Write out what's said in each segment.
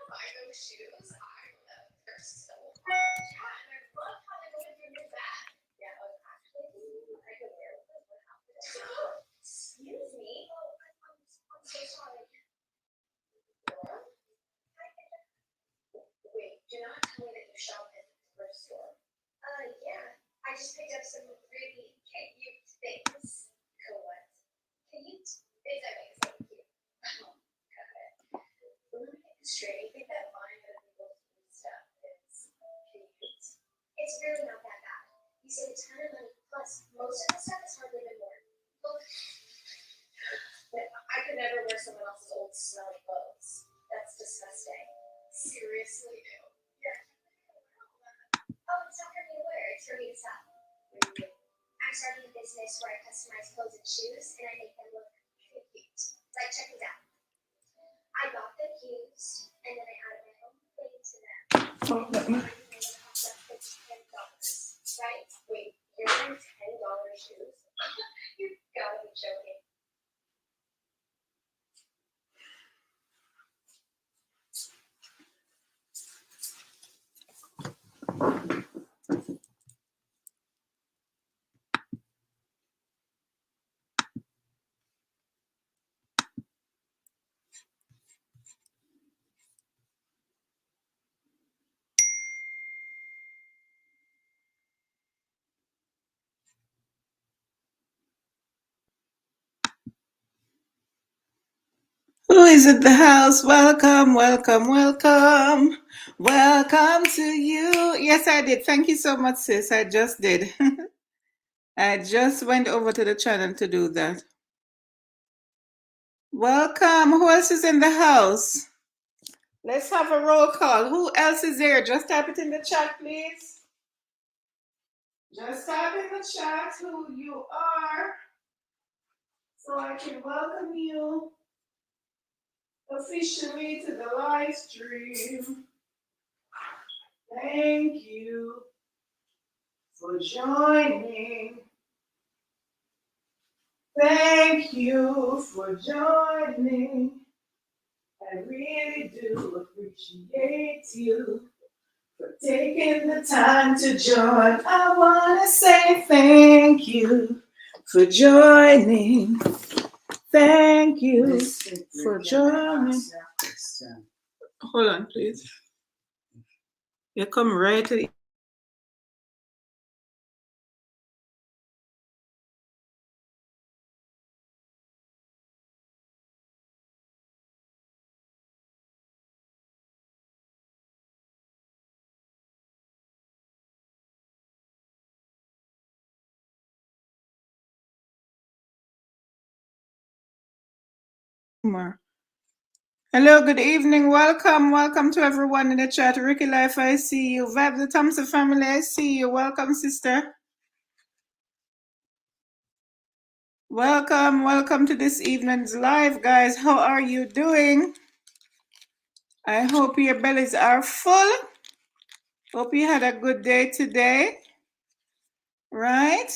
buy those shoes. I love. They're so hard. Yeah, and I love how they go with your new bag. Yeah, actually, I could wear this one outfit. Excuse me. Oh, I'm so sorry. Laura? Wait, do not tell me that you shop at the thrift store. Yeah. I just picked up some really cute things. Cool what? Cute? It's amazing. Cute. Oh, got it. Let me get this straight. You think that buying other people's food stuff is cute? It's really not that bad. You save a ton of money. Plus, most of the stuff is hardly even worn. Look. I could never wear someone else's old smelly clothes. That's disgusting. Seriously, ew. Yeah. Oh, it's not for me to wear. It's for me to sell. I'm starting a business where I customize clothes and shoes, and I make them look really cute. Like, check these out. I bought them used, and then I added my own thing to them. Oh, cost up $10, right? Wait, you're wearing $10 shoes? You gotta be joking. Who is at the house? Welcome, welcome, welcome. Welcome to you. Yes, I did. Thank you so much, sis. I just did. I just went over to the channel to do that. Welcome. Who else is in the house? Let's have a roll call. Who else is there? Just type it in the chat, please. Just type in the chat who you are so I can welcome you officially to the live stream. Thank you for joining. Thank you for joining. I really do appreciate you for taking the time to join. I want to say thank you for joining. Thank you for joining. Hold on, please. You come right to the more. Hello, good evening. Welcome to everyone in the chat. Ricky Life, I see you. Vibe the Thompson family, I see you. Welcome, sister. Welcome to this evening's live, guys. How are you doing? I hope your bellies are full. Hope you had a good day today. Right?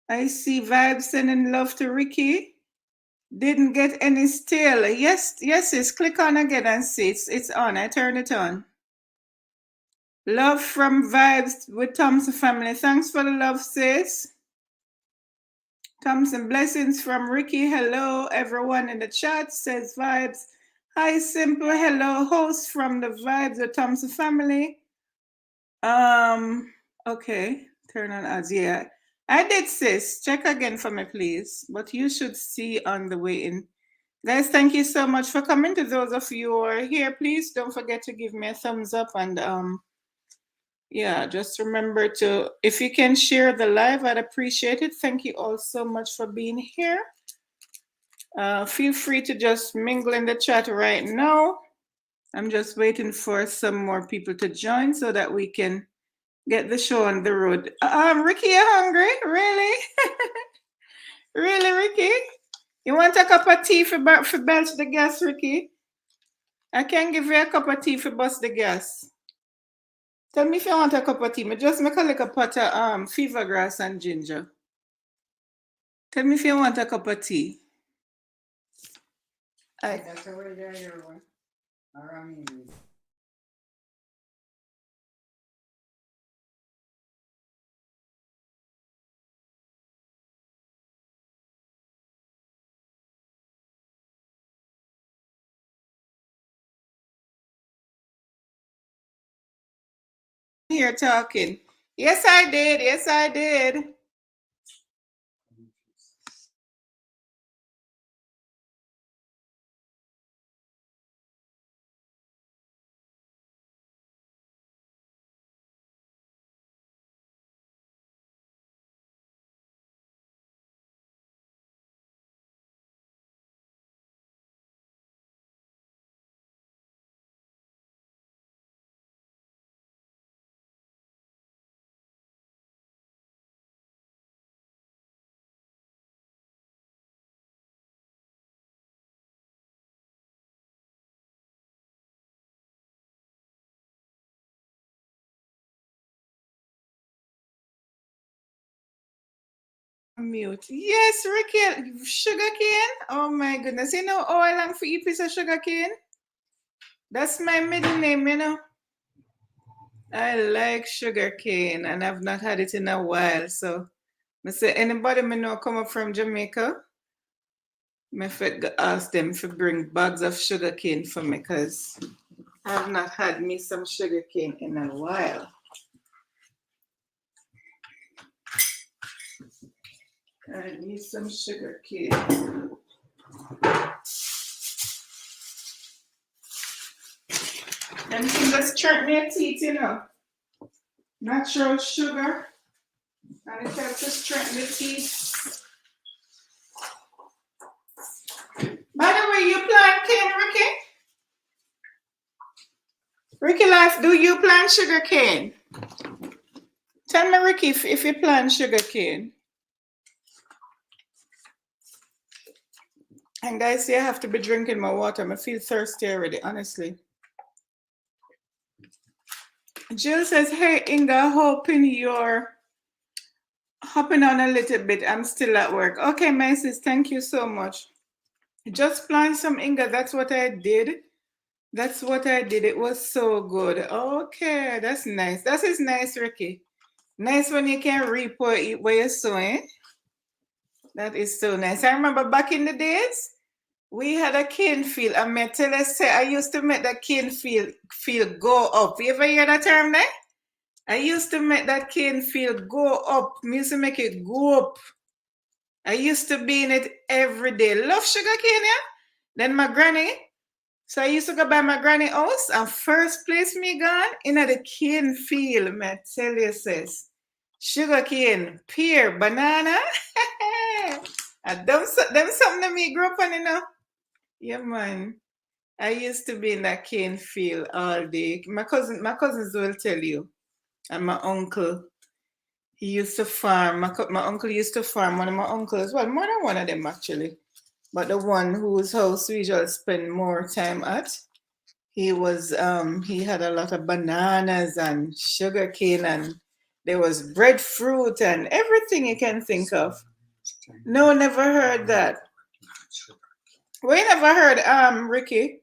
I see Vibe sending love to Ricky. Didn't get any still. Yes, sis. Click on again and see. It's on. I turn it on. Love from Vibes with Thompson family. Thanks for the love, sis. Thompson, blessings from Ricky. Hello, everyone in the chat, says Vibes. Hi, Simple. Hello, host from the Vibes with Thompson family. Okay. Turn on ads. Yeah. I did, sis. Check again for me, please. But you should see on the way in. Guys, thank you so much for coming. To those of you who are here, please don't forget to give me a thumbs up and yeah, just remember to, if you can share the live, I'd appreciate it. Thank you all so much for being here. Feel free to just mingle in the chat right now. I'm just waiting for some more people to join so that we can get the show on the road. Ricky, you hungry? Really? Really, Ricky? You want a cup of tea for belch the gas, Ricky? I can give you a cup of tea for bust the gas. Tell me if you want a cup of tea. Me just make a little pot of fever grass and ginger. Tell me if you want a cup of tea. That's over there, your one. Here talking. Yes, I did. Yes, I did. Mute. Yes, Ricky. Sugar cane. Oh my goodness. You know how I long for eat piece of sugar cane? That's my middle name, you know. I like sugar cane and I've not had it in a while. So I say anybody me know come up from Jamaica, me fit ask them to bring bags of sugar cane for me because I've not had me some sugar cane in a while. I need some sugar cane. And you just straighten your teeth, you know. Natural sugar. And it helps to straighten the teeth. By the way, you plant cane, Ricky? Ricky Life, do you plant sugar cane? Tell me, Ricky, if you plant sugar cane. And guys, see, I have to be drinking my water. I feel thirsty already, honestly. Jill says, hey, Inga, hoping you're hopping on a little bit. I'm still at work. Okay, my sis, thank you so much. Just plant some Inga. That's what I did. That's what I did. It was so good. Okay, that's nice. That is nice, Ricky. Nice when you can reap what you're sowing. That is so nice. I remember back in the days, we had a cane field. And me tell you, say, I used to make that cane field go up. You ever hear that term there? I used to make that cane field go up. I used to make it go up. I used to be in it every day. Love sugar cane, yeah? Then my granny. So I used to go by my granny house, and first place me gone in the cane field. Me tell you, sis. Sugar cane, pear, banana. And them something that me grew up on, you know. Yeah, man. I used to be in that cane field all day. My cousins will tell you. And my uncle, he used to farm. My uncle used to farm. One of my uncles, well, more than one of them actually. But the one whose house we usually spend more time at, he had a lot of bananas and sugar cane, and there was breadfruit and everything you can think of. No, never heard that. We never heard, Ricky.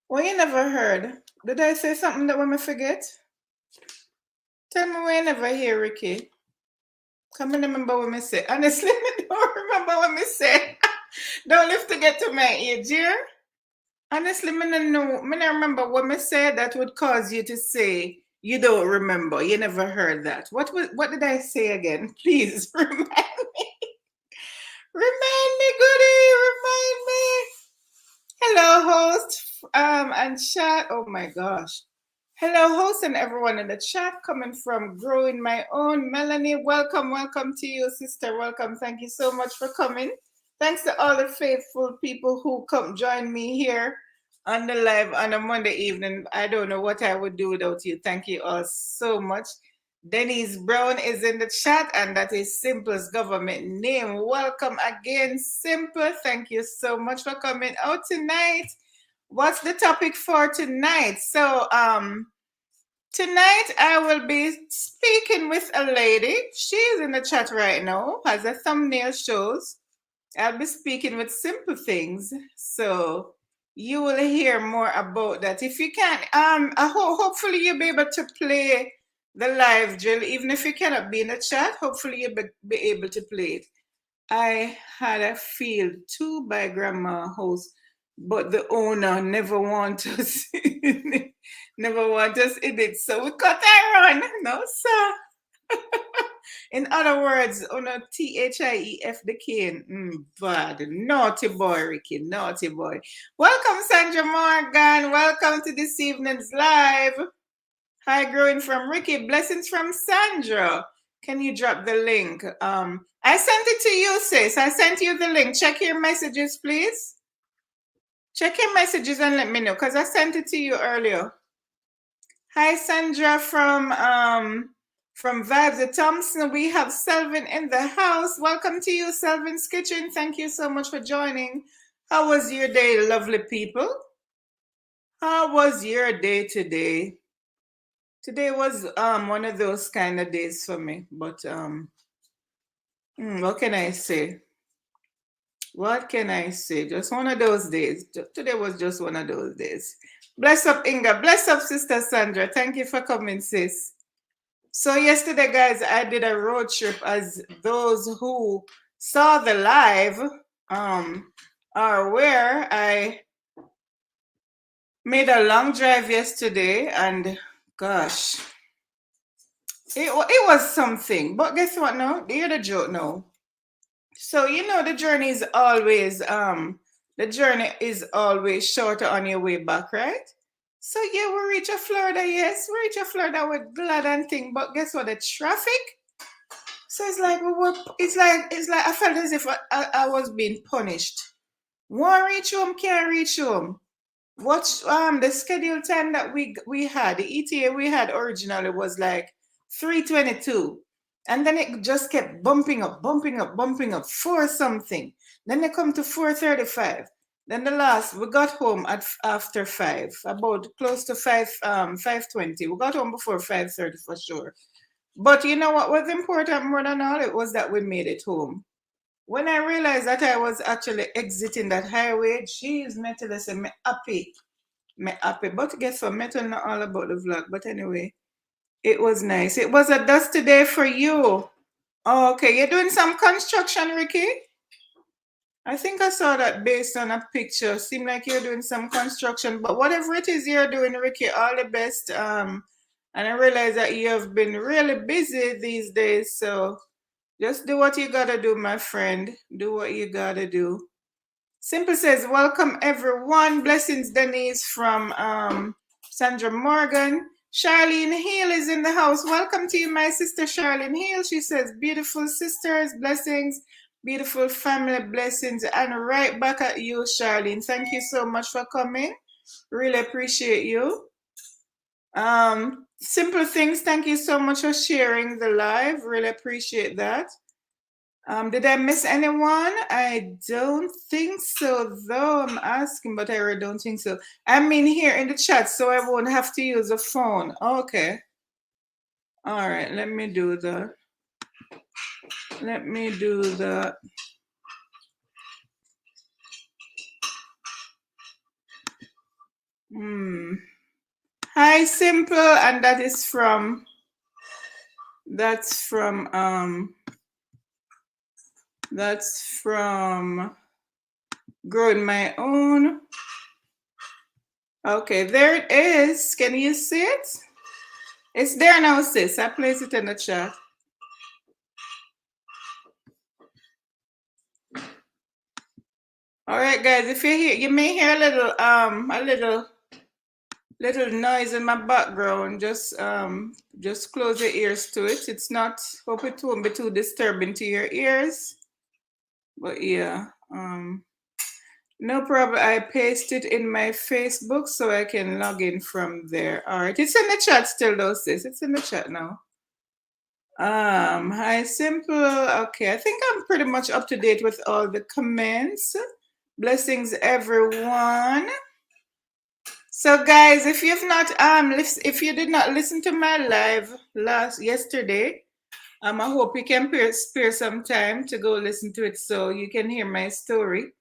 We never heard. Did I say something that we may forget? Tell me we never hear, Ricky. Come and remember what me say. Honestly, I don't remember what me say. Don't live to get to my age, yeah? Honestly, I don't remember what me said that would cause you to say you don't remember. You never heard that. What did I say again? Please remind me. Remind me, goody. Remind me. Hello, host. And chat. Oh my gosh. Hello, host and everyone in the chat coming from Growing My Own. Melanie, welcome to you, sister. Welcome. Thank you so much for coming. Thanks to all the faithful people who come join me here on the live on a Monday evening. I don't know what I would do without you. Thank you all so much. Denise Brown is in the chat, and that is Simple's government name. Welcome again, Simple. Thank you so much for coming out tonight. What's the topic for tonight? So, tonight I will be speaking with a lady. She's in the chat right now, as a thumbnail shows. I'll be speaking with simple things. So you will hear more about that. If you can, hopefully you'll be able to play the live drill, even if you cannot be in the chat. Hopefully you'll be able to play it. I had a field 2 by Grandma house, but the owner never want us, never want us in it, so we cut and run. No, sir. In other words, on a THIEF the cane. Bad. Naughty boy, Ricky. Naughty boy. Welcome, Sandra Morgan. Welcome to this evening's live. Hi, growing from Ricky. Blessings from Sandra. Can you drop the link? I sent it to you, sis. I sent you the link. Check your messages, please. Check your messages and let me know, because I sent it to you earlier. Hi, Sandra from Vibes of Thompson. We have Selvin in the house. Welcome to you, Selvin's Kitchen. Thank you so much for joining. How was your day, lovely people? How was your day today? Today was one of those kind of days for me, but what can I say? What can I say? Just one of those days. Today was just one of those days. Bless up, Inga. Bless up, Sister Sandra. Thank you for coming, sis. So yesterday, guys, I did a road trip. As those who saw the live are aware, I made a long drive yesterday, and gosh, it was something. But guess what now? Hear the joke now. So the journey is always shorter on your way back, right? So yeah, we reach Florida. Yes, we reach Florida with glad and thing. But guess what? The traffic. So it's like it's like I felt as if I was being punished. Won't reach home, can't reach home. What the scheduled time that we had, the ETA we had originally was like 3:22. And then it just kept bumping up for something. Then they come to 4:35. Then the last, we got home at after 5, about close to 5:20. We got home before 5:30 for sure. But you know what was important more than all? It was that we made it home. When I realized that I was actually exiting that highway, geez, me tell you, say, me happy. But guess what? Me tell not all about the vlog. But anyway, it was nice. It was a dusty day for you. Oh, okay, you're doing some construction, Ricky? I think I saw that based on a picture. Seemed like you're doing some construction. But whatever it is you're doing, Ricky, all the best. And I realize that you have been really busy these days. So just do what you gotta do, my friend. Do what you gotta do. Simple says, welcome everyone. Blessings, Denise from Sandra Morgan. Charlene Hill is in the house. Welcome to you, my sister Charlene Hill. She says, beautiful sisters, blessings, beautiful family, blessings. And right back at you, Charlene. Thank you so much for coming. Really appreciate you. Simple Things, thank you so much for sharing the live. Really appreciate that. Did I miss anyone? I don't think so, though. I'm asking, but I really don't think so. I mean, here in the chat, so I won't have to use a phone. Okay. All right, let me do that. Hi, Simple, and that's from Growing My Own. Okay, there it is. Can you see it? It's there now, sis. I place it in the chat. All right, guys. If you may hear a little noise in my background. Just close your ears to it. It's not. Hope it won't be too disturbing to your ears. But yeah, no problem. I paste it in my Facebook so I can log in from there. All right, it's in the chat still, though, sis. It's in the chat now. Hi, Simple. Okay, I think I'm pretty much up to date with all the comments. Blessings, everyone. So, guys, if you've not if you did not listen to my live yesterday, I hope you can spare some time to go listen to it so you can hear my story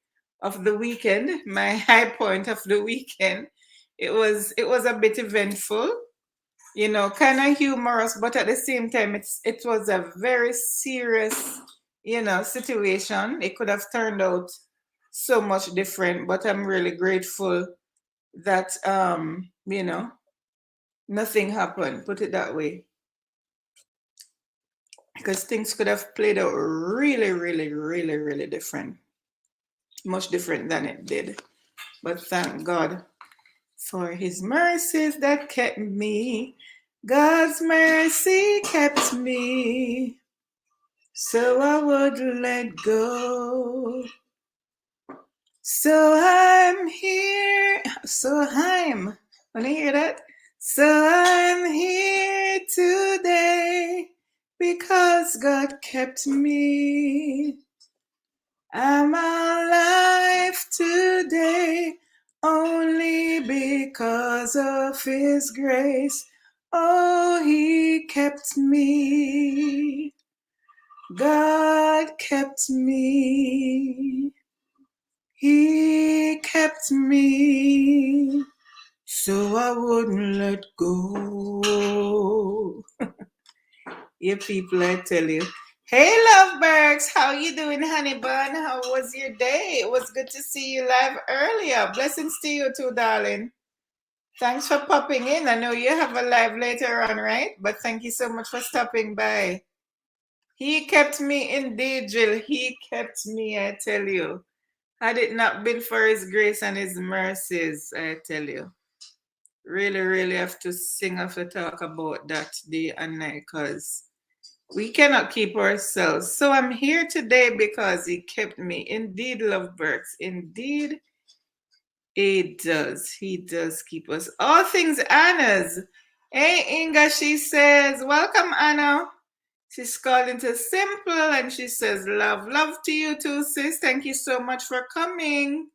of the weekend, my high point of the weekend. It was a bit eventful, kind of humorous, but at the same time, it was a very serious, situation. It could have turned out so much different, but I'm really grateful that nothing happened. Put it that way, because things could have played out really, really, really, really different, much different than it did. But thank God for His mercies that kept me. God's mercy kept me, so I wouldn't let go. So I'm here. Wanna hear that? So I'm here today because God kept me. I'm alive today only because of His grace. Oh, He kept me. God kept me. He kept me, so I wouldn't let go. You people, I tell you. Hey, Lovebirds, how you doing, honey bun? How was your day? It was good to see you live earlier. Blessings to you too, darling. Thanks for popping in. I know you have a live later on, right? But thank you so much for stopping by. He kept me indeed, Jill. He kept me, I tell you. Had it not been for His grace and His mercies, I tell you. Really, really have to talk about that day and night, because we cannot keep ourselves. So I'm here today because He kept me. Indeed, Lovebirds. Indeed, He does. He does keep us. All things Anna's. Hey, Inga, she says, welcome, Anna. She's called into Simple and she says, love to you too, sis. Thank you so much for coming.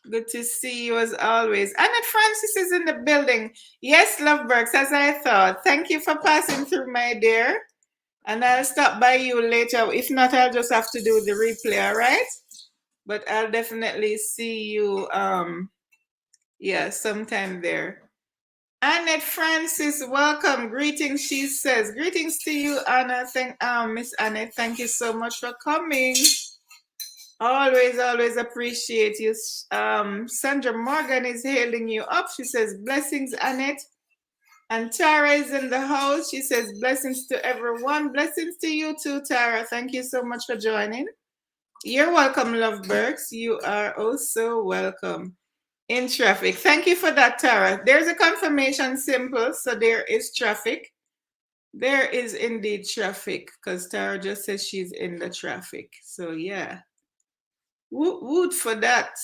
Good to see you as always. Annette Francis is in the building. Yes, Lovebirds, as I thought. Thank you for passing through, my dear. And I'll stop by you later. If not, I'll just have to do the replay, all right? But I'll definitely see you, sometime there. Annette Francis, welcome. Greetings, she says. Greetings to you, Anna. Miss Annette, thank you so much for coming. Always appreciate you. Sandra Morgan is hailing you up. She says, blessings, Annette. And Tara is in the house. She says, blessings to everyone. Blessings to you too, Tara. Thank you so much for joining. You're welcome, Lovebirds. You are also welcome. In traffic. Thank you for that, Tara. There's a confirmation, Simple. So there is traffic. There is indeed traffic, because Tara just says she's in the traffic. So yeah. Woot for that.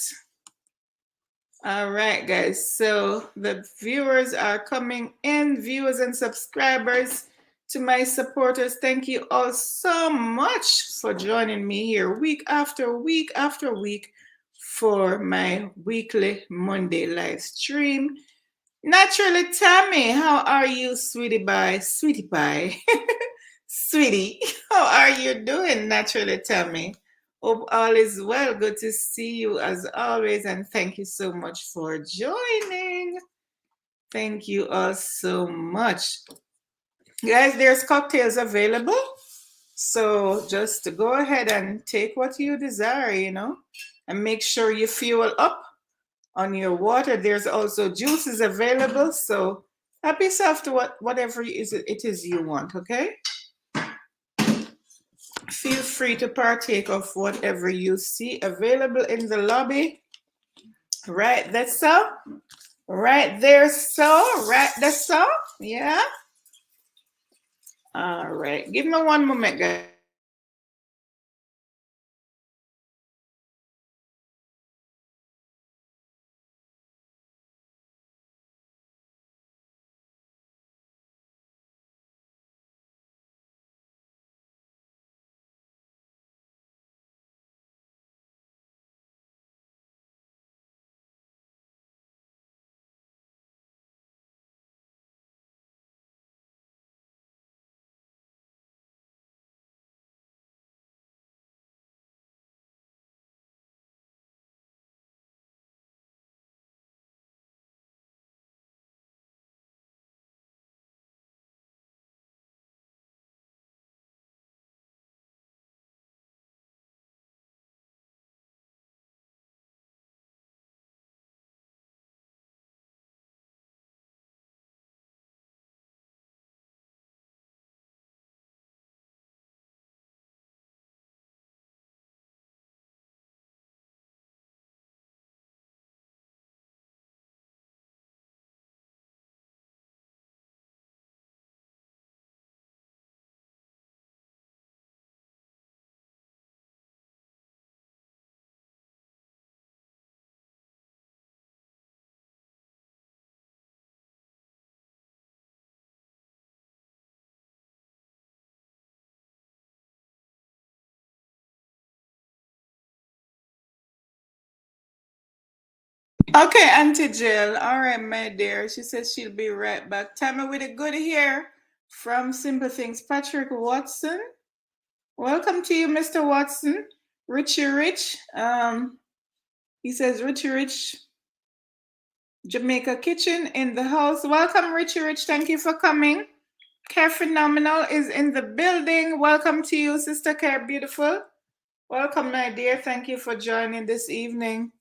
All right, guys. So the viewers are coming in, viewers and subscribers. To my supporters, thank you all so much for joining me here week after week after week for my weekly Monday live stream. Naturally, Tammy, how are you, sweetie pie? Sweetie pie. Sweetie, how are you doing, Naturally, Tammy? Hope all is well. Good to see you as always, and thank you so much for joining. Thank you all so much. Guys, there's cocktails available. So just go ahead and take what you desire, and make sure you fuel up on your water. There's also juices available. So help yourself to whatever it is you want, okay? Feel free to partake of whatever you see available in the lobby. Right, that's so. Right there, so. Right, that's so. Yeah. All right. Give me one moment, guys. Okay, Auntie Jill. All right, my dear. She says she'll be right back. Tammy with a good hair from Simple Things. Patrick Watson. Welcome to you, Mr. Watson. Richie Rich. He says Richie Rich Jamaica Kitchen in the house. Welcome, Richie Rich. Thank you for coming. Care Phenomenal is in the building. Welcome to you, Sister Care Beautiful. Welcome, my dear. Thank you for joining this evening.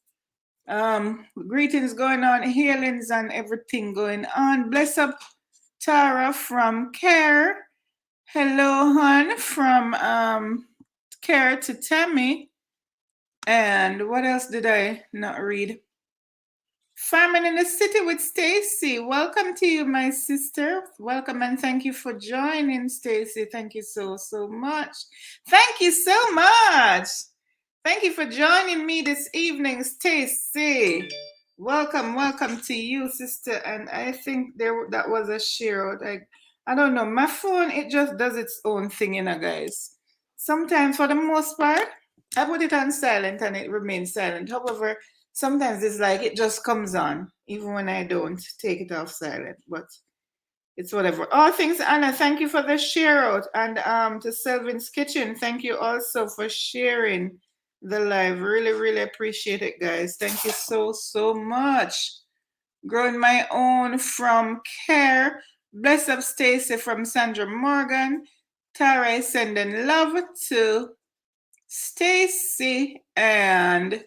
Greetings going on, healings and everything going on. Bless up Tara from Care. Hello, hon, from Care to Tammy. And what else did I not read? Farming in the City with Stacy. Welcome to you, my sister. Welcome and thank you for joining, Stacy. Thank you so much. Thank you so much. Thank you for joining me this evening, Stacy. Welcome to you, sister. And I think that was a share out. I don't know. My phone, it just does its own thing, you know, guys. Sometimes, for the most part, I put it on silent and it remains silent. However, sometimes it's like it just comes on, even when I don't take it off silent. But it's whatever. All things, Anna, thank you for the share out. And to Selvin's Kitchen, thank you also for sharing the live. Really appreciate it, guys. Thank you so much. Growing my own from Care. Bless up Stacy from Sandra Morgan. Tara is sending love to Stacy, and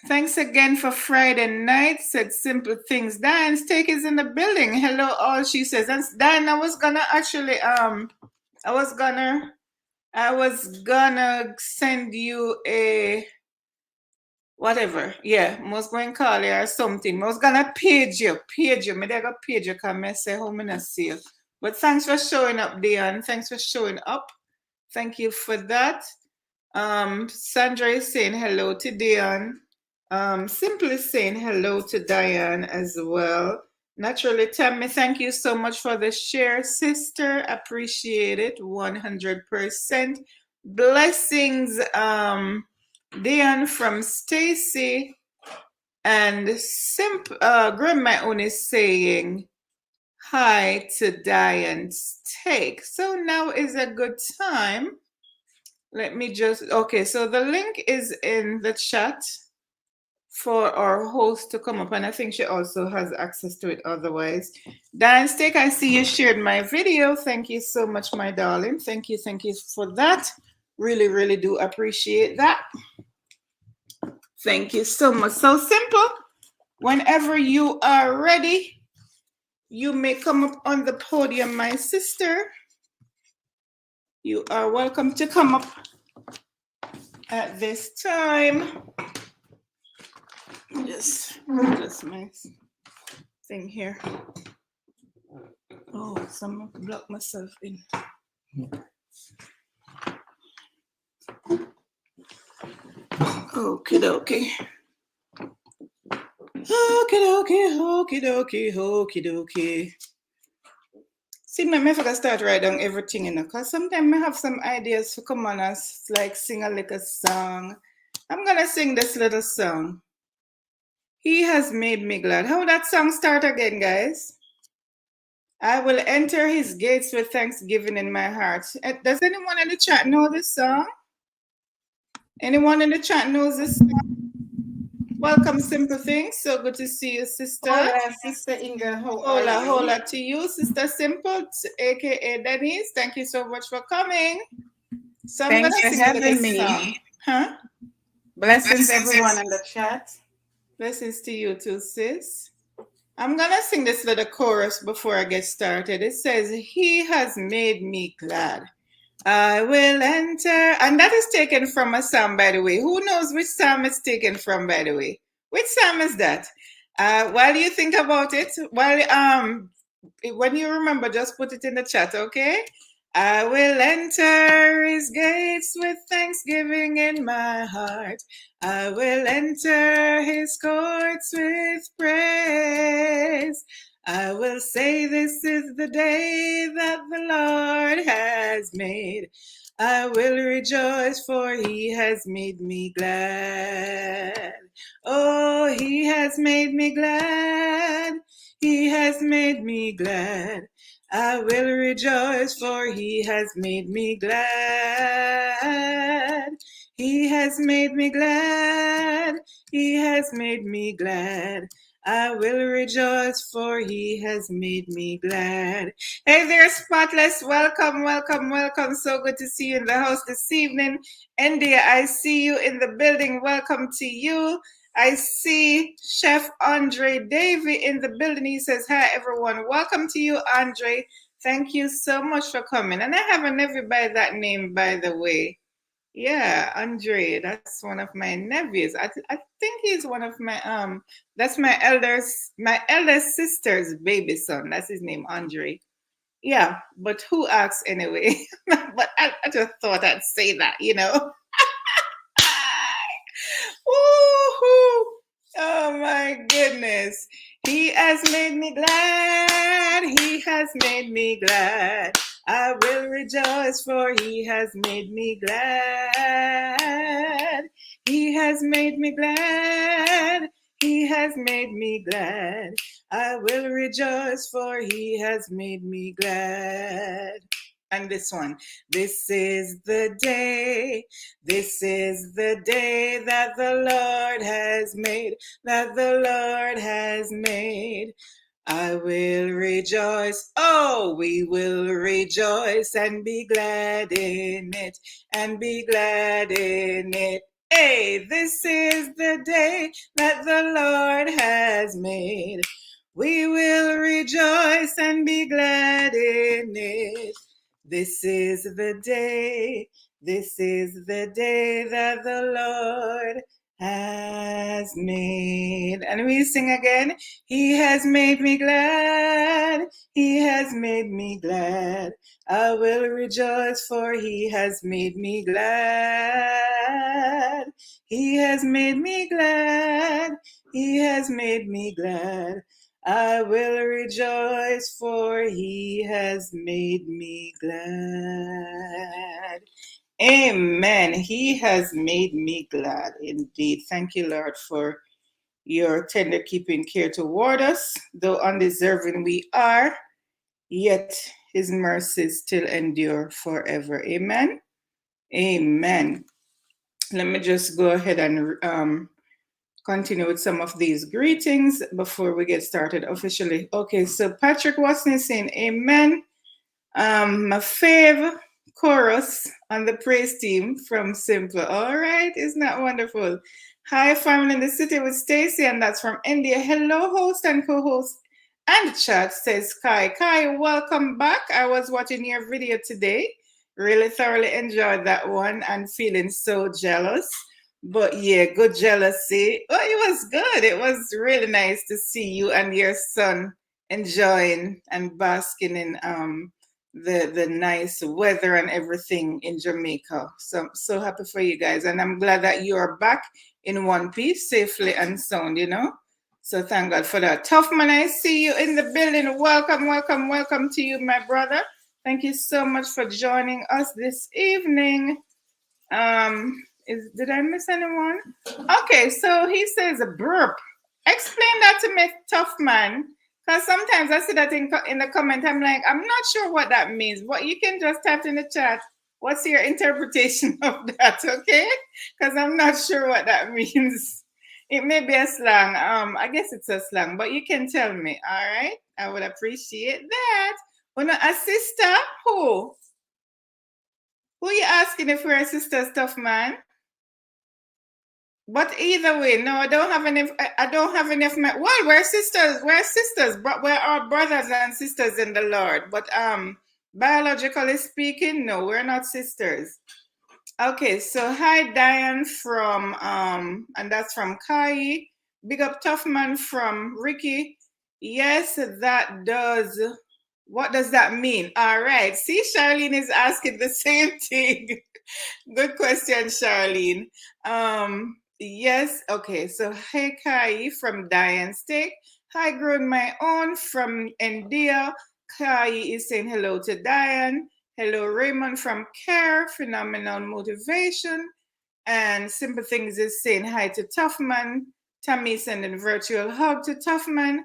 thanks again for Friday night, said Simple Things. Diane Steak is in the building. Hello all, she says. And Diane, I was gonna send you a whatever. Yeah, I was going to call you or something. I was gonna page you. Maybe I got page you because I say how many see you. But thanks for showing up, Diane. Thanks for showing up. Thank you for that. Sandra is saying hello to Diane. Simply saying hello to Diane as well. Naturally, Tammy, thank you so much for the share, sister. Appreciate it 100%. Blessings, Diane from Stacy. And Grandma Own is saying hi to Diane's take. So now is a good time. Let me okay, so the link is in the chat for our host to come up, and I think she also has access to it otherwise. Diane Steak, I see you shared my video. Thank you so much, my darling. Thank you for that. Really do appreciate that. Thank you so much. So simple. Whenever you are ready, you may come up on the podium, my sister. You are welcome to come up at this time. Just my thing here. Oh, someone blocked myself in. Okie dokie. See, I forgot to start write down everything, you know, because sometimes I have some ideas to come on and like sing a little song. I'm gonna sing this little song. He has made me glad. How that song start again, guys? I will enter his gates with thanksgiving in my heart. Does anyone in the chat know this song? Anyone in the chat knows this song? Welcome, Simple Things. So good to see you, sister. Hola, Sister Inga. Hola to you, Sister Simple, aka Denise. Thank you so much for coming. So I'm Thanks for having me. Song. Huh? Blessings everyone in the chat. Blessings to you too, sis. I'm gonna sing this little chorus before I get started. It says, he has made me glad. I will enter. And that is taken from a psalm, by the way. Who knows which psalm it's taken from, by the way? Which psalm is that? While you think about it, when you remember, just put it in the chat, okay? I will enter his gates with thanksgiving in my heart. I will enter his courts with praise. I will say this is the day that the Lord has made. I will rejoice, for he has made me glad. Oh, he has made me glad. He has made me glad. I will rejoice, for he has made me glad. He has made me glad. He has made me glad. I will rejoice, for he has made me glad. Hey there, Spotless. Welcome, welcome, welcome. So good to see you in the house this evening. India, I see you in the building. Welcome to you. I see Chef Andre Davy in the building. He says, hi, everyone. Welcome to you, Andre. Thank you so much for coming. And I have a nephew by that name, by the way. Yeah, Andre, that's one of my nephews. I think he's one of my that's my eldest sister's baby son. That's his name, Andre. Yeah, but who asks anyway? But I just thought I'd say that, you know. Woo-hoo. Oh my goodness. He has made me glad. He has made me glad. I will rejoice, for he has made me glad. He has made me glad. He has made me glad. I will rejoice, for he has made me glad. And this one. This is the day. This is the day that the Lord has made. That the Lord has made. I will rejoice. Oh, we will rejoice and be glad in it. And be glad in it. Hey, this is the day that the Lord has made. We will rejoice and be glad in it. This is the day. This is the day that the Lord has made. And we sing again. He has made me glad. He has made me glad. I will rejoice, for he has made me glad. He has made me glad. He has made me glad. I will rejoice, for he has made me glad. Amen. He has made me glad indeed. Thank you, Lord, for your tender keeping care toward us. Though undeserving we are, yet his mercies still endure forever. Amen. Amen. Let me just go ahead and continue with some of these greetings before we get started officially. Okay, so Patrick Watson is saying amen. My fave chorus on the praise team from Simple. All right, isn't that wonderful? Hi, family in the city with Stacy, and that's from India. Hello, host and co-host and chat, says Kai. Kai, welcome back. I was watching your video today. Really thoroughly enjoyed that one and feeling so jealous. But yeah, good jealousy. Oh, it was good. It was really nice to see you and your son enjoying and basking in the nice weather and everything in Jamaica. So I'm so happy for you guys. And I'm glad that you are back in one piece, safely and sound, you know. So thank God for that. Tough man, I see you in the building. Welcome, welcome, welcome to you, my brother. Thank you so much for joining us this evening. Did I miss anyone? Okay, so he says a burp. Explain that to me, tough man. Because sometimes I see that in the comment. I'm like, I'm not sure what that means. But you can just type in the chat. What's your interpretation of that, okay? Because I'm not sure what that means. It may be a slang. I guess it's a slang, but you can tell me, all right? I would appreciate that. Well, a sister? Who? Who you asking if we're a sister, tough man? But either way, no, I don't have any. I don't have any of my. Well, we're sisters. We're sisters. But we're our brothers and sisters in the Lord. But biologically speaking, no, we're not sisters. Okay, so hi Diane from and that's from Kai. Big up tough man from Ricky. Yes, that does. What does that mean? All right. See, Charlene is asking the same thing. Good question, Charlene. Yes, okay. So hey Kai from Diane Stick. Hi, grown my own from India. Kai is saying hello to Diane. Hello, Raymond from Care, Phenomenal Motivation. And Simple Things is saying hi to Toughman. Tammy sending virtual hug to Toughman.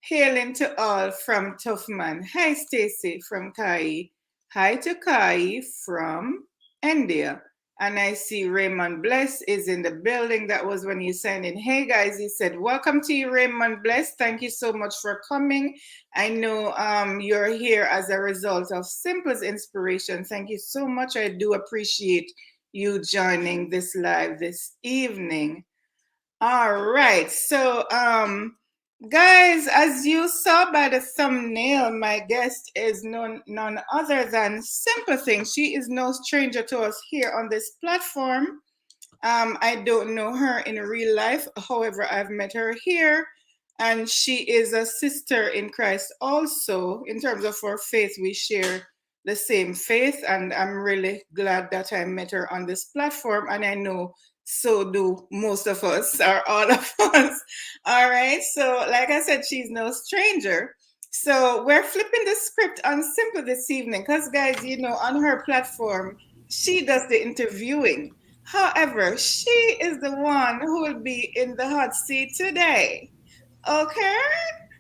Hailing to all from Toughman. Hi, Stacy from Kai. Hi to Kai from India. And I see Raymond Bless is in the building. That was when you signed in. Hey, guys, he said, welcome to you, Raymond Bless. Thank you so much for coming. I know you're here as a result of Simple's inspiration. Thank you so much. I do appreciate you joining this live this evening. All right. So, guys, as you saw by the thumbnail, my guest is none other than Simple Things. She is no stranger to us here on this platform. I don't know her in real life. However, I've met her here, and she is a sister in Christ also. In terms of our faith, we share the same faith, and I'm really glad that I met her on this platform, and I know so do most of us, or all of us. All right, so like I said, she's no stranger. So we're flipping the script on Simple this evening because, guys, you know, on her platform, she does the interviewing. However, she is the one who will be in the hot seat today. Okay?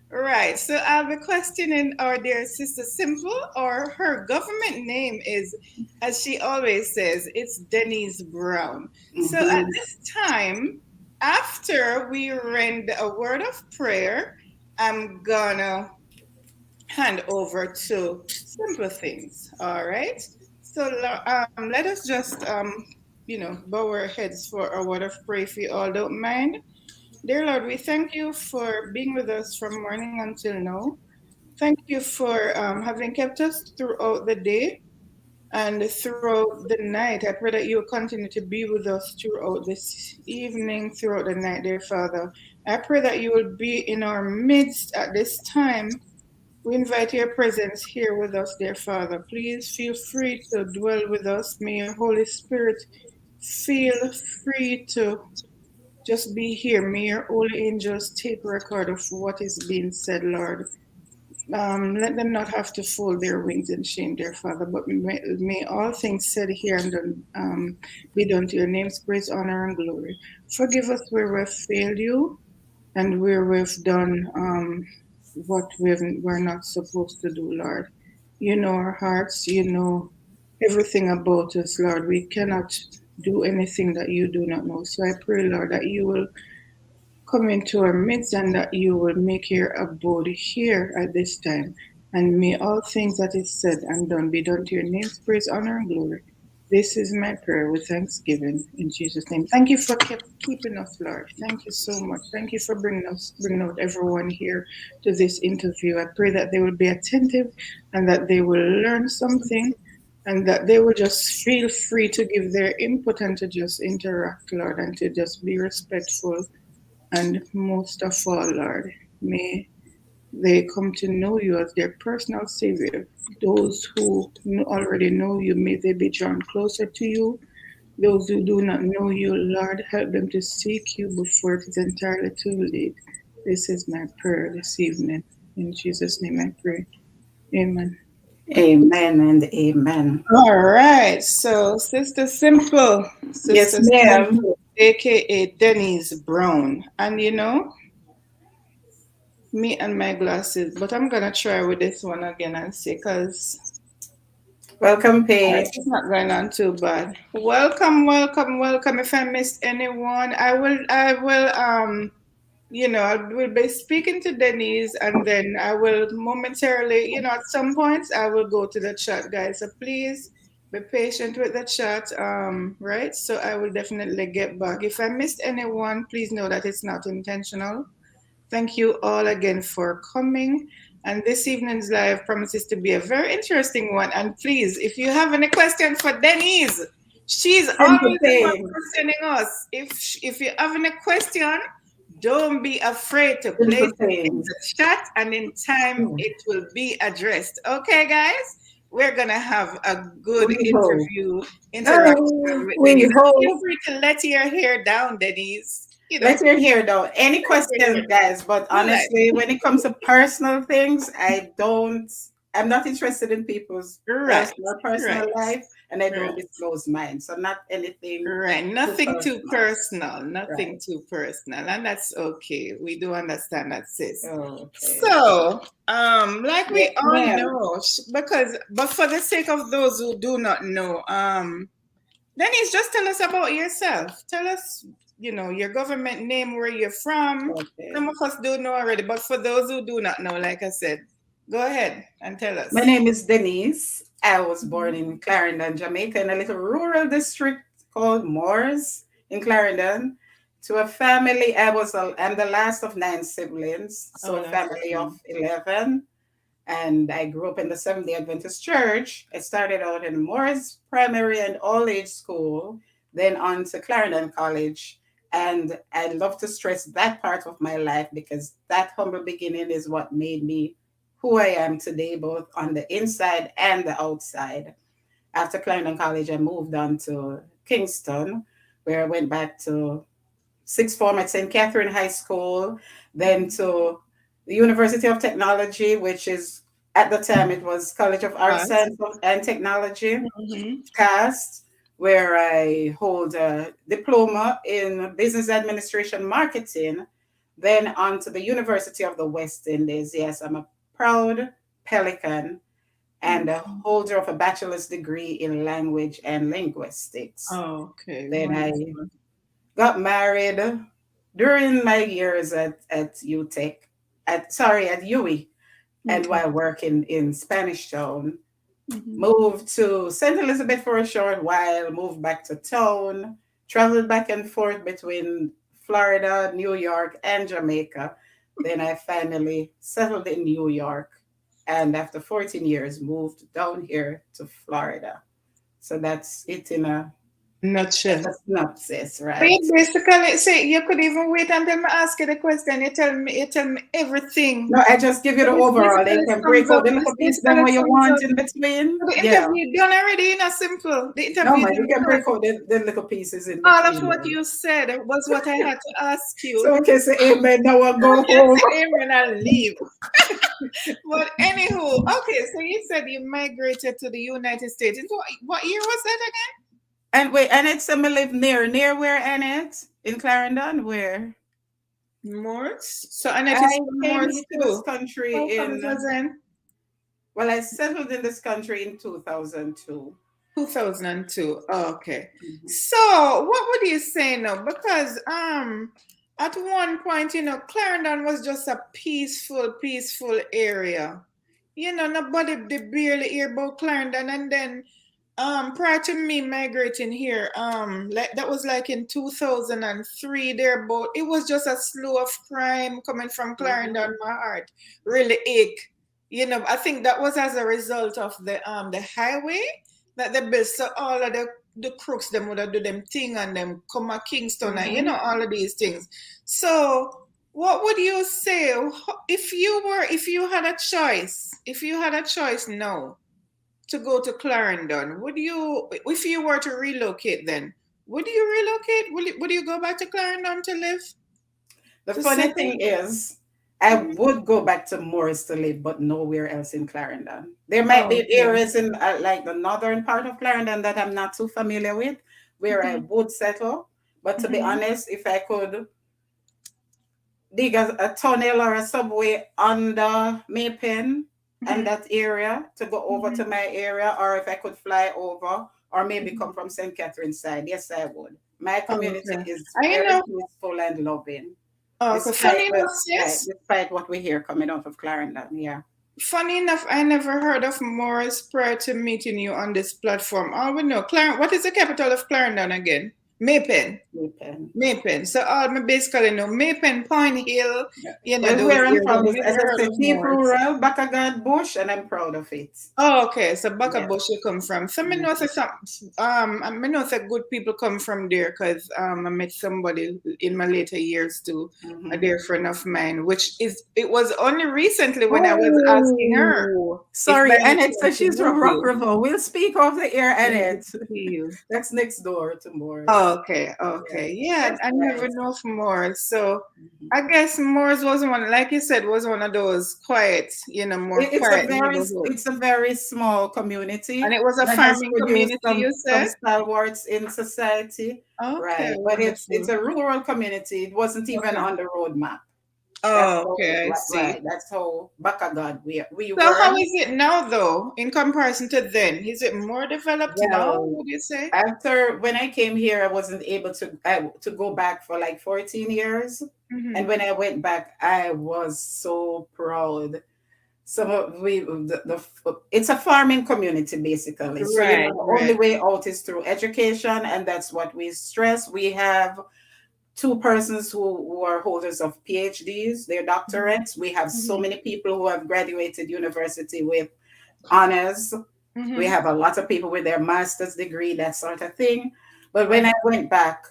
Right. So I'll be questioning our dear sister Simple, or her government name is, as she always says, it's Denise Brown. So at this time, after we render a word of prayer, I'm gonna hand over to Simple Things. All right. So let us just bow our heads for a word of prayer if you all don't mind. Dear Lord, we thank you for being with us from morning until now. Thank you for having kept us throughout the day and throughout the night. I pray that you will continue to be with us throughout this evening, throughout the night, dear Father. I pray that you will be in our midst at this time. We invite your presence here with us, dear Father. Please feel free to dwell with us. May your Holy Spirit feel free to just be here. May your holy angels take record of what is being said, Lord. Let them not have to fold their wings in shame, dear Father, but may all things said here and done be done to your name's praise, honor, and glory. Forgive us where we've failed you and where we've done what we're not supposed to do, Lord. You know our hearts, you know everything about us, Lord. We cannot do anything that you do not know. So I pray, Lord, that you will come into our midst and that you will make your abode here at this time. And may all things that is said and done be done to your name's praise, honor, and glory. This is my prayer with thanksgiving in Jesus' name. Thank you for keeping us, Lord. Thank you so much. Thank you for bringing out everyone here to this interview. I pray that they will be attentive and that they will learn something and that they will just feel free to give their input and to just interact, Lord, and to just be respectful. And most of all, Lord, may they come to know you as their personal Savior. Those who already know you, may they be drawn closer to you. Those who do not know you, Lord, help them to seek you before it is entirely too late. This is my prayer this evening. In Jesus' name I pray. Amen. Amen and amen. All right. So, Sister Simple, Yes, ma'am. aka Denise Brown. And you know, me and my glasses, but I'm gonna try with this one again and see, because Welcome, Paige. it's not going on too bad. Welcome, welcome, welcome. If I missed anyone, I will be speaking to Denise, and then I will momentarily, at some points I will go to the chat, guys. So please be patient with the chat, right? So I will definitely get back. If I missed anyone, please know that it's not intentional. Thank you all again for coming. And this evening's live promises to be a very interesting one. And please, if you have any questions for Denise, she's always the one questioning us. If you have any question, don't be afraid to place it in the chat, and in time it will be addressed. Okay, guys? We're gonna have a good interaction with Denise. Feel free to let your hair down, Denise. Let your hair down. Any questions, guys? But honestly, when it comes to personal things, I don't I'm not interested in people's Right, personal right, life, and I don't right. disclose mine. So not anything Right, too nothing too personal. personal, nothing Right. too personal, and that's okay. We do understand that, sis. Okay. So, like we Yes, all ma'am. know, but for the sake of those who do not know, Denise, just tell us about yourself. Tell us, your government name, where you're from. Okay. Some of us do know already, but for those who do not know, like I said, go ahead and tell My us. name is Denise. I was born Mhm. in Clarendon, Jamaica, in a little rural district called Moores in Clarendon. To a family, I'm the last of 9 siblings, so Oh, a that's family of fine. 11. And I grew up in the Seventh-day Adventist Church. I started out in Morris Primary and All Age School, then on to Clarendon College. And I love to stress that part of my life because that humble beginning is what made me who I am today, both on the inside and the outside. After Clarendon College, I moved on to Kingston, where I went back to sixth form at St. Catherine High School, then to the University of Technology, which is at the time it was College of Arts, Us. Science and Technology, Mhm. CAST, where I hold a diploma in business administration marketing, then on to the University of the West Indies. Yes, I'm a proud Pelican and a Mhm. holder of a bachelor's degree in language and linguistics. Okay, Then I wonderful. got married during my years at UTech, at UWI, and Okay. while working in Spanish Town, Mhm. moved to St. Elizabeth for a short while, moved back to town, traveled back and forth between Florida, New York, and Jamaica. Then I finally settled in New York, and after 14 years, moved down here to Florida. So that's it in Nutshell. a synopsis, But right? you basically say you could even wait until I ask you the question. You tell me everything. No, I just give you So the this overall. Then you basically can sums break out up. the This little piece then basically what you sums want up. in between. So the Yeah. interview done already, simple. The No, interview man, done you can break because out the little pieces in all of between what them. you said was what I had to ask you. So we can say amen. Now we'll go Yes, home. amen and leave. But anywho, okay, so you said you migrated to the United States. What year was that And wait, Annette said me live near where, Annette? In Clarendon, where? again? Morse. So Annette is I from came Morse here to this too. country How come it in, wasn't well, I settled in this country in 2002. 2002? Oh, okay. Mhm. So what would you say now? Because at one point, Clarendon was just a peaceful area. Nobody they barely hear about Clarendon, and then prior to me migrating here, like that was like in 2003 there, but it was just a slew of crime coming from Mhm. Clarendon. My heart really ache. I think that was as a result of the highway that they built. So all of the crooks them would have do them thing and them come at Kingston and Mhm. all of these things. So what would you say if you had a choice now to go to Clarendon? If you were to relocate then, would you relocate? Would you go back to Clarendon to live, The to funny settle? thing is, I Mhm. would go back to Morris to live, but nowhere else in Clarendon. There might Oh, be okay. areas in like the northern part of Clarendon that I'm not too familiar with, where I Mhm. would settle. But to be Mhm. honest, if I could dig a tunnel or a subway under Maypen and Mhm. that area to go over to Mhm. my area, or if I could fly over, or maybe Mhm. come from St. Catherine's side, yes, I would. My Oh, community okay. is I very know. peaceful and loving. Oh, okay. Despite Funny what, enough, right, sis. despite what we hear coming out of Clarendon, yeah. Funny enough, I never heard of Morris prior to meeting you on this platform. All we know, What is the capital of Clarendon again? Maypen. Maypen. Maypen. So all me basically know Maypen, Pine Hill, Yeah. those Where I'm areas. from is, Never as I heard said, of deep Morris. rural, Bakagad bush, and I'm proud of it. Oh, okay. So Yes. Buckabush you come from. So me Mhm. know say I know say good people come from there because I met somebody in my later years too, a Mhm. dear friend of mine, it was only recently when I was asking her Oh, if by sorry, any Annette chance says she she's from knows Rock you. River. We'll speak off the air, Let me Annette. see you. That's next door to Oh, Morris. Okay, Yes, okay. Yeah, that's I never nice. know of Moors. So Mhm. I guess Moors was one, like you said, was one of those quiet, more It's a quiet very neighborhood. it's a very small And community it was a that has farming produced community, you some said? stalwarts in society, Okay, right? But it's wonderful. a rural community. It wasn't even Okay. on the road map. That's Oh, how okay, I right. see. That's how Bakagad we So were. how is it now though, in comparison to then? Is it more developed now, Well, would you say? after when I came here, I wasn't able to go back for like 14 years. And Mm-hmm. when I went back, I was so proud. Some of we it's a farming community basically. So Right, the only right. way out is through education, and that's what we stress. We have two persons who are holders of PhDs, they're doctorates. We have so Mm-hmm. many people who have graduated university with honors. We Mm-hmm. have a lot of people with their master's degree, that sort of thing. But when Right. I went back,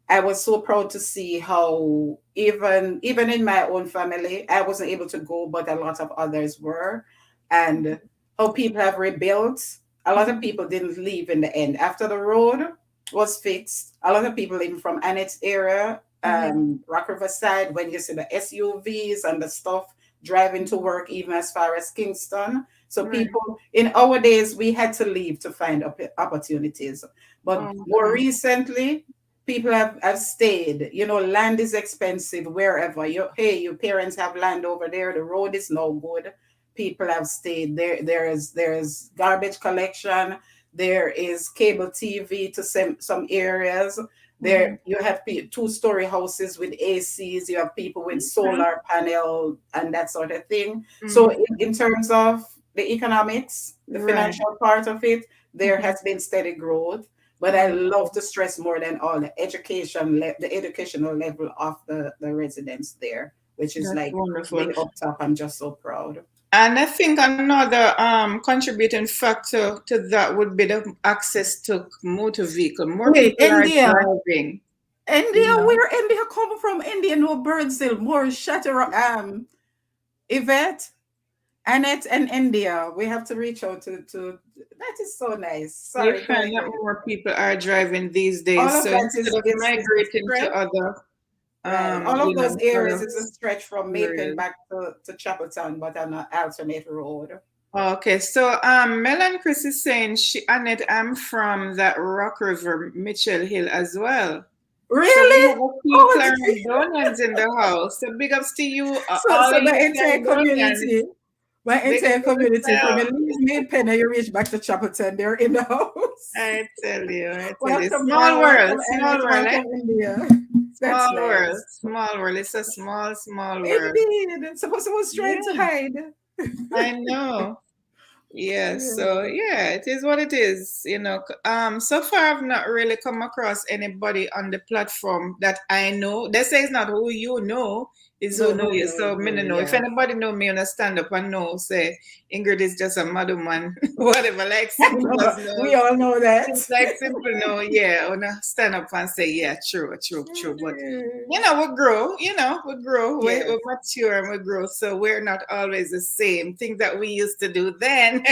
I was so proud to see how even in my own family, I wasn't able to go, but a lot of others were, and how people have rebuilt. A lot of Mm-hmm. people didn't leave in the end after the road was fixed. A lot of people even from Annette's area, Mm-hmm. Rock River side, when you see the SUVs and the stuff driving to work, even as far as Kingston. So Right. people in our days, we had to leave to find opportunities. But more Okay. recently, people have stayed. Land is expensive wherever. Your parents have land over there. The road is no good. People have stayed there. There is garbage collection. There is cable TV to some areas. Mm-hmm. There you have two-story houses with ACs. You have people with Okay. solar panel and that sort of thing. So Mm-hmm. in terms of the economics, the Right. financial part of it, there Mm-hmm. has been steady growth. But I love Wonderful. to stress more than all the educational level of the residents there, which is That's like wonderful. way up top. I'm just so proud. And I think another contributing factor to that would be the access to motor vehicle. More Wait, people are India. driving, you India, know. where India come from? India, no Birdsville, more Shatter, Yvette, Annette, and India. We have to reach out to. That is so nice. You Sorry, go find that ahead. more people are driving these All days. of So that instead is of is a migrating to stretch, other, right? All of those areas other is a stretch from Maple areas. back to Chapeltown, but on an alternate road. Okay, so Mel and Chris is saying Annette, I'm from that Rock River, Mitchell Hill as well. So we Really? have a few Oh, Clarendonians in the house. So big ups to you, so all so of the you entire Clarendonians. community, my Big up entire community from yourself. Elise Maid Pen, you reach back to Chapelton, they're in the house. I tell you, I tell you. Welcome, Small Mel. world, Welcome, small Annette. world, eh? Welcome, India. That's Small world, nice. small world. It's a small, small world. Indeed. Suppose someone's trying to Yeah, hide. I know. Yeah, so Yeah. yeah, it is what it is. So far I've not really come across anybody on the platform that I know. They say it's not who you know, it's who No, know who you. knows So me no who? know. If Yeah. anybody know me on a stand up and know, say Ingrid is just a madam man, whatever, like simple as We knows. all know that. It's like simple no, yeah, on a stand up and say, yeah, true, true, true. But we grow, we grow, we Yes. mature and we grow. So we're not always the same. Things that we used to do then,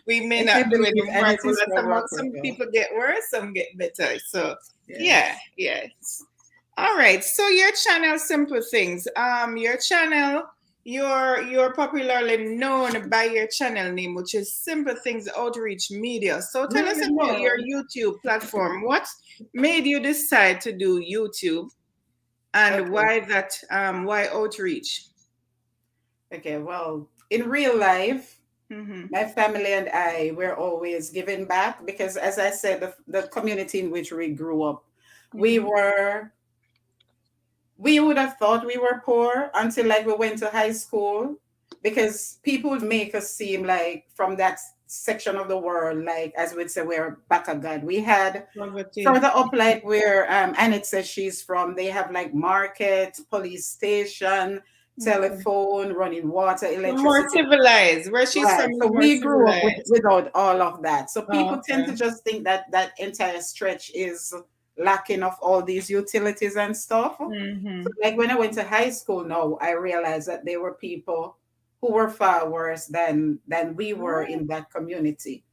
we may I not can't do believe anymore. Annette is So from some Rockriver. people get worse, some get better. So yeah, Yes. yes. All right. So your channel, Simple Things. Your channel, you're popularly known by your channel name, which is Simple Things Outreach Media. So tell us about your Yeah. YouTube platform. What made you decide to do YouTube, and Okay. why outreach? Okay. Well, in real life, Mm-hmm. my family and I were always giving back because, as I said, the community in which we grew up, we Mm-hmm. were we would have thought we were poor until like we went to high school because people would make us seem like from that section of the world, like as we'd say, we're back of God. We had Poverty. further up like where Annette says she's from, they have like market, police station, Okay. telephone, running water, So more electricity. civilized. Where she's Right. from is So more we grew up civilized. without all of that. So Oh, people tend okay. to just think that that entire stretch is lacking of all these utilities and stuff. So Mm-hmm. like when I went to high school now, I realized that there were people who were far worse than we were in that community.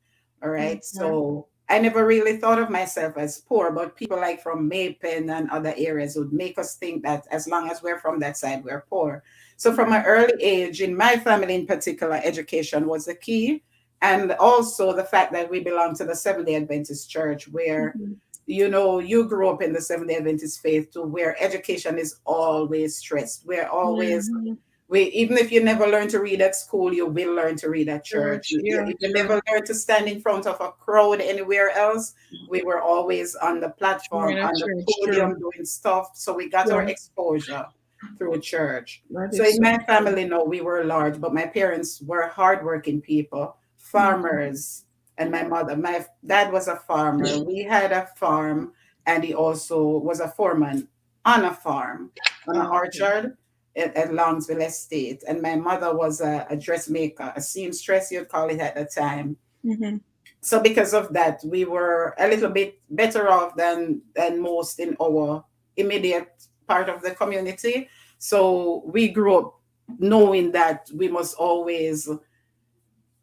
All right. Okay. So I never really thought of myself as poor, but people like from Maypen and other areas would make us think that as long as we're from that side, we're poor. So from an early age, in my family in particular, education was the key. And also the fact that we belong to the Seventh-day Adventist Church, where, Mhm. you grew up in the Seventh-day Adventist faith too, where education is always stressed. We're always Mhm. we even if you never learn to read at school, you will learn to read at church. Church, yeah, If you true. never learn to stand in front of a crowd anywhere else, we were always on the We're platform, in a on the church, true. podium doing stuff. So we got our True. exposure through church. That So is in so my true. family, no, we were large, but my parents were hardworking people, Mhm. farmers, and my dad was a farmer. We had a farm, and he also was a foreman on a farm, on an Okay. orchard at Longsville Estate. And my mother was a dressmaker, a seamstress, you'd call it at the time. Mhm. So because of that, we were a little bit better off than most in our immediate part of the community. So we grew up knowing that we must always,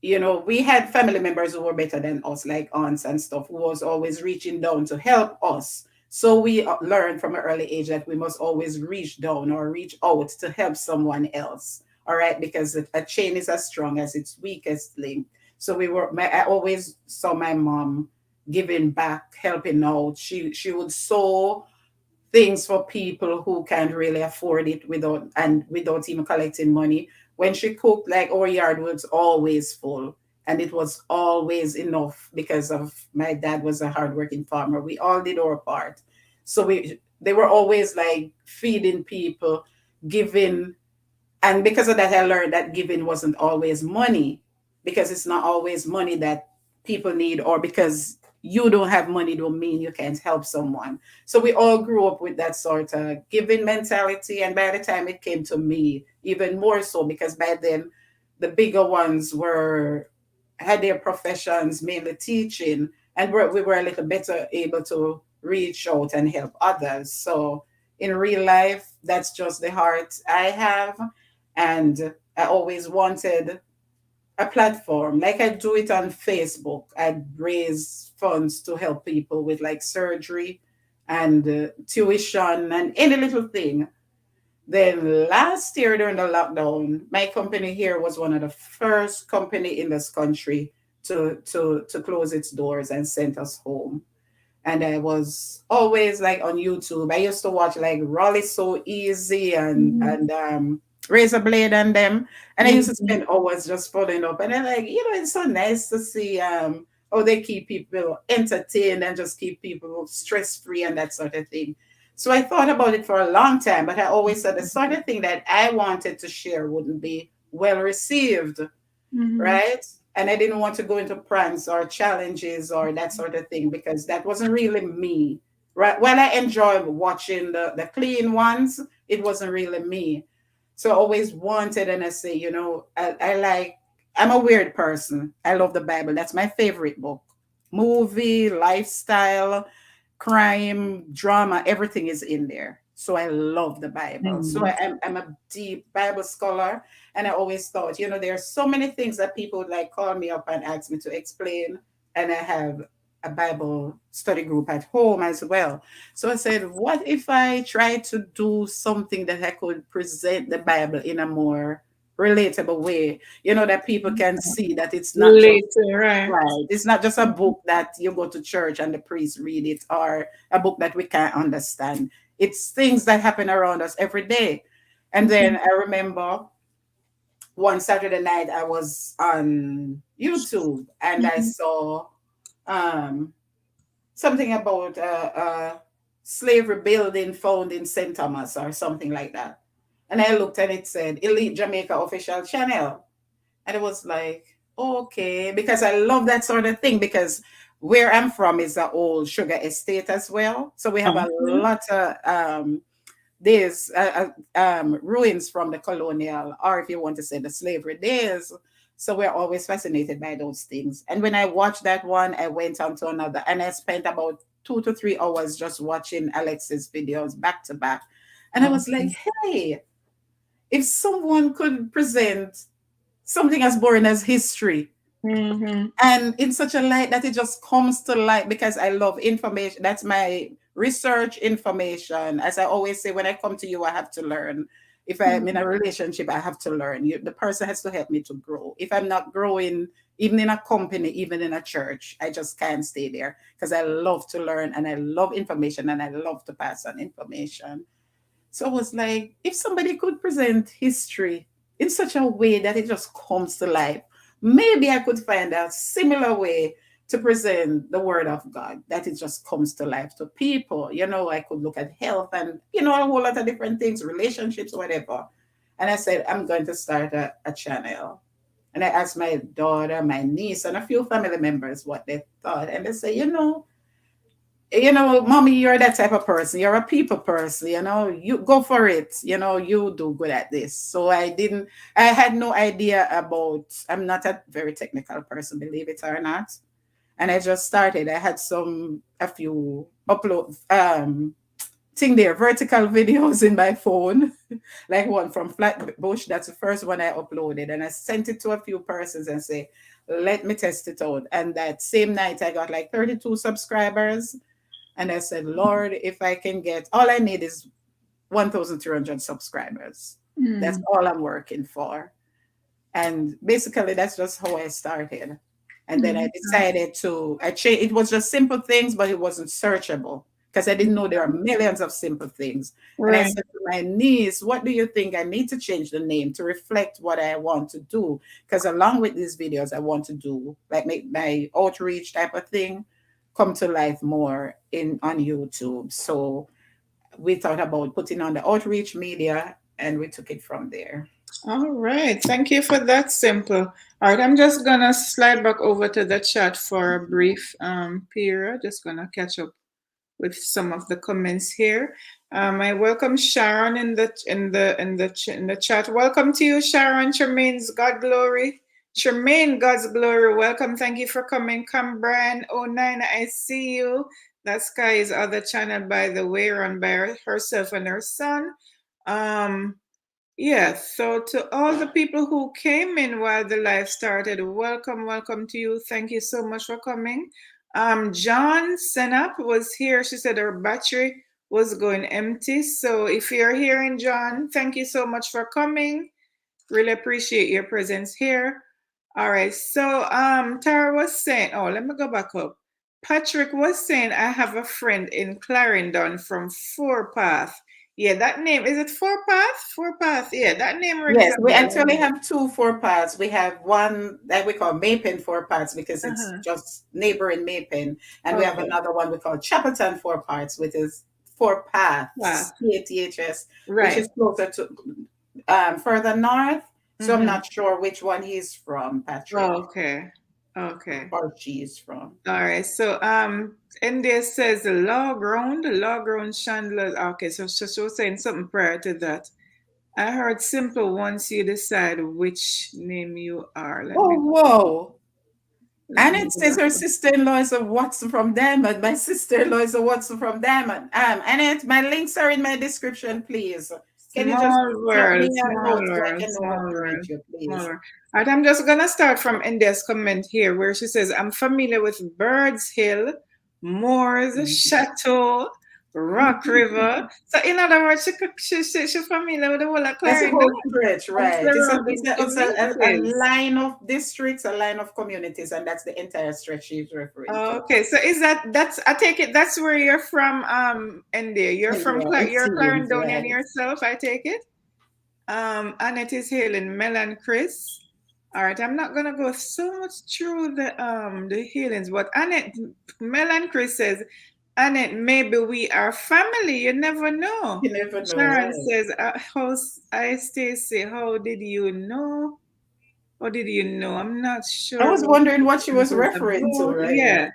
we had family members who were better than us, like aunts and stuff, who was always reaching down to help us. So we learned from an early age that we must always reach down or reach out to help someone else. All right, because a chain is as strong as its weakest link. So I always saw my mom giving back, helping out. She would sew things for people who can't really afford it without even collecting money. When she cooked, like our yard was always full and it was always enough because of my dad was a hardworking farmer. We all did our part. So they were always like feeding people, giving, and because of that, I learned that giving wasn't always money, because it's not always money that people need, or because you don't have money don't mean you can't help someone. So we all grew up with that sort of giving mentality. And by the time it came to me, even more so, because by then the bigger ones were had their professions, mainly teaching, and we were a little better able to reach out and help others. So in real life, that's just the heart I have. And I always wanted a platform. Like I do it on Facebook. I raise funds to help people with like surgery and tuition and any little thing. Then last year during the lockdown, my company here was one of the first company in this country to close its doors and send us home. And I was always like on YouTube. I used to watch like Raleigh So Easy Mhm. and Razor Blade and them. And I used to Mhm. spend hours just following up. And I like, it's so nice to see how they keep people entertained and just keep people stress free and that sort of thing. So I thought about it for a long time, but I always said the sort of thing that I wanted to share wouldn't be well received, Mhm. right? And I didn't want to go into pranks or challenges or that sort of thing, because that wasn't really me, right? While I enjoy watching the clean ones, it wasn't really me. So I always wanted, and I say, I'm a weird person. I love the Bible. That's my favorite book. Movie, lifestyle, crime, drama, everything is in there. So I love the Bible. So Mhm. I'm a deep Bible scholar. And I always thought, there are so many things that people would like call me up and ask me to explain. And I have a Bible study group at home as well. So I said, what if I try to do something that I could present the Bible in a more relatable way, that people can see that it's not just Later, right? right. It's not just a book that you go to church and the priest read it, or a book that we can't understand. It's things that happen around us every day. And then Mhm. I remember one Saturday night I was on YouTube and I Mhm. saw um, something about slavery building found in St. Thomas or something like that. And I looked and it said Elite Jamaica Official Channel. And it was like, okay, because I love that sort of thing, because where I'm from is an old sugar estate as well. So we have a Okay. lot of there's ruins from the colonial, or if you want to say the slavery days. So we're always fascinated by those things. And when I watched that one, I went on to another, and I spent about 2 to 3 hours just watching Alex's videos back to back. And I was like, Okay. hey, if someone could present something as boring as history Mm-hmm. and in such a light that it just comes to light because I love information. That's my research information. As I always say, when I come to you, I have to learn. If I'm in a relationship, I have to learn. The person has to help me to grow. If I'm not growing, even in a company, even in a church, I just can't stay there because I love to learn and I love information and I love to pass on information. So I was like, if somebody could present history in such a way that it just comes to life, maybe I could find a similar way to present the word of God, that it just comes to life to people. I could look at health and, a whole lot of different things, relationships, whatever. And I said, I'm going to start a channel. And I asked my daughter, my niece, and a few family members what they thought. And they say, mommy, you're that type of person. You're a people person, you go for it. You do good at this. So I had no idea I'm not a very technical person, believe it or not. And I just started. I had a few upload, thing there, vertical videos in my phone, like one from Flatbush. That's the first one I uploaded. And I sent it to a few persons and say, let me test it out. And that same night, I got like 32 subscribers. And I said, Lord, if I can get, all I need is 1,300 subscribers. That's all I'm working for. And basically, that's just how I started. And then I decided I changed, it was just simple things, but it wasn't searchable because I didn't know there are millions of simple things. And I Right. said to my niece, what do you think? I need to change the name to reflect what I want to do. Because along with these videos, I want to do like make my outreach type of thing come to life more on YouTube. So we thought about putting on the outreach media and we took it from there. All right. Thank you for that, Simple. All right. I'm just going to slide back over to the chat for a brief period. Just going to catch up with some of the comments here. I welcome Sharon in the chat. Welcome to you, Sharon. Tremaine's God glory. Tremaine, God's glory. Welcome. Thank you for coming. Cambran 09, I see you. That Sky is other channel, by the way, run by herself and her son. So to all the people who came in while the live started, welcome to you. Thank you so much for coming. John Senap was here. She said her battery was going empty. So if you're hearing John, thank you so much for coming. Really appreciate your presence here. All right. So Tara was saying, oh, let me go back up. Patrick was saying, I have a friend in Clarendon from Fourpath. Yeah, that name, is it Fourpath? Fourpath, yeah, that name rings Yes, a we bell. actually have two four parts. We have one that we call Mapen four parts because it's just neighboring Mapen. And we have Okay. another one we call Chapperton four parts, which is four paths, Path. PATHS, which Right. is closer to further north. So I'm not sure which one he's from, Patrick, Oh, okay. Okay. or she's from. All right. So India says the law ground chandlers. Okay, so she was saying something prior to that. I heard simple once you decide which name you are. Oh, whoa. Let And me it go says back her up. sister-in-law is a Watson from Diamond. My sister-in-law is a Watson from Diamond. Annette, my links are in my description, please. Can you just Small drop me world, a small note so I world, can know how small to world, reach you, small please? world. All right, I'm just gonna start from India's comment here, where she says, "I'm familiar with Birds Hill, Moors, Chateau, Rock River." So, in other words, she's familiar with the whole of That's a Clarendon whole stretch, and right? surrounding It's a communities. line of districts, a line of communities, and that's the entire stretch she's referring to. Okay, so that's I take it that's where you're from, India. You're And from yeah, it You're seems Clarendonian right. yourself, I take it. Annette is hailing Mel and Chris. All right, I'm not gonna go so much through the healings, but Annette, Mel and Chris says, Annette, maybe we are family. You never know. You never know, Sharon right? says, I Stacy, how did you know? How did you know? I'm not I sure was what wondering what she it was was referring to, about. right? Yeah,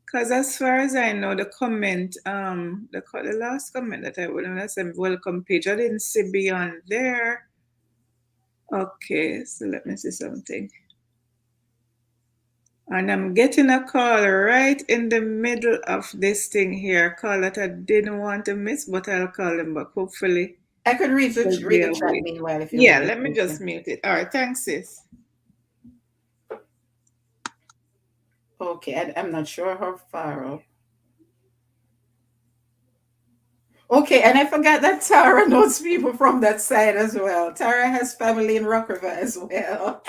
because as far as I know, the comment, the last comment that I would have said welcome page, I didn't see beyond there. Okay, so let me see something. And I'm getting a call right in the middle of this thing here. A call that I didn't want to miss, but I'll call them back. Hopefully, I could they'll read be the chat awake. meanwhile if you would Yeah, like let me me just to. mute it. All right, thanks, sis. Okay, I'm not sure how far up. Okay, and I forgot that Tara knows people from that side as well. Tara has family in Rock River as well.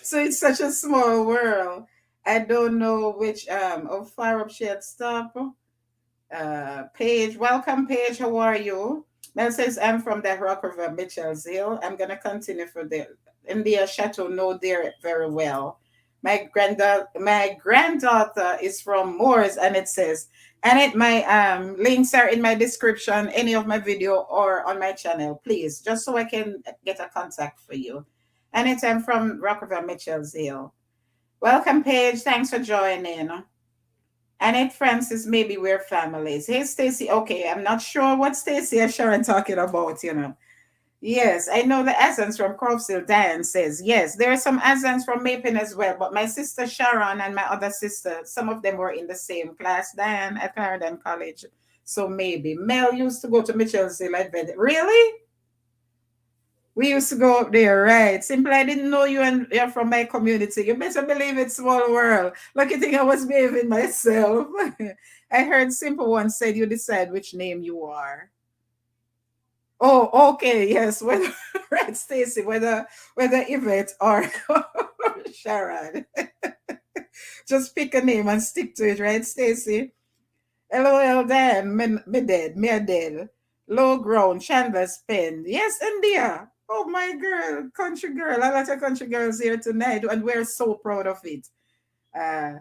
So it's such a small world. I don't know which how far up she had stopped. Paige, welcome Paige, how are you? Mel says I'm from the Rock River, Mitchell's Hill. I'm gonna continue for the India Chateau, know there very well. My granddaughter is from Moors, and it says, and it my links are in my description, any of my video or on my channel, please, just so I can get a contact for you. And it's I'm from Rock River, Mitchell's Hill. Welcome, Paige. Thanks for joining. Annette Francis, maybe we're families. Hey, Stacy. Okay, I'm not sure what Stacy and Sharon talking about. Yes, I know the Azans from Croftsville. Diane says, yes, there are some Azans from Mapin as well, but my sister Sharon and my other sister, some of them were in the same class, Diane, at Clarendon College. So maybe. Mel used to go to Mitchell's Hill Adventist. Really? We used to go up there, right? Simply, I didn't know you and you're from my community. You better believe it's small world. Lucky thing I was behaving myself. I heard Simple One said you decide which name you are. Oh, okay, yes. Whether right, Stacy, whether Yvette or Sharon. Just pick a name and stick to it, right, Stacy? LOL Dan, me dead, me a dead. Low ground, Chandler's pen. Yes, India. Oh my girl, country girl. A lot of country girls here tonight, and we're so proud of it. Uh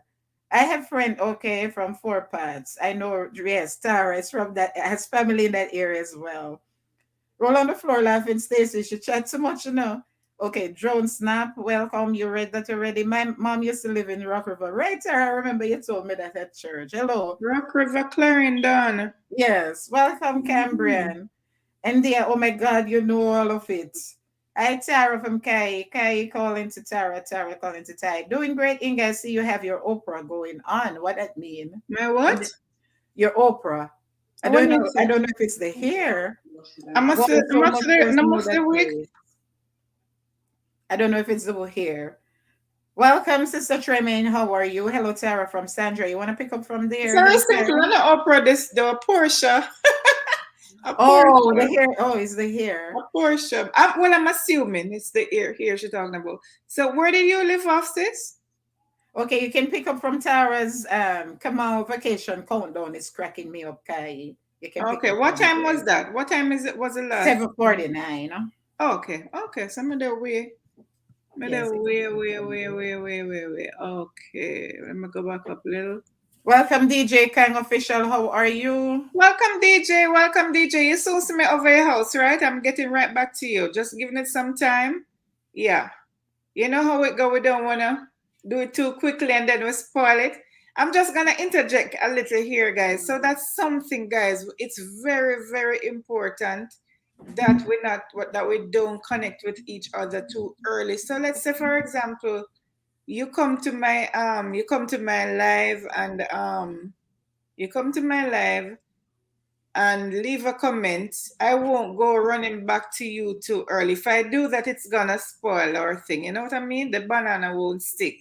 I have friend, okay, from Four Parts. I know, yes, Tara is from that, has family in that area as well. Roll on the floor laughing, Stacy. She chat too much. Okay, Drone Snap, welcome. You read that already? My mom used to live in Rock River. Right, Tara? I remember you told me that at church. Hello. Rock River, Clarendon. Yes, welcome, Mhm. Cambrian. India, oh my God, you know all of it. Hi, Tara from Kai. Kai calling to Tara. Tara calling to Tai. Doing great, Inga. I see you have your opera going on. What that mean? My And what? your opera. I What don't know. means I it? don't know if it's the hair. I must Wow, say, I so must much say, girls I know must say that week. place. I don't know if it's the hair. Welcome, Sister Tremaine. How are you? Hello, Tara from Sandra. You want to pick up from It's there? very Hey, simple. Tara. On the opera, this the Portia, a Oh, the Portia, hair. Oh, it's the a hair. Portia. Well, I'm assuming it's the ear here she's talking about. So, where did you live off, sis? Okay, you can pick up from Tara's come on vacation countdown. It's cracking me up, Kai. You can pick Okay, up what from time was there. that? What time is it? Was it last? 7:49. Okay, okay. So, I'm the way. I'm Yes, the you can way, pick up way, from way, there. way, way, way, way. Okay, let me go back up a little. Welcome, DJ Kang Official. How are you? Welcome, DJ. Welcome, DJ. You saw me over your house, right? I'm getting right back to you. Just giving it some time. Yeah. You know how it go. We don't want to do it too quickly and then we spoil it. I'm just going to interject a little here, guys. So that's something, guys. It's very, very important that we don't connect with each other too early. So let's say, for example, you come to my live and you come to my live and leave a comment. I won't go running back to you too early. If I do that, it's gonna spoil our thing. You know what I mean? The banana won't stick.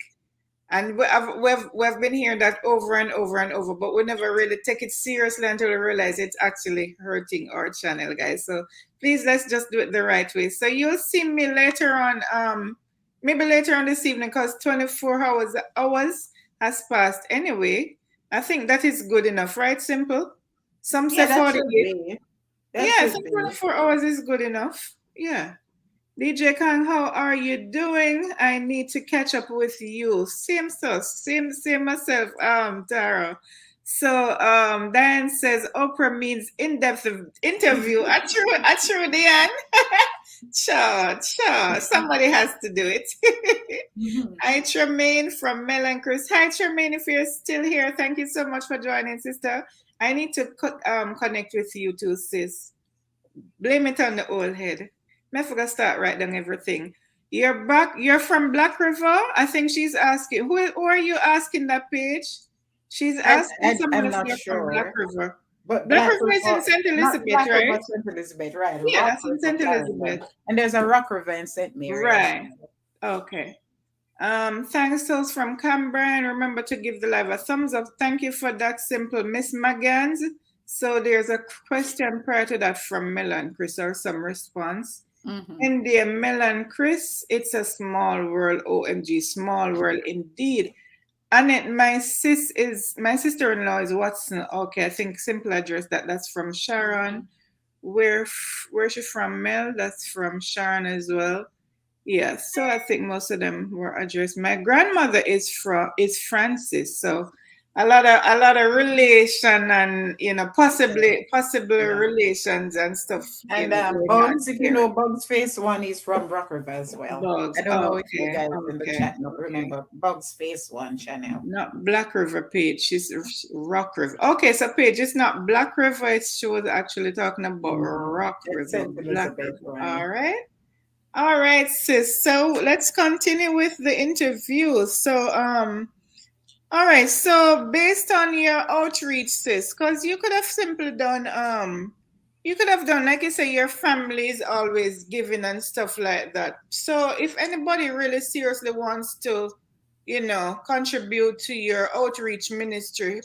And we've been hearing that over and over and over, but we never really take it seriously until we realize it's actually hurting our channel, guys. So please let's just do it the right way. So you'll see me later on, maybe later on this evening, because 24 hours has passed anyway. I think that is good enough, right? Simple. Some say Yeah, that should 48. be. That Yeah, I should think be. 24 hours is good enough. Yeah. DJ Kang, how are you doing? I need to catch up with you. Same stuff, same myself, Tara. So Diane says Oprah means in-depth interview. True, Diane. Sure. Somebody has to do it. Mhm. Hi, Tremaine from Mel and Chris. Hi, Tremaine. If you're still here, thank you so much for joining, sister. I need to connect with you too, sis. Blame it on the old head. I forgot start write down everything. You're back. You're from Black River. I think she's asking. Who are you asking that page? She's asking someone I'm if not they're from Black sure. River. But Black Black River is in River, St. not Elizabeth, Black River, right? St. Elizabeth, right? Yeah, Rock that's in River, St. Clarendon. Elizabeth. And there's a Rock River in St. Mary as Right. well. Okay. Thanks those from Cameron. Remember to give the live a thumbs up. Thank you for that simple, Miss Magans. So there's a question prior to that from Melon Chris or some response. Mhm. India Melon Chris, it's a small world. OMG, small world indeed. And it, my sister-in-law is Watson. Okay, I think simple address that's from Sharon. Where she from? Mel, that's from Sharon as well. Yeah, so I think most of them were addressed. My grandmother is Francis, so a lot of relation and possible Yeah. relations and stuff And going on Bugs, if you here. know Bugs Face One, is from Rock River as well. Bugs. I don't know if you Okay, guys in the okay, chat know, okay. remember Bugs Face One channel. Not Black River Page. She's Rock River. Okay, so Page, it's not Black River. She was actually talking about No, Rock it's River, St. Black Elizabeth River. one. All right. All right, sis. So let's continue with the interview. So, all right. So based on your outreach, sis, because you could have simply done, you could have done, like you say, your family is always giving and stuff like that. So if anybody really seriously wants to, contribute to your outreach ministry,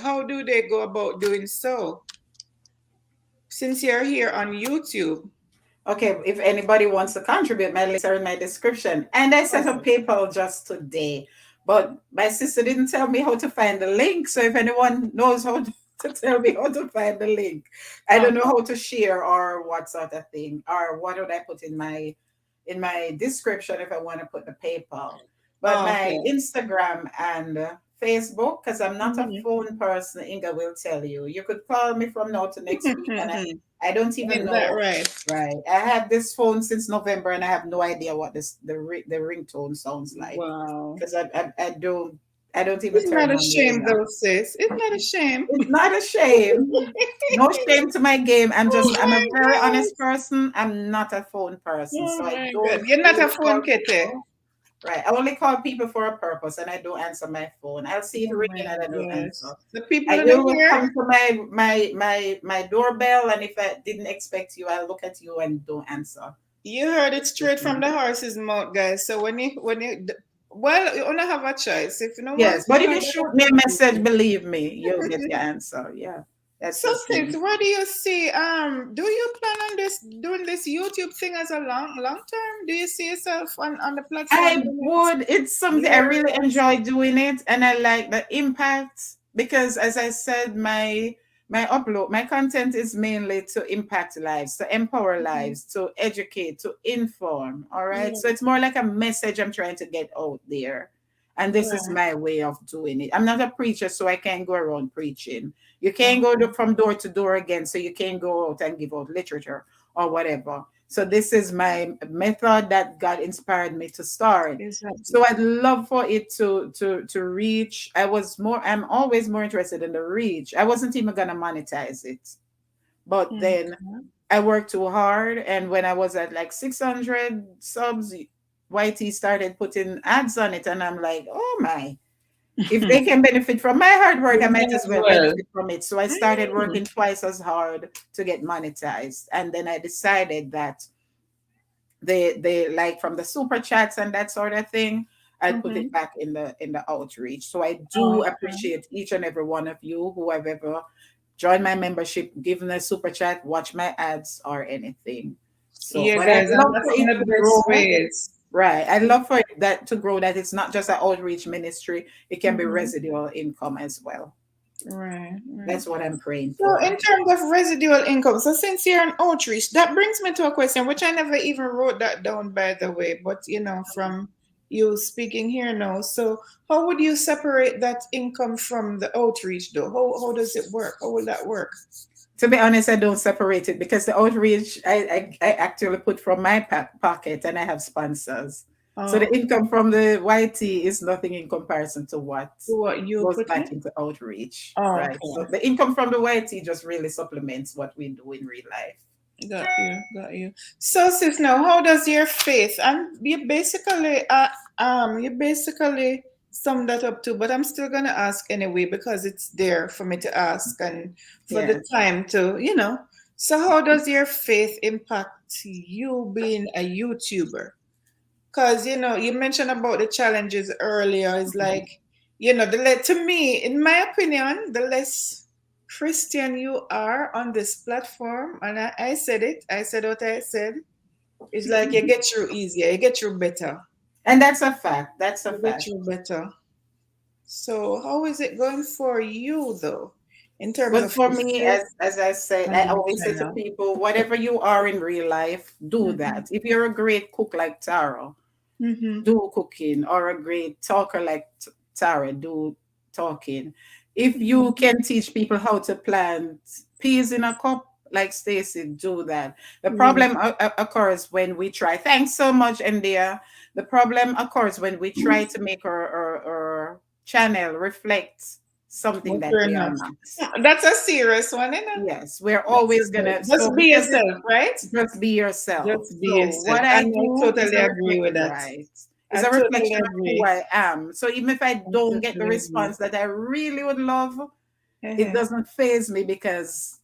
how do they go about doing so? Since you're here on YouTube. Okay, if anybody wants to contribute, my links are in my description. And I set up Okay. PayPal just today, but my sister didn't tell me how to find the link. So if anyone knows how to tell me how to find the link, I don't know how to share or what sort of thing, or what would I put in my description if I want to put the PayPal. But my Okay. Instagram and Facebook, because I'm not a Mhm. phone person, Inga will tell you. You could call me from now to next week, and I don't even Ain't that know. right? Right. I had this phone since November, and I have no idea what the ringtone sounds like Wow. because I don't even Isn't turn that a on the shame ringer. though, sis? Isn't that a shame? It's not a shame. No shame to my game. Oh I'm a my very God. honest person. I'm not a phone person. Oh So I my God. don't You're not a really phone call kete. people. Right. I only call people for a purpose, and I don't answer my phone. I'll see it Oh my ringing and I don't gosh. answer. The people And in you will here, come to my doorbell, and if I didn't expect you, I'll look at you and don't answer. you heard it That's just straight from me. the horse's mouth, guys. So well, you only have a choice. If you don't want Yes, to but if have you that, shoot me a message, believe me, you'll get your answer. Yeah, that's so just sis, me. what do you see? Do you plan on doing this YouTube thing as a long term? Do you see yourself on the platform I in the next would. It's something I really years? enjoy doing it, and I like the impact because, as I said, my content is mainly to impact lives, to empower Mhm. lives, to educate, to inform. All right, so Yeah, it's more like a message I'm trying to get out there, and this is right. my way of doing it. I'm not a preacher, so I can't go around preaching. You can't go Okay. from door to door again, so you can't go out and give out literature or whatever. So this is my method that God inspired me to start. Exactly. So I'd love for it to reach. I'm always more interested in the reach. I wasn't even gonna monetize it. But Okay. then I worked too hard, and when I was at like 600 subs, YT started putting ads on it, and I'm like, oh my. If they can benefit from my hard work, I You might might as as well well. benefit from it. So I started working twice as hard to get monetized. And then I decided that they like from the super chats and that sort of thing, I put Mm-hmm. it back in the outreach. So I do Okay. appreciate each and every one of you who have ever joined my membership, given a super chat, watch my ads or anything. So, Yeah, but I'd guys, and love that's for it one of to the grow. best ways. Right. I'd love for that to grow, that it's not just an outreach ministry, it can be Mm-hmm. residual income as well. Right, right. That's what I'm praying So, in for. terms of residual income, so since you're an outreach, that brings me to a question which I never even wrote that down, by the way, but from you speaking here now. So, how would you separate that income from the outreach, though? How does it work? How will that work? To be honest, I don't separate it because the outreach I actually put from my pocket, and I have sponsors. So the Okay. income from the YT is nothing in comparison to what So what you goes put back in? into outreach, right? Okay. So the income from the YT just really supplements what we do in real life. Got you, got you. So, sis, now, how does your faith and you basically sum that up too, but I'm still gonna ask anyway because it's there for me to ask and for the Yes. time to. So, how does your faith impact you being a YouTuber? Because you mentioned about the challenges earlier. It's like, to me, in my opinion, the less Christian you are on this platform, and I said it, I said what I said, it's like you get through easier, you get through better, And that's a fact. That's a you get fact. through better. So how is it going for you though, in terms But of for your me, faith as I said, and I your always say to channel? people, whatever you are in real life, do Mm-hmm. that. If you're a great cook like Tara, Mm-hmm. do cooking, or a great talker like Tara, do talking. If you Mm-hmm. can teach people how to plant peas in a cup, like Stacy, do that. The Yeah. problem occurs when we try. Thanks so much, India. The problem occurs when we try to make our channel reflect something But that you're we are not. not. That's a serious one, isn't it? Yes, we're That's always gonna, so just be because it, yourself, right? just be yourself. Just be So yourself. what I And I do is totally a agree with that. right. It's I a totally reflection of who agree. I am. So even if I I don't get the totally agree. response that I really would love, it Uh-huh. doesn't phase me because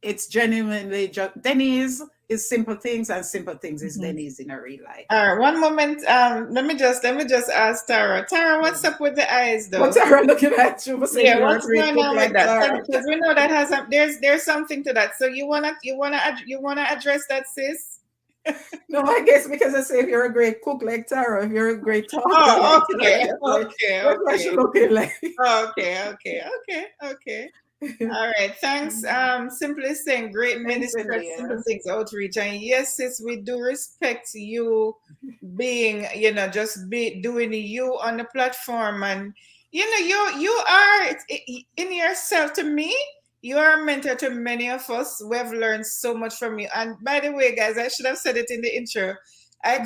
it's genuinely just Denise is simple things, and simple things is Mhm. Denise in a real life. All right, one moment. Let me just ask Tara. Tara, what's Yeah. up with the eyes But though? Tara, looking at you, but say if Yeah, you're a what's great going cook on with like that? Tara. Because we know that has there's something to that. So you wanna address that, sis? No, I guess because I say if you're a great cook like Tara, if you're a great talker Oh, like Tara, okay, okay, that's why she okay, looking like. okay, okay, okay, okay. All right, thanks. Simply saying, great Thanks, minister, simple India. things outreach, and yes, sis, we do respect you being, just be doing you on the platform, and you are in yourself. To me, you are a mentor to many of us. We've learned so much from you. And by the way, guys, I should have said it in the intro. I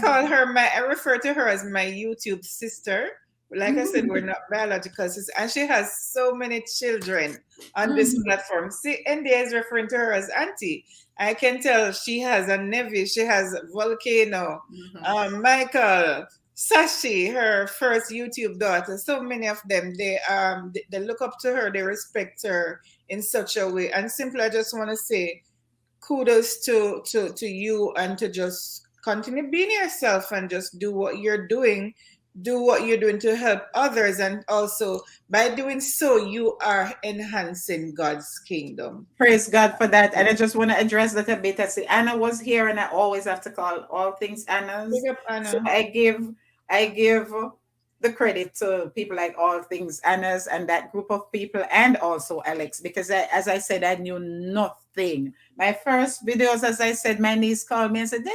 refer to her as my YouTube sister. Like I said, we're not biological sisters, and she has so many children on this platform. See, India is referring to her as auntie. I can tell she has a nephew. She has Volcano, Mhm. Michael, Sashi, her first YouTube daughter. So many of them, they look up to her, they respect her in such a way. And simply, I just want to say kudos to you, and to just continue being yourself and just do what you're doing to help others, and also by doing so you are enhancing God's kingdom. Praise God for that. And I just want to address that a bit. I see Anna was here, and I always have to call all things Big Anna's. up, So Anna. I give the credit to people like all things Anna's and that group of people, and also Alex, because as I said, I knew nothing. My first videos, as I said, my niece called me and said,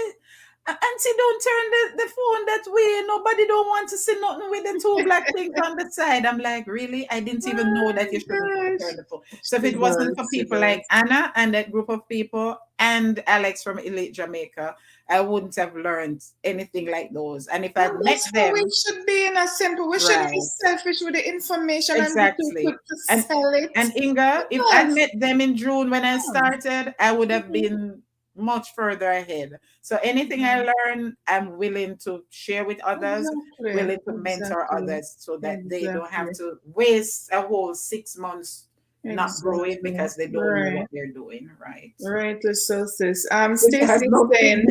Auntie, don't turn the phone that way. Nobody don't want to see nothing with the two black things on the side. I'm like, really? I didn't even know that you shouldn't Gosh, turn the phone. So if she it wasn't for does, she people like does. Anna and that group of people and Alex from Elite Jamaica, I wouldn't have learned anything like those. And if And I'd met that's how we them, should be, in a simple. We shouldn't be right, selfish with the information and be too quick exactly. to And sell it. and Inga, if I'd Yes. met them in June when I Yeah. started, I would have Mhm. been much further ahead. So anything I learn, I'm willing to share with others, Exactly. willing to mentor Exactly. others so that they don't have Exactly. to waste a whole 6 months not growing Exactly. because they don't know Right. what they're doing, right? Right, so sis. Which has Stacy is nothing, saying,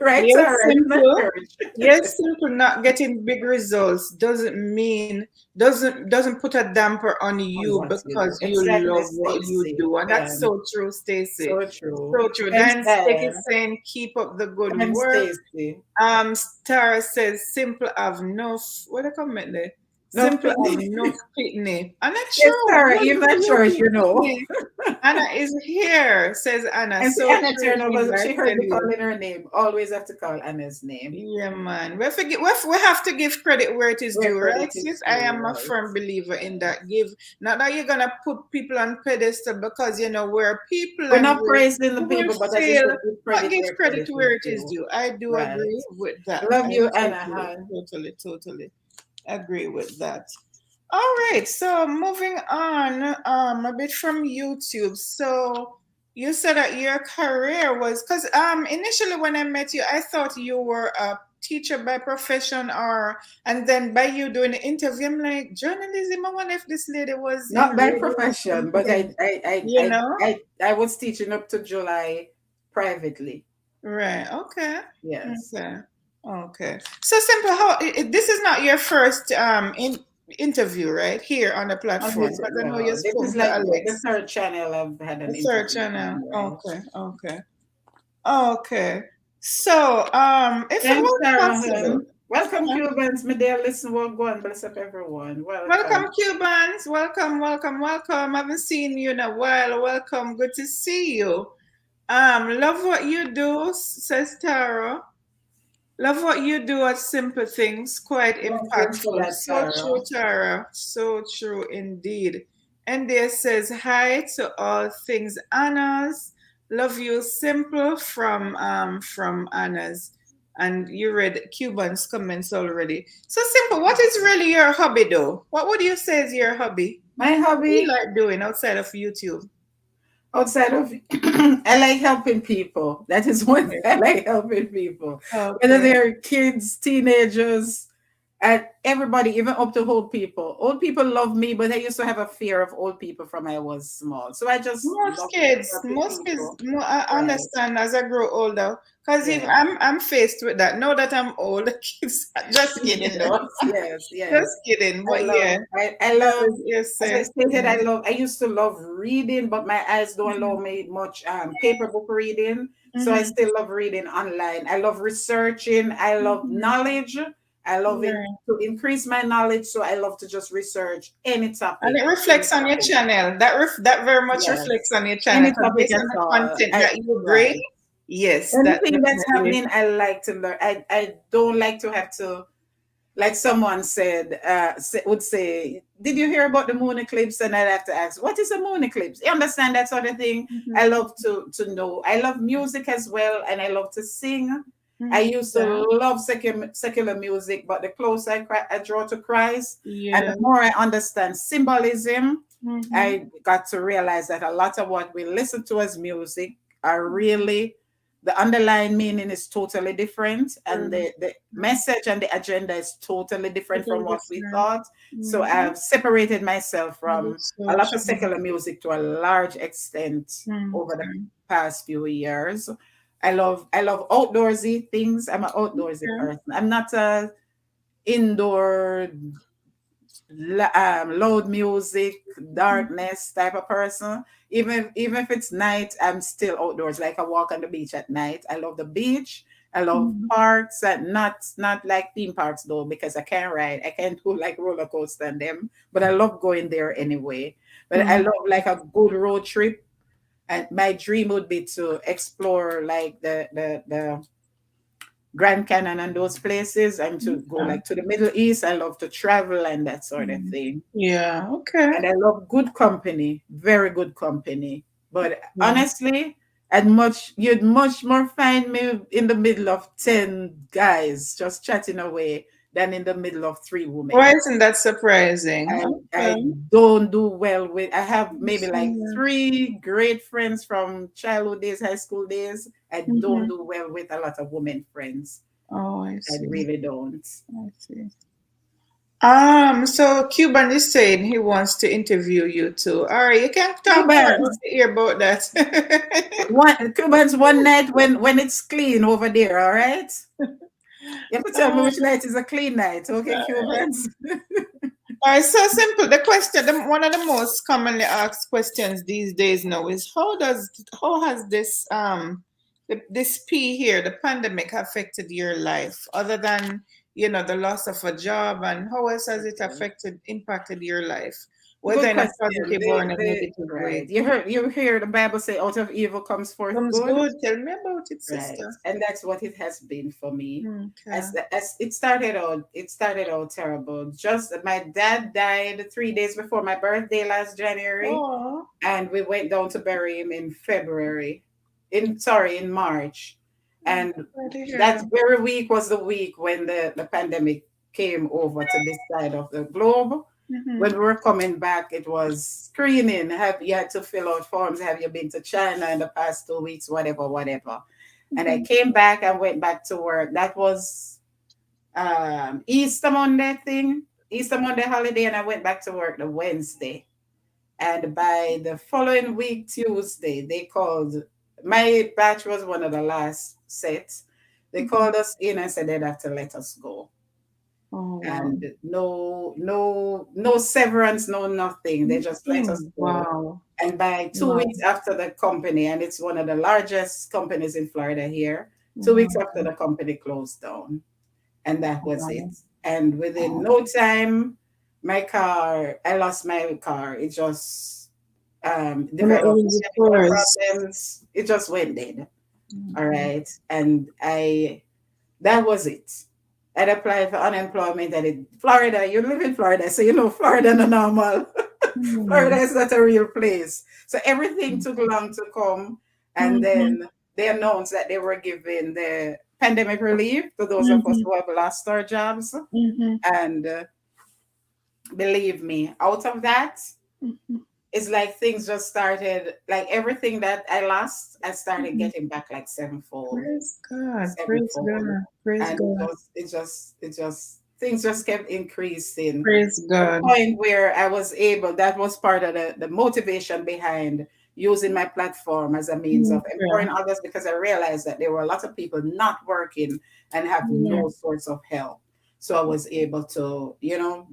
right, yes, Sarah? Isn't that simple. church? Yes, simple. Not getting big results doesn't put a damper on On you, what you do. because you Exactly, love what you Stacy. do, and Yeah, that's so true, Stacy. so true. So true. Thanks, Then Stick is Dan. saying, keep up the good Thanks, work. Stacy. Tara says, simple have enough. What a comment there. No, Simple have enough pitney. And that's yes, true. Sarah, You even at you church, give you know. pitney. Anna is here, says Anna. And see, So Anna true, turned Eva, over. I She tell heard me you. calling her name. Always have to call Anna's name. Yeah, man. We have to give credit where it is Where due, credit right, sis? is I due, am a right? firm believer in Yeah. that. Not that you're gonna put people on pedestal, because we're people We're and not praising the we will people, but as you fail, said, give but credit give where credit credit is where it is due. due. I do Right. agree with that. Love I you, Anna, totally, hon. totally, totally agree with that. All right, so moving on, a bit from YouTube. So you said that your career was, because initially when I met you, I thought you were a teacher by profession, and then by you doing the interview, I'm like, journalism. I wonder if this lady was in Not by radio or profession, but something, you know? I was teaching up to July privately. Right. Okay. Yes. Okay. Okay. So simple. How this is not your first interview, right? Here on the On platform, this, because I know you no, this is spoke to like the Alex. third channel I've had The an third interview channel. on, right? Okay. Okay. Okay. So if it Thanks, was Sarah. possible, Welcome, yeah. Cubans. May they listen, well, go and bless up everyone. Welcome, Welcome. Cubans. Welcome, welcome, welcome. Haven't seen you in a while. Welcome. Good to see you. Love what you do, says Tara. Love what you do at Simple Things. Quite Well, thanks for impactful. that, So true, Sarah. Tara. So true indeed. And there says hi to all things Anna's. Love you, Simple from Anna's. And you read Cuban's comments already. So Simple, what is really your hobby though? What would you say is your hobby? My What do you hobby like doing outside of YouTube? outside of I like helping people. That is one thing. Okay. I like helping people. Whether Okay. they're kids, teenagers, and everybody, even up to old people. Old people love me, but I used to have a fear of old people from I was small. So I just love helping Most kids, people. I Right. understand as I grow older, because even Right. I'm faced with that. Now that I'm old, kids, just kidding though, Yes, yes, just yes. kidding. I But yeah, love, I that love, was your as I say. stated, Mm-hmm. I used to love reading, but my eyes don't allow Mm-hmm. me much paper book reading. So I Mm-hmm. still love reading online. I love researching. I love Mm-hmm. knowledge. I love it Yeah. to increase my knowledge. So I love to just research And it any reflects on your topic. channel. That very much reflects Yes. on your channel Any because topic based at on the all. content I that you bring, right. yes, that Anything that's definitely. happening, I like to learn. I don't like to have to, like someone said, would say, "Did you hear about the moon eclipse?" And I'd have to ask, "What is a moon eclipse?" You understand that sort of thing. I Mm-hmm. love to know. I love music as well, and I love to sing. I Mm-hmm. used to Yeah. love secular music, but the closer I draw to Christ, and the Yeah. more I understand symbolism, Mm-hmm. I got to realize that a lot of what we listen to as music are really, the underlying meaning is totally different, and True. the message and the agenda is totally different from Totally what we different. thought. So Mm-hmm. I've separated myself That from is a so lot of true. secular music to a large extent over the Okay. past few years. I love outdoorsy things. I'm an outdoorsy Okay. person. I'm not a indoor loud music, Mhm. darkness type of person. Even if it's night, I'm still outdoors. Like I walk on the beach at night. I love the beach. I love Mhm. parks, and not like theme parks though, because I can't ride. I can't do like roller coaster and them. But I love going there anyway. But I Mm. love like a good road trip. And my dream would be to explore like the Grand Canyon and those places, and to go Yeah. like to the Middle East. I love to travel and that sort of Mm. thing. Yeah. Okay. And I love good company, very good company. But Yeah. honestly, you'd much more find me in the middle of 10 guys just chatting away than in the middle of 3 women. Why isn't that surprising? I Okay. don't do well with, I have maybe Yes, like yeah. 3 great friends from childhood days, high school days. I don't Mhm. do well with a lot of women friends. Oh, I I see. really don't. I see. So Cuban is saying he wants to interview you too. All right, you can talk more. I want Cubans, to hear about that. Cubans one night when it's clean over there, all right? You have to tell me which night is a clean night, okay, Cubans? All right, so simple. The question, one of the most commonly asked questions these days now is how has this P here, the pandemic, affected your life, other than the loss of a job, and how else has it Okay. impacted your life, whether Good in a question. positive or in a negative way? Right. You hear the Bible say, out of evil comes forth Comes good. good. Tell me about it, Right. sister. And that's what it has been for me. Okay. As it started out terrible. Just my dad died 3 days before my birthday last January, Oh, and we went down to bury him in February. In March. And sorry to hear that that. very week was the week when the pandemic came over to this side of the globe. When Mm-hmm. we were coming back, it was screening. Have you had to fill out forms? Have you been to China in the past 2 weeks? Whatever, whatever. And I Mm-hmm. came back and went back to work. That was Easter Monday thing, Easter Monday holiday, and I went back to work the Wednesday. And by the following week, Tuesday, they called. My batch was one of the last sets. They called us in and said they'd have to let us go. Oh, wow. And no severance, no nothing. They just let us go. Wow. And by two Wow. weeks after the company, and it's one of the largest companies in Florida here, 2 weeks Wow. after the company closed down. And that was it. Wow. And within no time, I lost my car. It just And it developed was mechanical first. problems. It just went dead. All Mhm. right. And that was it. I'd applied for unemployment and Florida, you live in Florida, so you know Florida no normal. Florida Mhm. is not a real place. So everything took long to come. And Mhm. then they announced that they were giving the pandemic relief to those of us Mhm. who have lost our jobs. Mhm. And believe me, out of that, Mhm. it's like things just started, like everything that I lost, I started Mhm. getting back like sevenfold, Praise God. Praise sevenfold. God. Praise And God. things just kept increasing. Praise The God. point where I was able, that was part of the motivation behind using my platform as a means of Yeah. empowering others, because I realized that there were a lot of people not working and have Yeah. no source of help. So I was able to,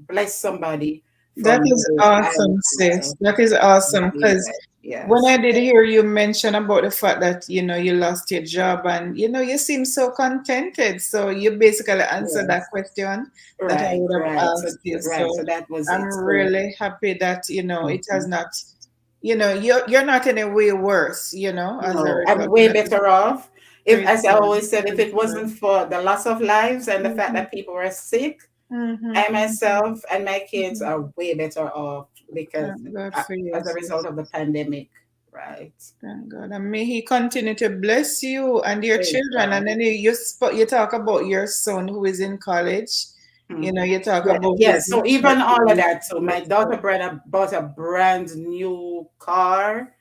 bless somebody That from is those awesome, islands. sis. That is awesome. Believe Because it. when Yes. I did hear you mention about the fact that, you lost your job and, you seem so contented. So you basically answered that Yes. question that I Right, would have right. So asked you. right. So So that was I'm it. So really happy that, it has mhm. not, you're not in a way worse, as a No, I'm result of way that. better off. If, Praise as I God. always said, if Praise it God. wasn't for the loss of lives and the fact Mm-hmm. that people were sick, Mm-hmm. I myself and my kids Mm-hmm. are way better off because Thank God uh, for you, as a result sis. of the pandemic, right? Thank God. And may He continue to bless you and your Praise children. God. And then you talk about your son who is in college. Mhm. You talk Yeah, about yeah. his So even all of that. So my daughter bought a brand new car.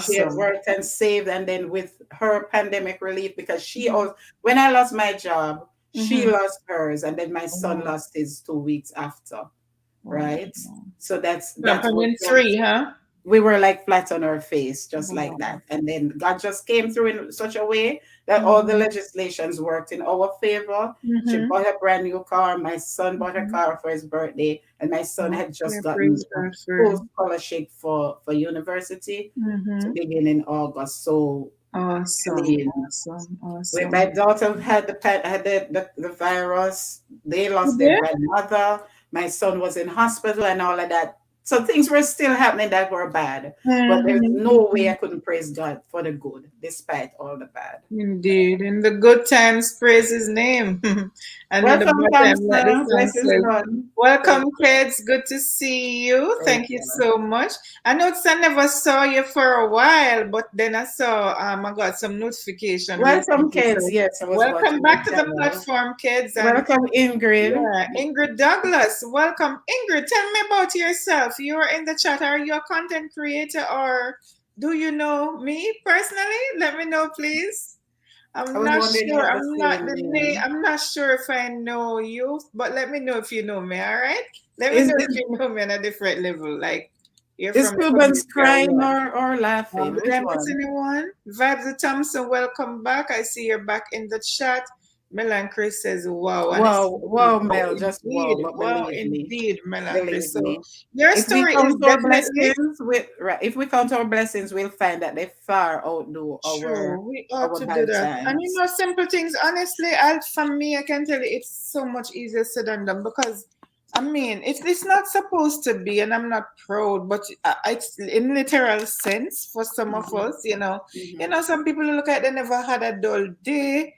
She had awesome. worked and saved, and then with her pandemic relief, because she Mm-hmm. also, when I lost my job, she Mm-hmm. lost hers, and then my son Wow. lost his 2 weeks after. Wow. Right. So that's what Happening just, three, huh? we were like flat on our face, just like that. Wow. And then God just came through in such a way that all the Mm-hmm. legislations worked in our favor. She Mm-hmm. bought a brand new car. My son bought a Mm-hmm. car for his birthday, and my son had Okay, just gotten praise a God for full him. scholarship for university to Mm-hmm. begin in August. So I Awesome. mean, Awesome. when my Awesome. daughter had the virus, they lost their Yeah. grandmother. My son was in hospital and all of that. So things were still happening that were bad. But there's no way Mm-hmm. I couldn't praise God for the good, despite all the bad. Indeed. In the good times, praise his name. And in the Welcome, bad time, like the Thompson. song Blessings, says, God. Praise welcome, God. kids. Good to see you. Praise Thank you God. so much. I noticed I never saw you for a while, but then I saw I got some notification Welcome, recently. kids. So Yes, I was welcome watching the back to the channel. platform, kids. And Welcome, Ingrid. yeah, Ingrid Douglas. Welcome. Ingrid, tell me about yourself. You're in the chat. Are you a content creator or do you know me personally? Let me know, please. I I'm was not wondering you sure. have the I'm not same the name. name. I'm not sure if I know you, but let me know if you know me. All right. Let me Is know if is, you know me on a different level. Like you're is from a Cubans community or crying what. or laughing? Did Which I miss one? anyone? Vibes Thompson, welcome back. I see you're back in the chat. Melan Chris says, wow. And it's Wow, wow, wow, Mel, just wow. indeed. But Wow, indeed, Melan Chris. believe So me. your If we story count is our definitely blessings, if we count our blessings, we'll find that they far outdo true. We ought our to do bad that. And times. simple things, honestly, for me, I can tell you it's so much easier said than done because it's not supposed to be, and I'm not proud, but it's in literal sense for some of Hmm. us, Hmm. some people look at they never had a dull day.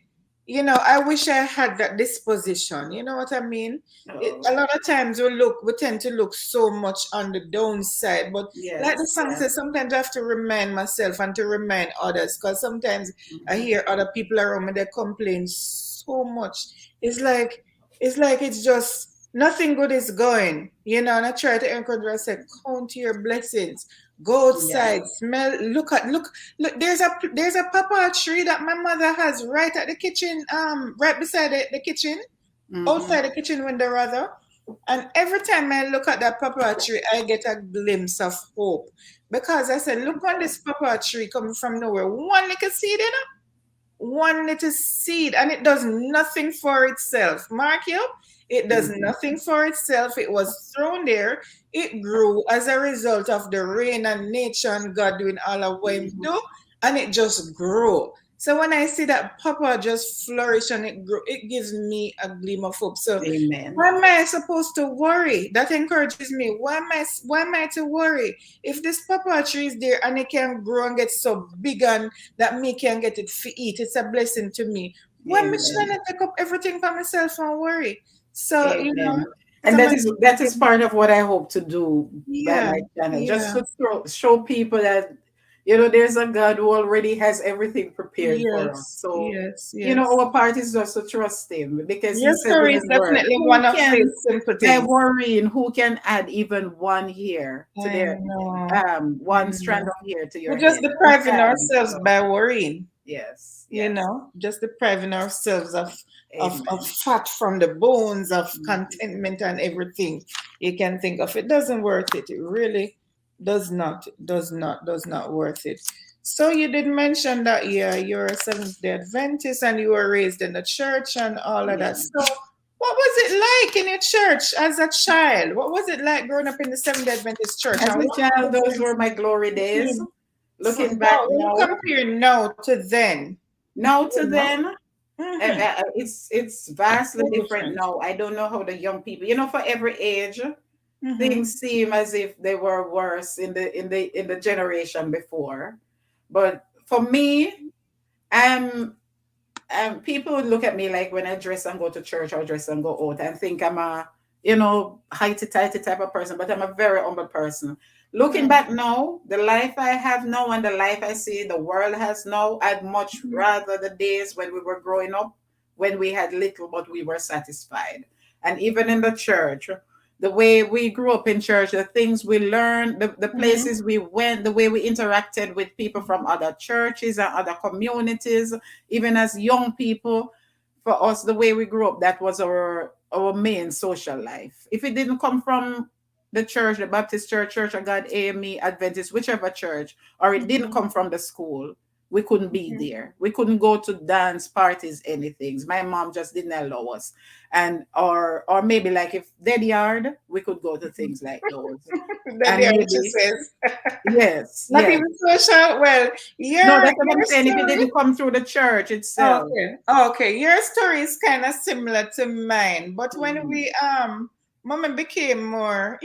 I wish I had that disposition. You know what I mean? A Oh, lot of times we tend to look so much on the downside, but like the yes, song yes. says, sometimes I have to remind myself and to remind others because sometimes I Hmm. hear other people around me they complain so much. It's like it's just nothing good is going, and I try to encourage her. I say, count your blessings, go Yeah. outside, smell, look. There's a papa tree that my mother has right at the kitchen, right beside the kitchen, Hmm. outside the kitchen window rather. And every time I look at that papa tree, I get a glimpse of hope. Because I said, look on this papa tree coming from nowhere. One little seed, one little seed, and it does nothing for itself. Mark you, it does Mhm. nothing for itself. It was thrown there. It grew as a result of the rain and nature and God doing all of what Him Mhm. do, and it just grew. So when I see that Papa just flourish and it grow, it gives me a gleam of hope. So Amen. why am I supposed to worry? That encourages me. Why am I to worry? If this papa tree is there and it can grow and get so big and that me can get it to eat, it's a blessing to me. Why am I Amen. trying to take up everything for myself and worry? So, Amen. And some of that is part of what I hope to do by yeah, my channel, just yeah, to show people that there's a God who already has everything prepared for us. yes, So yes, yes. our part is just to trust Him, because He Your says in story is His word, definitely "Who one of can, these simple by things. worrying, who can add even one hair to I their know, I one strand know. of hair to your We're just head? Who depriving can?" ourselves So by worrying. yes, yes, Just depriving ourselves of Amen. fat from the bones, of Mhm. contentment and everything you can think of. It doesn't worth it. It really does not worth it. So you did mention that, yeah, you're a Seventh Day Adventist and you were raised in the church and all of that. Yeah. So what was it like in your church as a child? What was it like growing up in the Seventh Day Adventist church? As And a what's child, the those difference were my glory days. between Looking back now, when you now, compare now to then, now to you know? then, Mm-hmm. it's vastly So different different. now. I don't know how the young people, for every age, Mm-hmm. things seem as if they were worse in the generation before. But for me, I'm people would look at me like when I dress and go to church or dress and go out and think I'm a, heighty tighty type of person, but I'm a very humble person. Looking back now, the life I have now and the life I see the world has now, I'd much rather the days when we were growing up, when we had little but we were satisfied. And even in the church, the way we grew up in church, the things we learned, the Mm-hmm. places we went, the way we interacted with people from other churches and other communities, even as young people, for us, the way we grew up, that was our main social life. If it didn't come from the church, the Baptist church, Church of God, AME, Adventist, whichever church, or it didn't Mm-hmm. come from the school, we couldn't be there. We couldn't go to dance parties, anything. My mom just didn't allow us. And or maybe like if dead yard, we could go to things like those. Then And there she maybe says. yes, Not yes. even social. Well, No, your that's what I'm your saying. If it story. didn't come through the church itself. Okay. Okay. Your story is kind of similar to mine. But when Mhm. we Mama became more,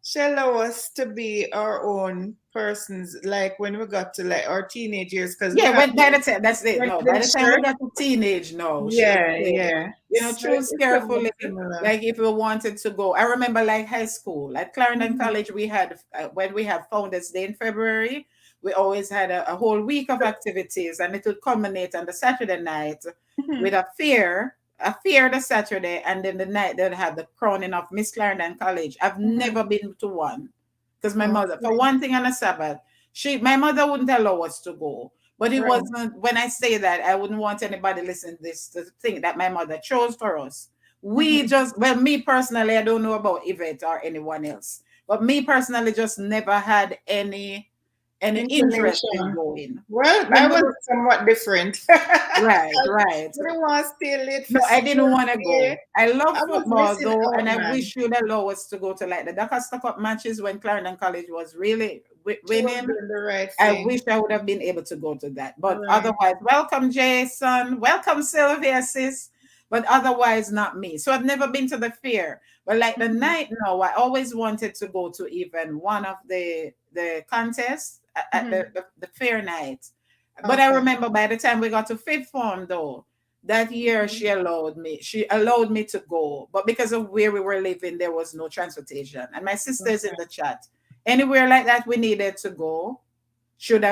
she allowed us to be our own persons, like when we got to like our teenage years, because we Yeah, have when by the time that's it. went No, to by the the time we church. got to teenage, no, she would Yeah, say, yeah. So choose it's somewhat carefully. similar. Like if we wanted to go, I remember like high school at Clarendon Mhm. College, we had when we had Founders Day in February, we always had a whole week of activities, and it would culminate on the Saturday night with Mhm. a fair the Saturday, and then the night they'd have the crowning of Miss Clarendon College. I've Mhm. never been to one because my mother, for Okay. one thing, on a Sabbath, my mother wouldn't allow us to go. But it Right. wasn't, when I say that, I wouldn't want anybody listening to this to think that my mother chose for us. We Mhm. just, well, me personally, I don't know about Yvette or anyone else, but me personally just never had any interest in Inclination. going. Well, When I we was were, somewhat different. I right, right. didn't want to stay late No, for I didn't want to Sunday. go. I love I was football missing though, out, and I man. wish you'd allow us to go to like the Doncaster Cup matches when Clarendon College was really She was winning. doing the right I thing. wish I would have been able to go to that. But Right. otherwise, welcome Jason, welcome Sylvia, sis. But otherwise, not me. So I've never been to the fair. But like the Mhm. night, no, I always wanted to go to even one of the contests at Mhm. the fair night. But I Okay. remember by the time we got to fifth form, though, that year Mhm. she allowed me. She allowed me to go, but because of where we were living, there was no transportation. And my sister's in Okay. the chat. Anywhere like that we needed to go, should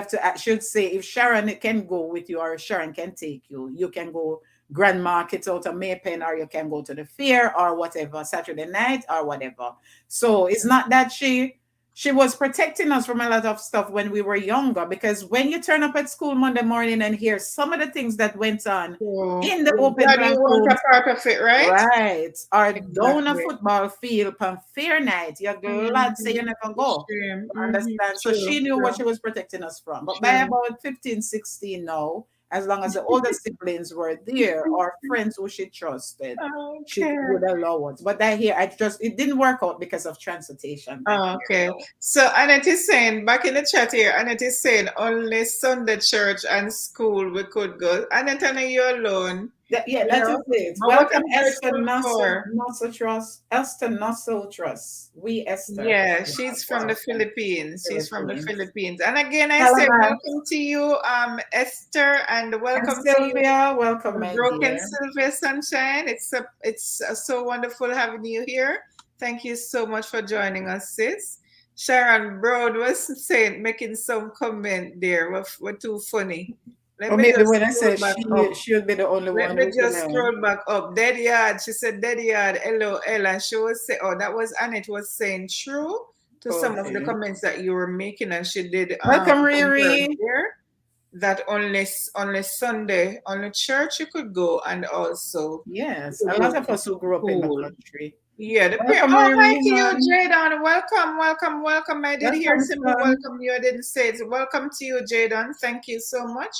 say if Sharon can go with you or Sharon can take you, you can go Grand Market out of Maypen, or you can go to the fair or whatever, Saturday night or whatever. So it's Okay. not that she was protecting us from a lot of stuff when we were younger, because when you turn up at school Monday morning and hear some of the things that went on So in the you're open glad you weren't a classrooms. part of it, right? Right. Or down a Exactly. football field on fair night. You're glad say Mhm. you never It's go. shame. Understand? So True. she knew what True. she was protecting us from. But by True. about 15, 16 now, as long as the older siblings were there or friends who she trusted, she Okay. would allow us. But that here, it didn't work out because of transportation back Oh, here. okay. So Annette is saying, back in the chat here, Annette is saying only Sunday church and school we could go. Annette, and you're alone, Yeah, you that know. is it. But what Welcome, I'm Esther grateful for. Nosso Trust. Esther Nosso Trust. We Esther. Yeah, she's from the Welcome. Philippines. She's from the Philippines. Philippines. And again, I say Salamat. welcome to you, Esther, and And welcome to you, Sylvia, welcome, my Broken dear. Sylvia Sunshine. It's so wonderful having you here. Thank you so much for joining us, sis. Sharon Broad was saying, making some comment there. We're too funny. Let Or me maybe just when I scroll say back up. she'll be the only Let one me who can just scroll back up. Dead yard. She said dead yard. LOL. And she was saying, oh, that was Annette was saying true to some of the okay. comments that you were making, and she did Welcome, concur Riri. there that only Sunday, only church you could go, and also Yes, you a could go lot of to us who grew up in the school. country. Yeah, the prayer. Welcome, Oh, hi Riri, to you, hon. Jadon. Welcome, welcome, welcome. I did hear Welcome, somebody son. welcome you. I didn't say it. Welcome to you, Jadon. Thank you so much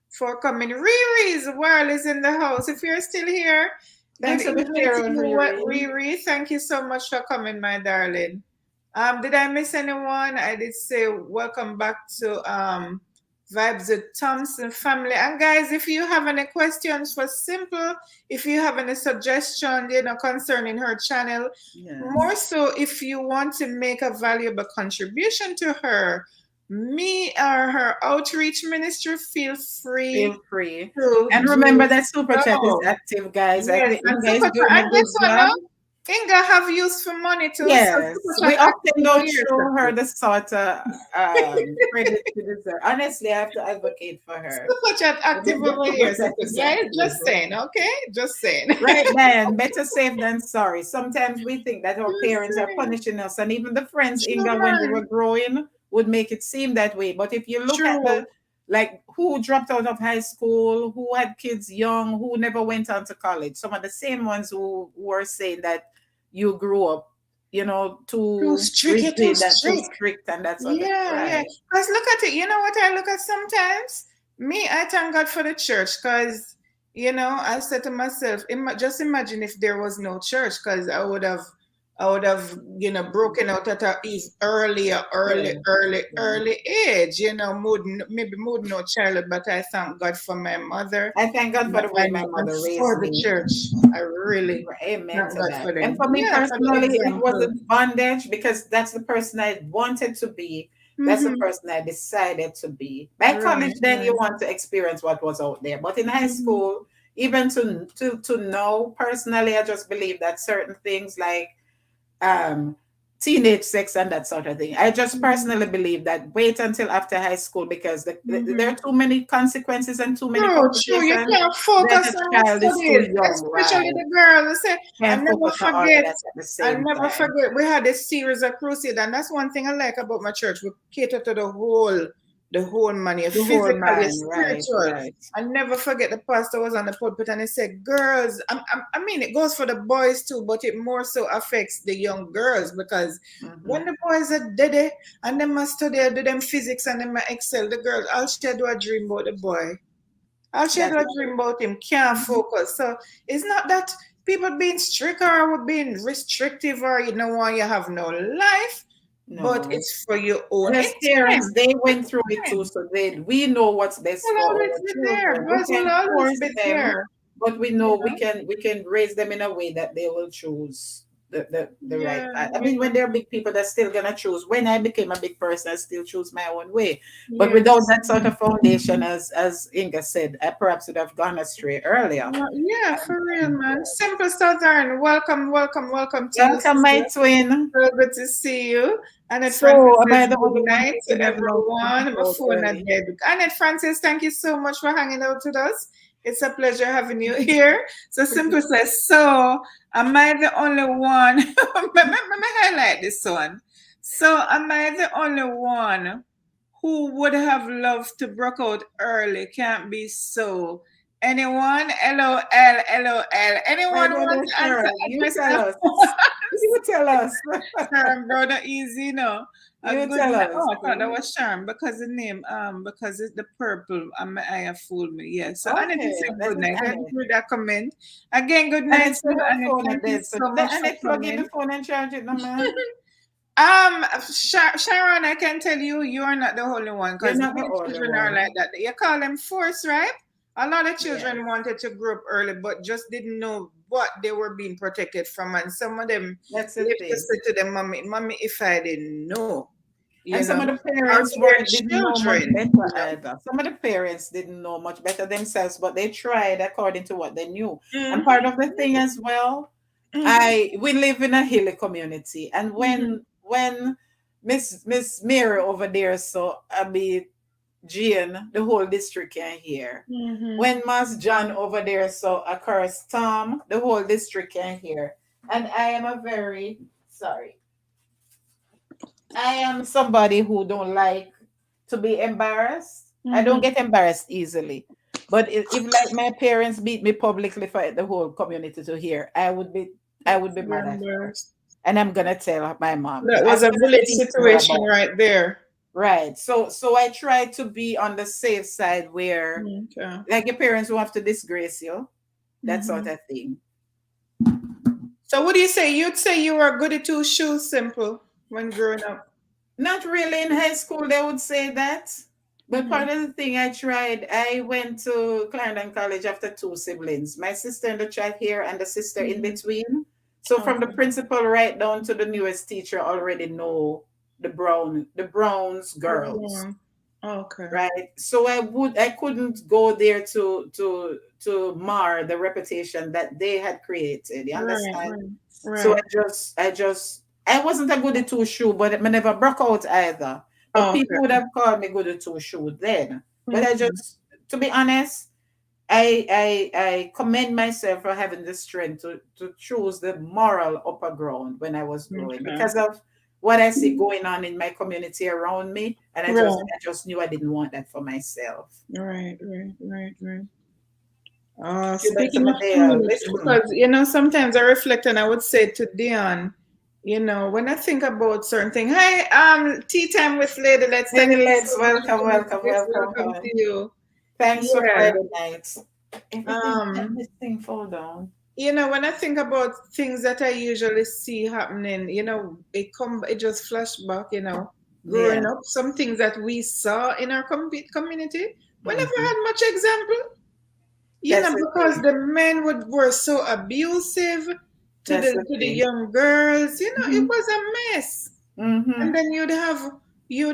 for coming. Riri's world is in the house. If you're still here, good Thanks for the evening to share, you, Riri. Riri. Thank you so much for coming, my darling. Did I miss anyone? I did say welcome back to Vibes with Thompson family. And guys, if you have any questions for Simple, if you have any suggestion, concerning her channel, more Yes. so if you want to make a valuable contribution to her, me or her outreach ministry, feel free Feel free. to And do remember that super chat is so. active, guys. I Yes, think and you guys super chat. doing a And good guess what job. now? Inga have use for money too, so super Yes, chat we often active over don't here, show her sister. the sort of credit she deserves. Honestly, I have to advocate for her. Super chat active The over super here, chat sister. is Guys, active. just saying, okay? Just saying. Right, then, better safe than sorry. Sometimes we think that our Just parents are saying. punishing us, and even the friends, True, Inga, when we man. were growing, would make it seem that way. But if you look at True. like who dropped out of high school, who had kids young, who never went on to college, some of the same ones who were saying that you grew up, Too too strict, you're too rigid, that too strict. strict, and that sort of Yeah, yeah. right. Because look at it. You know what I look at sometimes? Me, I thank God for the church because, I said to myself, just imagine if there was no church because I would have, broken out at a Right. Yeah. early age, maybe mood no child, but I thank God for my mother I thank God for the way my and mother raised for the me. church. I really Amen thank to God that. for And them. for me Yeah, for the personally, it example. wasn't bondage because that's the person I wanted to be. That's the Mm-hmm. person I decided to be. By Right, college, then you right. want to experience what was out there. But in high Mm-hmm. school, even to know personally, I just believe that certain things like um, teenage sex and that sort of thing. I just Mm-hmm. personally believe that wait until after high school because there Mm-hmm. are too many consequences and too many True, true. You complications can't when focus a on your child is too studies, young, especially right? the girls. I say, I Can't never focus on all of forget. that at the I same never time. forget. We had a series of crusade, and that's one thing I like about my church. We cater to the whole man, your The whole physical, your man, right, spiritual. right. I never forget the pastor was on the pulpit and he said, "Girls, I mean, it goes for the boys too, but it more so affects the young girls because Hmm. when the boys are dead and they must study, do them physics and they must excel, the girl, all she do a dream about the boy." I'll share That a is dream about him, can't mhm. focus. So it's not that people being strict or we're being restrictive or you know why you have no life, but No. it's for your own And as parents, intent. they It's went through it too, time. so we know what's best Will for always our be there. children. We Boys will can always force be them, there. but we You know we know? can raise them in a way that they will choose the right Yeah, path. I mean, when yeah. they're big people, they're still gonna choose. When I became a big person, I still choose my own way. But without Yes. that sort of foundation, as Inga said, I perhaps would have gone astray earlier. Yeah, for real, man. Simple Southern. Welcome, welcome, welcome to you, Welcome, my sister. twin. So good to see you. Annette Francis So, am I says the good only one night taking to them out everyone. My out phone at early? dead. Annette Francis, thank you so much for hanging out with us. It's a pleasure having you here. So Simple says, so am I the only one? Let me highlight this one. So am I the only one who would have loved to broke out early? Can't be so. Anyone? LOL, LOL. My Anyone want brother to answer Sharon, you address tell that us. one? You tell us. Sharon Brother Easy, no. A You good tell night. us. Oh, I thought that was Sharon because the name, because it's the purple and my eye have fooled me. Yeah. So Annette Okay, is saying that good is night. Thank you Annette. for that comment. Again, good And night, it's Sister her Annette. phone Thank at you this. So so let much for Annette plug in the coming. phone and charge it, no man. Sharon, I can tell you, you are not the only one You're because not the many only children are like one. that. You call them force, right? A lot of Yes. children wanted to grow up early, but just didn't know what they were being protected from. And some of them That's the lived to thing. say to them, Mommy, Mommy, if I didn't know, And some of the or parents to their weren't didn't know much children, better either. Some of the parents didn't know much better themselves, but they tried according to what they knew. And part of the thing as well, Mhm, I we live in a hilly community, and mhm, when Miss Mary over there, so I be Jane, the whole district can hear. mhm, When Mas John over there, so occurs Tom, the whole district can hear. And I am a very sorry. I am somebody who don't like to be embarrassed. I don't mhm. get embarrassed easily. But if like my parents beat me publicly for the whole community to hear, I would be mad at her. Remembers. And I'm gonna tell my mom. That I'm was a gonna village teach her situation about it. right there. Right. So I try to be on the safe side where Okay. like your parents won't have to disgrace you, that sort Mhm. of thing. So what do you say? You'd say you were goody two shoes simple when growing up. Not really in high school, they would say that. But Mhm. part of the thing I tried, I went to Clarendon College after two siblings, my sister in the chat here and the sister in Mhm. between. So from the Okay. principal right down to the newest teacher already know the Browns girls, Everyone. Okay. right? So I couldn't go there to mar the reputation that they had created. You Right, understand? right, So right. I wasn't a goody two shoe, but I never broke out either. But people would Okay. have called me goody two shoe then. But I Okay. just, to be honest, I commend myself for having the strength to choose the moral upper ground when I was growing Okay. because of what I see going on in my community around me, and I just Right, I just knew I didn't want that for myself. right, right, right, right. You back to Speaking of Medea, community, listen. because sometimes I reflect and I would say to Dion, when I think about certain things, hi, tea time with Lady Let's thank Hey, you let's so much for welcome, coming. welcome, Yes, welcome, welcome to hon. you. Thanks for Yeah. Friday nights. Everything, let Um, this thing fall down. when I think about things that I usually see happening, it just flash back, growing Yeah. up, some things that we saw in our community. We never Mhm. had much example, That's the because thing. the men were so abusive to the That's the to the thing. young girls. It Mhm. was a mess. And Mhm. then you'd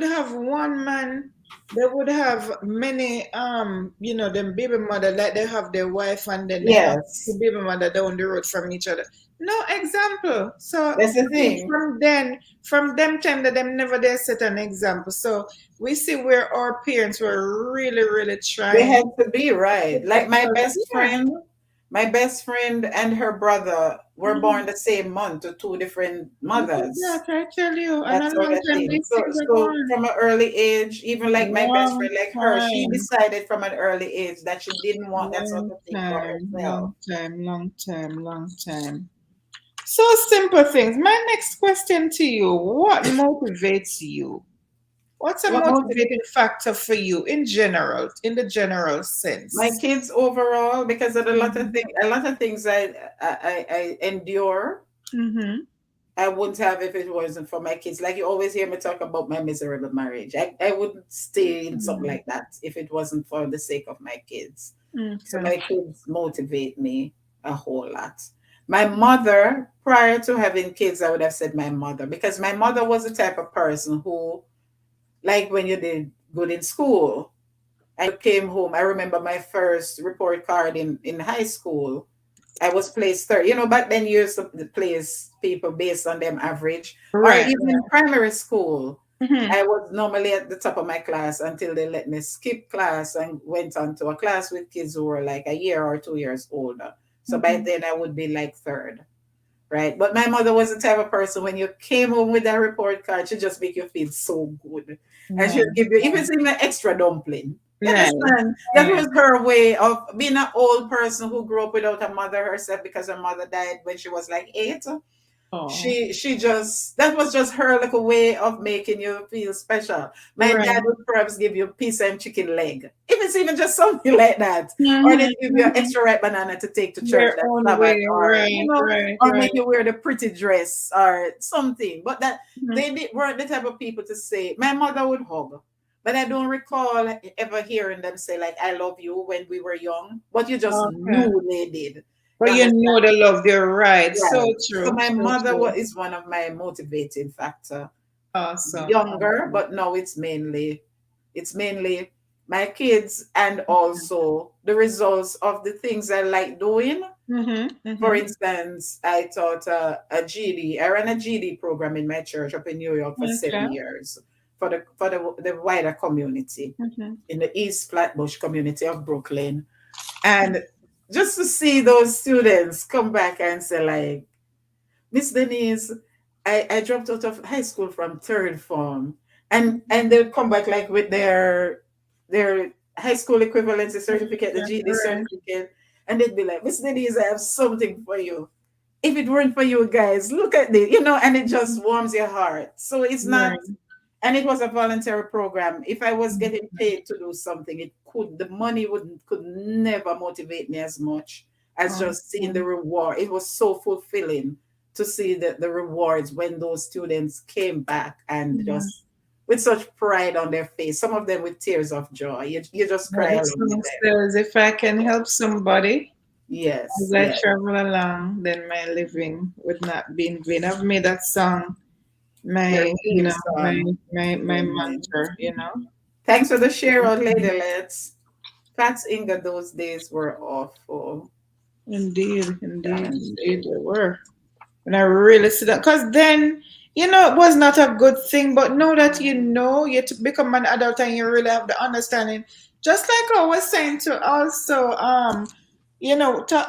have one man that would have many them baby mother, like they have their wife and then they have the Yes. baby mother down the road from each other. No example. So That's the I think thing. from them time that them never they set an example. So we see where our parents were really, really They trying had to be to right. Like protect us. Yeah. my best friend and her brother were born Mhm. the same month to two different Look at mothers. that, I tell you. And a That sort long of time thing. these So, things are so going. from an early age, even like my best Long friend, like her, she time. decided from an early age that she didn't want that sort Long of thing for time, herself. long time, long time, long time. So simple things. My next question to you: what motivates you? What's a What motivated motivating factor for you in the general my sense? kids overall? Because of Mm-hmm. a lot of things I endure Mm-hmm. I wouldn't have if it wasn't for my kids. Like you always hear me talk about my miserable marriage. I wouldn't stay in something like that if it wasn't for the sake of my kids. So Okay. my kids motivate me a whole lot. My mother, prior to having kids, I would have said my mother, because my mother was the type of person who, like when you did good in school and you came home, I remember my first report card in high school. I was placed third. Back then you used to place people based on them average, or Right. even primary school. Mm-hmm. I was normally at the top of my class until they let me skip class and went on to a class with kids who were like a year or 2 years older. So by Mm-hmm. then I would be like third, right? But my mother was the type of person when you came home with that report card, she just make you feel so good. And she'd Nice. give you even an extra dumpling. You Nice. understand? That Nice. was her way of being an old person who grew up without a mother herself because her mother died when she was like 8. Oh, She just, that was just her like a way of making you feel special. My dad right. would perhaps give you pizza and chicken leg, if it's even just something like that, or Mm-hmm, they give you an mm-hmm. extra ripe banana to take to church Their that own Sabbath, way. or Right, right, or right. make you wear the pretty dress or something. But that Mhm. weren't the type of people to say. My mother would hug, but I don't recall ever hearing them say like "I love you" when we were young. But you just Okay. knew they did. But You you understand? know the love, you're right. So Right. So true. my So mother true. is one of my motivating factor. Awesome. Younger, Awesome. but now it's mainly my kids, and also the results of the things I like doing. Mm-hmm. For Mm-hmm. instance, I taught a GD. I ran a GD program in my church up in New York for Okay. 7 years for the wider community Mm-hmm. in the East Flatbush community of Brooklyn. And just to see those students come back and say like, Miss Denise, I dropped out of high school from third form, and they'll come back like with their high school equivalency certificate, the Okay. GED Right. certificate, and they'd be like, Miss Denise, I have something for you. If it weren't for you guys, look at this, and it just warms your heart. So it's not, Right. and it was a voluntary program. If I was getting Mhm. paid to do something, the money could never motivate me as much as just seeing the Awesome. reward. It was so fulfilling to see the rewards when those students came back and Yeah. just with such pride on their face, some of them with tears of joy. You just But cry the along with song them. says, if I can help somebody as Yes, I yes. travel along, then my living would not be in vain. I've made that song Your my, theme song. my Amen. mantra. Thanks for the share out, Lady Let's. Fats Inga, those days were awful. Indeed, indeed, Times. indeed, they were. When I really sit down, because then, it was not a good thing, but now that become an adult and you really have the understanding, just like I was saying to also,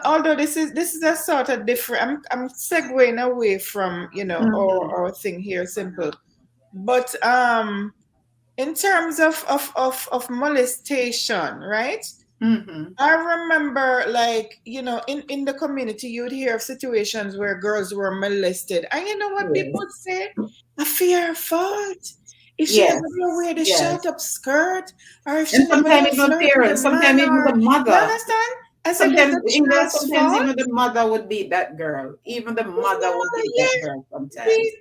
although this is a sort of different, I'm segueing away from, Mm-hmm. our thing here, simple. But in terms of molestation, right? Mm-hmm. I remember, like, in the community, you'd hear of situations where girls were molested. And you know what people Yes. would say? I fear her fault. If she never Yes. did wear the Yes. short up skirt, or if she And never sometimes did even flirt with a parents, man, sometimes even the or, you mother. understand? As if it's Sometimes the in there, child's sometimes fault. even the mother would beat that girl. Even the mother would beat Yeah, that girl sometimes. see,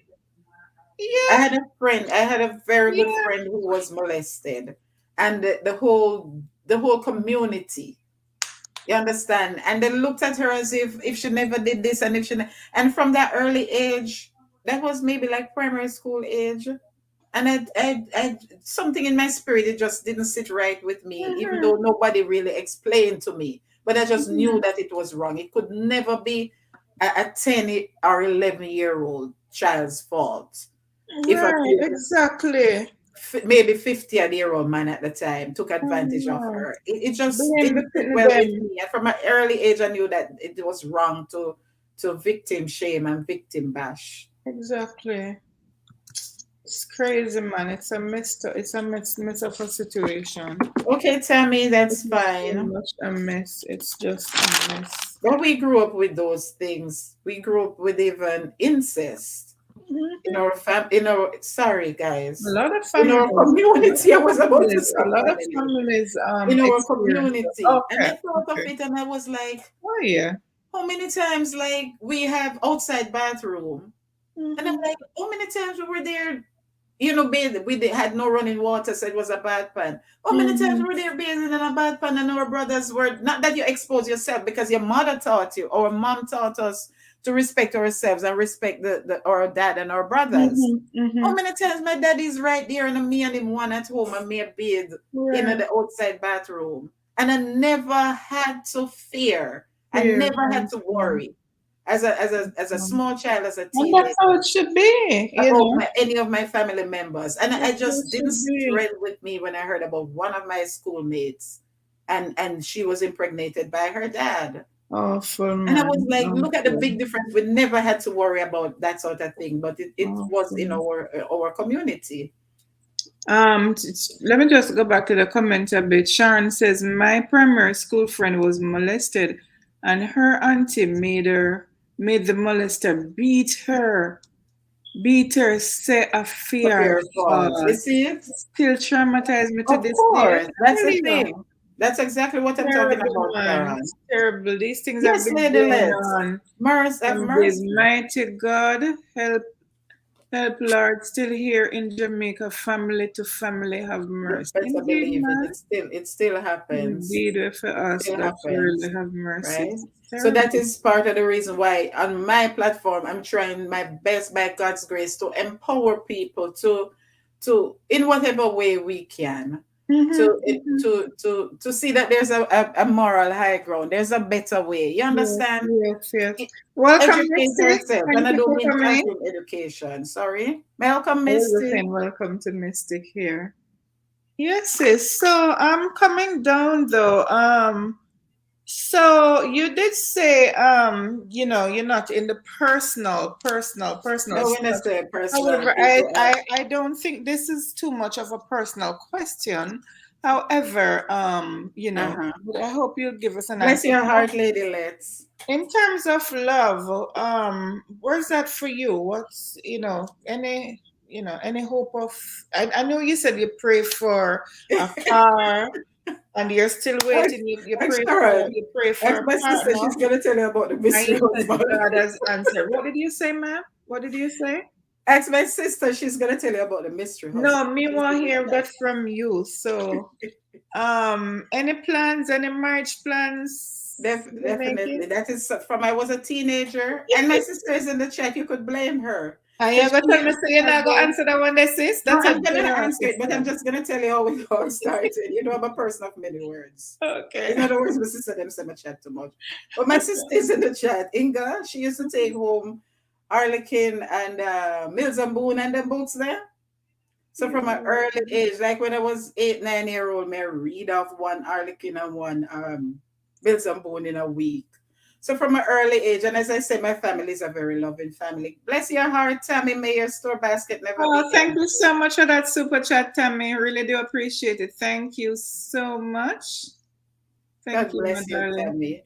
yeah, I had a very good yeah. friend who was molested, and the whole community. You understand? And they looked at her as if she never did this, and if and from that early age, that was maybe like primary school age. And something in my spirit, it just didn't sit right with me, even Mm-hmm, though nobody really explained to me. But I just mm-hmm. knew that it was wrong. It could never be a 10 or 11-year-old child's fault. If a Right, kid, exactly. maybe 50-year-old man at the time, took Oh, advantage of no. her, it just Blame didn't the sit pit well with them. me. And from an early age, I knew that it was wrong to victim shame and victim bash. Exactly. It's crazy, man. It's a mess of a situation. Okay, Tammy, It that's is so fine. much a mess. It's just a mess. But we grew up with those things. We grew up with even incest in Mhm. our sorry A guys. lot of In our families, community, I was about to a say lot of family. families In our experience that. community. And Okay, I thought of okay. it and I was like, Oh yeah. how many times like we have outside bathroom? And I'm Mm-hmm. like, how many times we were there, bathing? Had no running water, so it was a bath pan. How many times Mm-hmm. we were there bathing in a bath pan and our brothers were, not that you expose yourself because your mother taught you, our mom taught us to respect ourselves and respect our dad and our brothers. Mm-hmm. How Mm-hmm. many times my daddy's right there and me and him one at home and me a bathe in Right. the outside bathroom. And I never had to fear. I Here. never had to worry. As a small child, as a And that's teenager, how it should be, about any of my family members. And I That's how it just didn't should sit be. right with me when I heard about one of my schoolmates and she was impregnated by her dad. Awful, And I man. was like, look at the Awful. big difference. We never had to worry about that sort of thing, but it was in Awful. our community. Let me just go back to the comment a bit. Sharon says, my primary school friend was molested, and her auntie made her made the molester beat her, say a A fear fear falls. You fall. see it? Still traumatized me to Of this day. I course. That's tell the you, thing. That's exactly what I'm talking terrible about, man. Sharon. It's terrible. These things have Yes, been Lady going Let's. on Have from the mercy. mighty God. Help, Lord, still here in Jamaica, family to family, have You mercy. better Indeed, believe it. man. It still happens. Indeed, for us Still that really happens. have mercy. Right? It's So that terrible. is part of the reason why on my platform I'm trying my best by God's grace to empower people to in whatever way we can Mm-hmm, mm-hmm. to see that there's a moral high ground. There's a better way. You Yes, understand? yes, yes. Welcome, Educate Misty. yourself. And Thank I you don't for mean coming. classroom education. Sorry. Welcome, I was Misty. saying welcome to Mystic here. Yes, sis. So I'm coming down though. So you did say you're not in the personal No, when I stuff. say personal, However, people I don't think this is too much of a personal question. However, uh-huh. but I hope you'll give us an Bless answer. your heart, Lady Let's. In terms of love, where's that for you? What's, any hope of, I know you said you pray for a car and you're still Ask, waiting. You ask pray for Sharon. you pray for Ask a my sister. partner She's gonna tell you about the and mystery you said husband. God has answered. What did you say, ma'am? What did you say? Ask my sister. She's gonna tell you about the mystery No, husband. me She's want in to the hear chat. that from you. So, any plans, any marriage plans in the Definitely. making? That is from I was a teenager, and my sister is in the chat. You could blame her And you're because gonna tell me so she you're has not gonna been. answer that one day, sis? No, That's a I'm gonna generous answer it, but sister. I'm just gonna tell you how it all started. You know, I'm a person of many words. In Okay. other words, my sister them say my chat too much. But my sister is in the chat. Inga, she used to take home Arlequin and Mills and Boone and them books there. So from an early age, like when I was 8, 9 year old, may I read off one Arlequin and one Mills and Boone in a week. So from an early age, and as I say, my family is a very loving family. Bless your heart, Tammy. May your store basket never Oh, be thank you empty. so much for that super chat, Tammy. Really do appreciate it. Thank you so much. Thank God you, my bless you, darling. Tammy.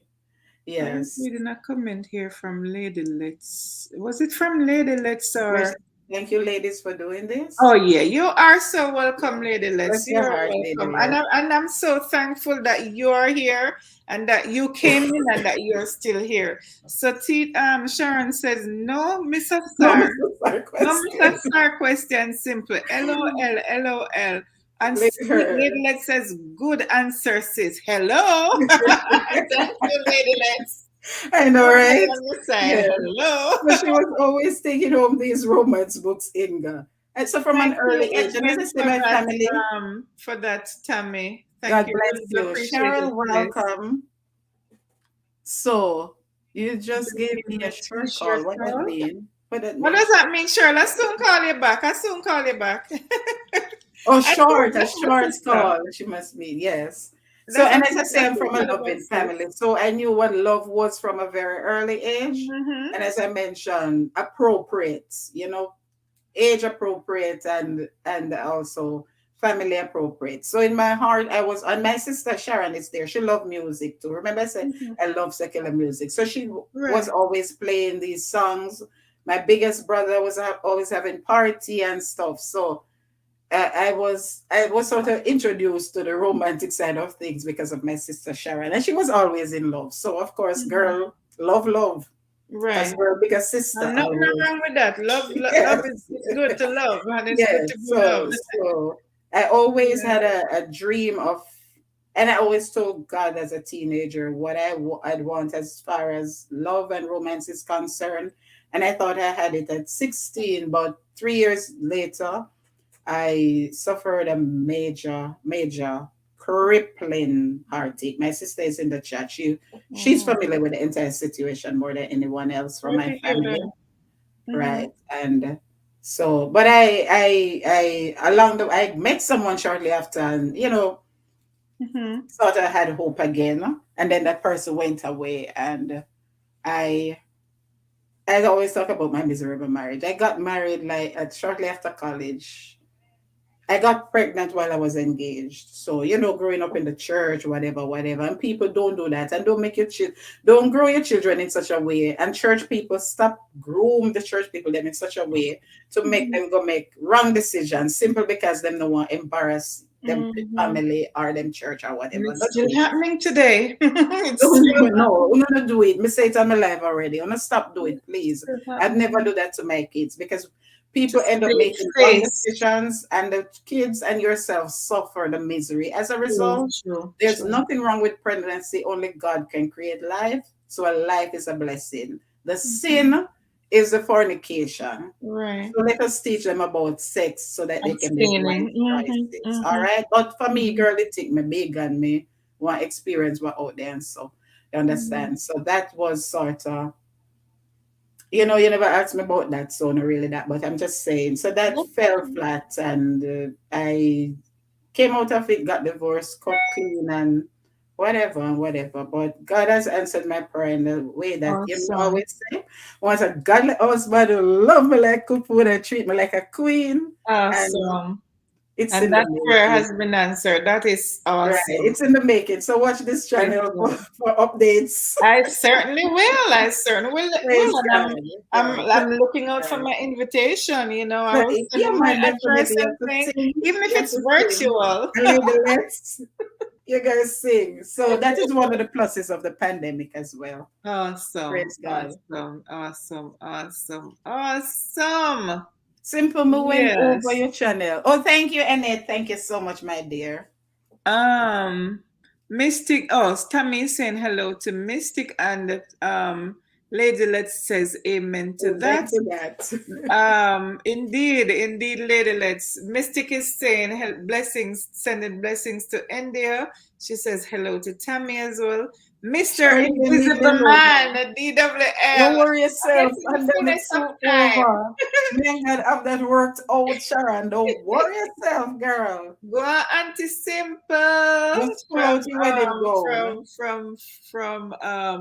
I was Yes. reading a comment here from Lady Let's. Was it from Lady Let's or? Yes. Thank you, ladies, for doing this. Oh yeah, you are so welcome, Lady Let's. Bless your You're heart, Lady welcome, and Let. I'm so thankful that you're here and that you came in and that you're still here. So, Sharon says no, Mr. No, Star. Mr. Star No, Mr. question. Star question simple. LOL, LOL. And Let sweet her. Lady Lex says, good answer, sis. Hello. Thank you, Lady Lex. I know, Good right? on the side. Yes. Hello. So she was always taking home these romance books, Inga. And so from an Thank you early age, and as I again say, my family, for that, Tammy. Thank God you. bless Really do you. appreciate it, Cheryl, sis. welcome. So you just Give gave me me a a short t-shirt call. What that call. mean? What that What mean? does that mean, Cheryl? I soon call you back. I soon call you back. Oh, I told short, a that's my short sister. call. She must mean, yes. So, That's and what as I say, that's I'm what from a all about, loving sis. family. So I knew what love was from a very early age. Mm-hmm. And as I mentioned, appropriate, age appropriate and also family appropriate. So in my heart, I was, and my sister Sharon is there. She loved music too. Remember, I said Mm-hmm. I love secular music. So she was Right. always playing these songs. My biggest brother was always having party and stuff. So I was sort of introduced to the romantic side of things because of my sister Sharon, and she was always in love. So of course, Mm-hmm. girl, love, as Right. her bigger sister And nothing always. wrong with that. Love Yes, is it's good to love, and it's good yes. to be So loved. so I always Yeah. had a dream of, and I always told God as a teenager what I'd want as far as love and romance is concerned, and I thought I had it at 16, but 3 years later. I suffered a major crippling heartache. My sister is in the chat. She's Oh, familiar with the entire situation more than anyone else from sorry my to hear family, that. Mm-hmm. right? And so, but I along the I met someone shortly after, and Mm-hmm. sort of had hope again, and then that person went away, and I. I always talk about my miserable marriage. I got married like shortly after college. I got pregnant while I was engaged. So, growing up in the church, whatever, whatever. And people don't do that. And don't grow your children in such a way. And church people stop groom the church people them in such a way to make them go make wrong decisions simply because them don't want to embarrass them Mm-hmm. family or them church or And whatever. it's Not still do it. happening today. It's Don't still even know. I'm gonna do it. Me say it on my live already. I'm gonna stop doing it, please. I'd never happening. do that to my kids because people Just end up save making wrong face. decisions and the kids and yourself suffer the misery. As a True, result, true, there's true. nothing wrong with pregnancy. Only God can create life. So a life is a blessing. The Mhm. sin is the fornication. Right. So let us teach them about sex so that they can make Abstaining. wise choices. All Mm-hmm. right. But for me, Mm-hmm. girl, it take me big and me want experience what out there. And so you Mm-hmm. understand. So that was sort of, you never asked me about that, so not really that, but I'm just saying. So that fell flat, and I came out of it, got divorced, cut clean, and whatever and whatever. But God has answered my prayer in the way that Awesome. always say, once a godly husband who love me like good food and treat me like a queen, and Awesome. it's And in the that prayer making. has been answered. That is Right, awesome. it's in the making. So watch this channel for, Listen, for updates. I certainly will. I certainly will. Praise And God. I'm Right. I'm looking out for Right. my invitation. I So, will send yeah, you my man, address definitely you and have to thing, sing. even if You have it's to sing. virtual. And Lady Let's, you guys sing. So that is one of the pluses of the pandemic as well. Awesome. Praise God. Awesome. Awesome. Awesome. Awesome. Simple, me went over Yes. your channel. Oh, thank you, Annette. Thank you so much, my dear. Um, Mystic. Oh, Tammy is saying hello to Mystic, and Lady Let's says amen to Amen that. to that. Indeed, indeed, Lady Let's. Mystic is saying blessings, sending blessings to India. She says hello to Tammy as well. Mr. Sure, you can leave me Invisible alone. Man, the DWL. Don't worry I get yourself. in the Pandemic fullness of soon time. over. Me and God have that worked out, Sharon. Don't worry yourself, girl. Go on, Auntie Simple Just pull out your wedding gown. from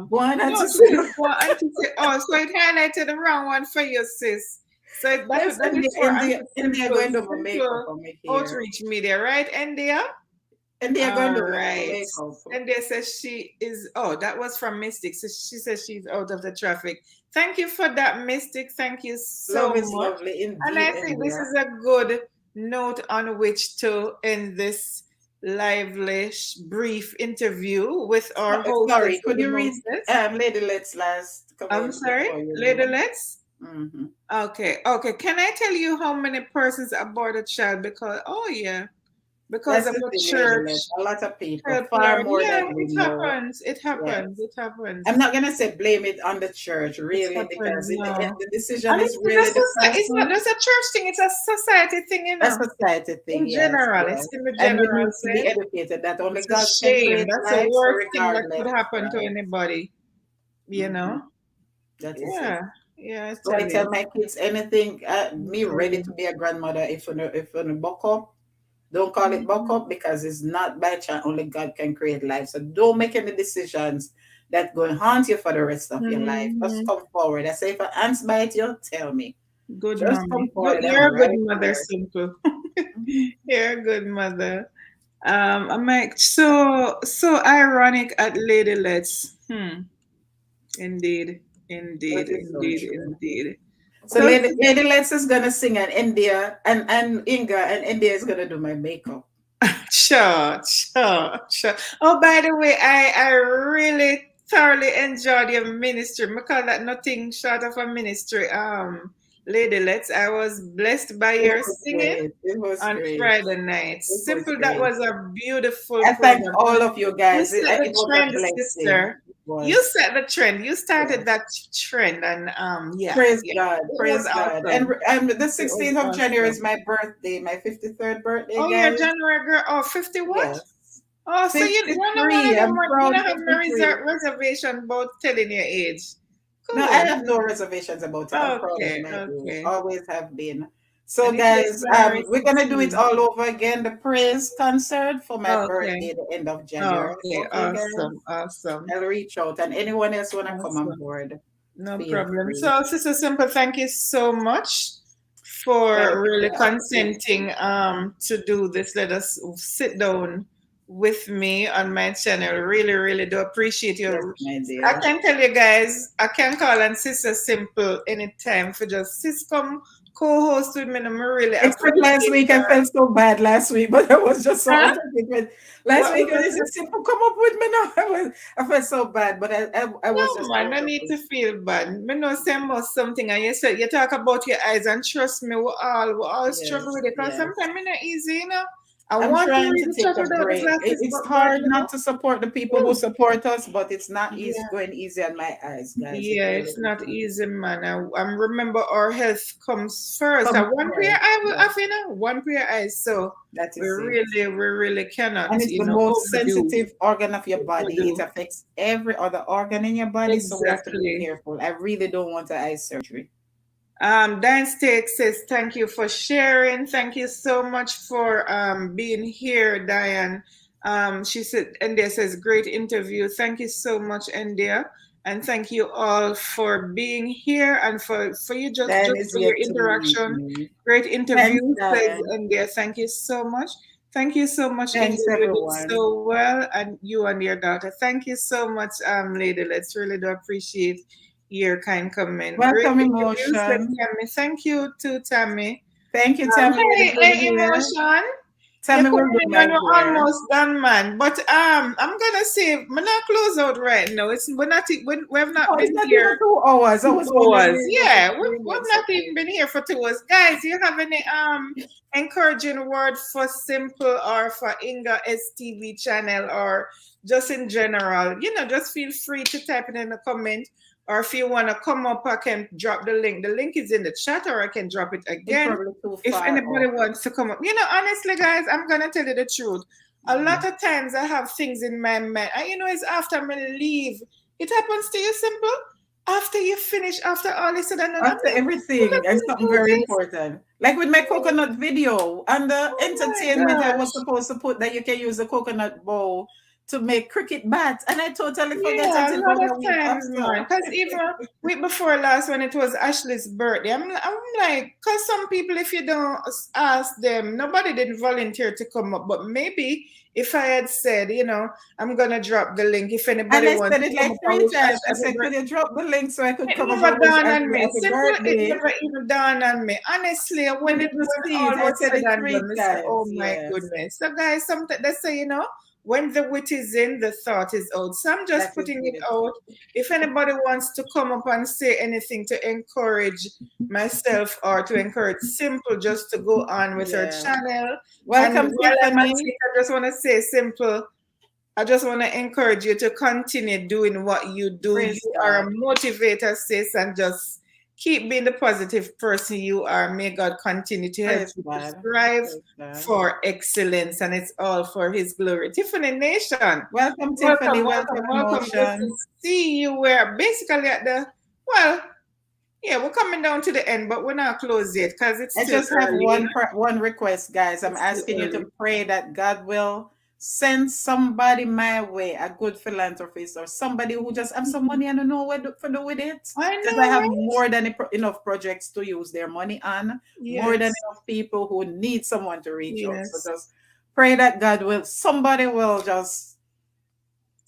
Go on and no, to she said see. go on, Auntie Oh, so it highlighted the wrong one for you, sis. So Yes, that is for and Auntie they are going to do my makeup Simple on me here. Outreach Media, right, India? And they are going All to do my right. makeup. India says she is. Oh, that was from Mystic. So she says she's out of the traffic. Thank you for that, Mystic. Thank you so Love is much. lovely And indeed, I think this India. is a good note on which to end this lively, brief interview with our hostess Sorry, with could the you read mostest. Lady Let's last I'm comment sorry, before you Lady leave? Let's. Mm-hmm. Okay, okay. Can I tell you how many persons aborted child because? Oh yeah, because That's of the the thing, Lady church. Let's. A lot of people, Help, far Lord. more Yeah, than we it know. happens. It Yes. happens. It I'm happens. not gonna say blame it on the church, It really, happens. because in the end, No. the decision And is it's really the it's not person. just a church thing, it's a society thing, A society thing, In yes, general. yes. It's in the And we general need to be sense. educated that only It's a God can shame. create That's the life. So worst thing that could regardless, happen to right? anybody, you Hmm. know? That is it. Yeah. Yeah, I So I tell tell you. my kids anything, I me tell ready you. to be a grandmother if you buck up. Don't call it buck Mhm. up because it's not by chance. Only God can create life. So don't make any decisions that going to haunt you for the rest of your life. Just Mhm. come forward. I say if an ants bite you, tell me. Good Just come mommy. forward. I'm You're a good right mother, here. Simple. Mhm. You're a good mother. I'm like so ironic at Lady Let's. Indeed, That indeed, is so indeed, true. indeed. So So Lady Lex is gonna sing an India and Inga and India is gonna do my makeup. sure, sure, sure. Oh, by the way, I really thoroughly enjoyed your ministry. I call that nothing short of a ministry. Lady Let's. I was blessed by It your was singing great. It was on great. Friday night. It was Simple. That great. was a beautiful I thank program. all of you You guys. set the It was a trend, blessing. sister. It You was. set the trend. You started Yes. that trend, and yeah, Praise yeah, God. it was Praise God. awesome. And the It was 16th of January awesome. is my birthday, my 53rd birthday, Oh, you're guys. January girl. Oh, 50 what? Yes. Oh, so you're not one 53. of them. I'm You proud don't have no 53. reservation about telling your age. No, I Cool. have no reservations about it. I'm proud of Okay, my age. okay. Always have been. So, And it was guys, January we're gonna do it 16. all over again. The praise concert for my Okay. birthday, the end of January. Okay. Okay, guys. Awesome. Awesome. I'll reach out, and anyone else wanna come on Awesome. board, No feel problem. free. So, Sister Simple, thank you so much for Thank really you. consenting to do this. Let us sit down with me on my channel. Really, really do appreciate Yes, you. my I dear. can tell you guys, I can call on Sister Simple anytime for just sis come co-host with me. And I really Except last appreciate week, I her. felt so bad last week, but I was just so Huh? upset when last What week when was they said it? simple come up with me now. I felt so bad, but I was No, just man, so no need happy. to feel bad. Me know say most something and you said you talk about your eyes and trust me, we all struggle Yes, with it. Because yes. sometimes it's not easy, you know. I I'm want to trying read to the take chat a without the break. glasses, It's but hard you know. not to support the people who Whew. support us, but it's not easy Yeah. going easy on my eyes, guys. It Yeah, really it's not isn't. easy, man. I remember our health comes first. Come And one pair first. eye will Yes, have, you know, one pair eyes. So that we is it. really And cannot, it's you the know, most overdo. sensitive organ of your body. It Overdo. affects every other organ in your body, so we have to be Exactly. careful. I really don't want eye surgery. Diane State says, thank you for sharing. Thank you so much for being here, Diane. She said, India says, great interview. Thank you so much, India. And thank you all for being here and for you Diane just is for your yet to meet interaction. me. Great interview, Thanks, says Diane. India. Thank you so much. Thank you so much, India. Thanks, You did everyone. so well, and you and your daughter. Thank you so much, Lady. Let's really do appreciate your kind comment. Great Welcome, interview, said Emotion. Tammy. Thank you to Tammy. Thank you, Tammy. We're good Hey, here. emotion. You're Tammy, we're coming good, in my and we're dear. almost done, man. But I'm gonna say we're not close out right now. It's we're not we have not Oh, it's been not even here 2 hours. I was wondering 2 hours. where it was Yeah, at we've 3 minutes. not Okay. even been here for 2 hours. Guys, you have any encouraging word for Simple or for Inga STV channel or just in general? You know, just feel free to type it in the comment. Or if you want to come up, I can drop the link. The link is in the chat, or I can drop it It's again. probably too If far anybody off. wants to come up, you know, honestly, guys, I'm gonna tell you the truth. A Mhm. lot of times I have things in my mind, and you know, it's after me leave. It happens to you, Simple. After you finish, after all is said and done, I'm After like, could everything, have and been something do very this. important. Like with my coconut video and the Oh my entertainment, I was gosh. supposed to put that you can use a coconut bowl to make cricket bats, and I totally forget Yeah, a until lot about of a week times, man. after. Because even week before last, when it was Ashley's birthday, I'm like, because some people, if you don't ask them, nobody didn't volunteer to come up. But maybe if I had said, you know, I'm gonna drop the link. If And anybody I wants said to it come like up and three wish times. Ash I happy said, could birthday, you drop the link so I could it come up never and wish dawned on Ashley me. happy Simple, it birthday? never even dawned on me. Honestly, You when didn't see all it. I was said said it and three done, I said, oh times. my Yes, goodness. So guys, something they say, you know, when the wit is in, the thought is out. So I'm just that is putting it it. out. If anybody wants to come up and say anything to encourage myself or to encourage Simple just to go on with her Yeah. channel. And Welcome, while I'm at Tiffany. it, I just want to say, Simple, I just want to encourage you to continue doing what you do. You Praise are a God. motivator, sis, and just keep being the positive person you are. May God continue to help Praise you to God. strive Praise God. for excellence, and it's all for His glory. Tiffany Nation, Welcome, Tiffany. welcome, Welcome, welcome, welcome. Good to Emotion. see you. We're basically at the, well, yeah, we're coming down to the end, but we're not closed yet because it's I still just have early. You know? one request, guys. I'm It's still asking you to early. pray that God will send somebody my way, a good philanthropist or somebody who just have some money and don't know what to do with it. I Because I know, have right? more than enough projects to use their money on, more than Yes, enough people who need someone to reach out. So yes. just pray that somebody will just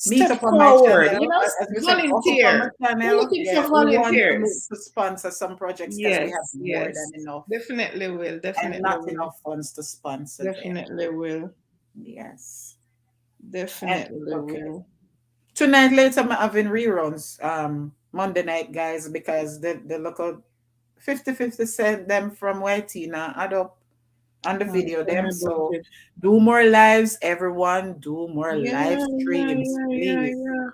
meet Step up on my forward, channel, you know, as we said, pop up on my volunteer. We're channel. looking Yeah, for who want volunteers. to sponsor some projects because we have Yes, more than yes. enough Definitely will, and definitely not will, enough funds to sponsor them. definitely will, Yes. And definitely okay. will. Tonight later I'm having reruns Monday night, guys, because the local 50-50 sent them from Whitina add up on the video Tell me them. about So it. do more lives, everyone. Do more Yeah, live yeah, streams, yeah, yeah, please. yeah.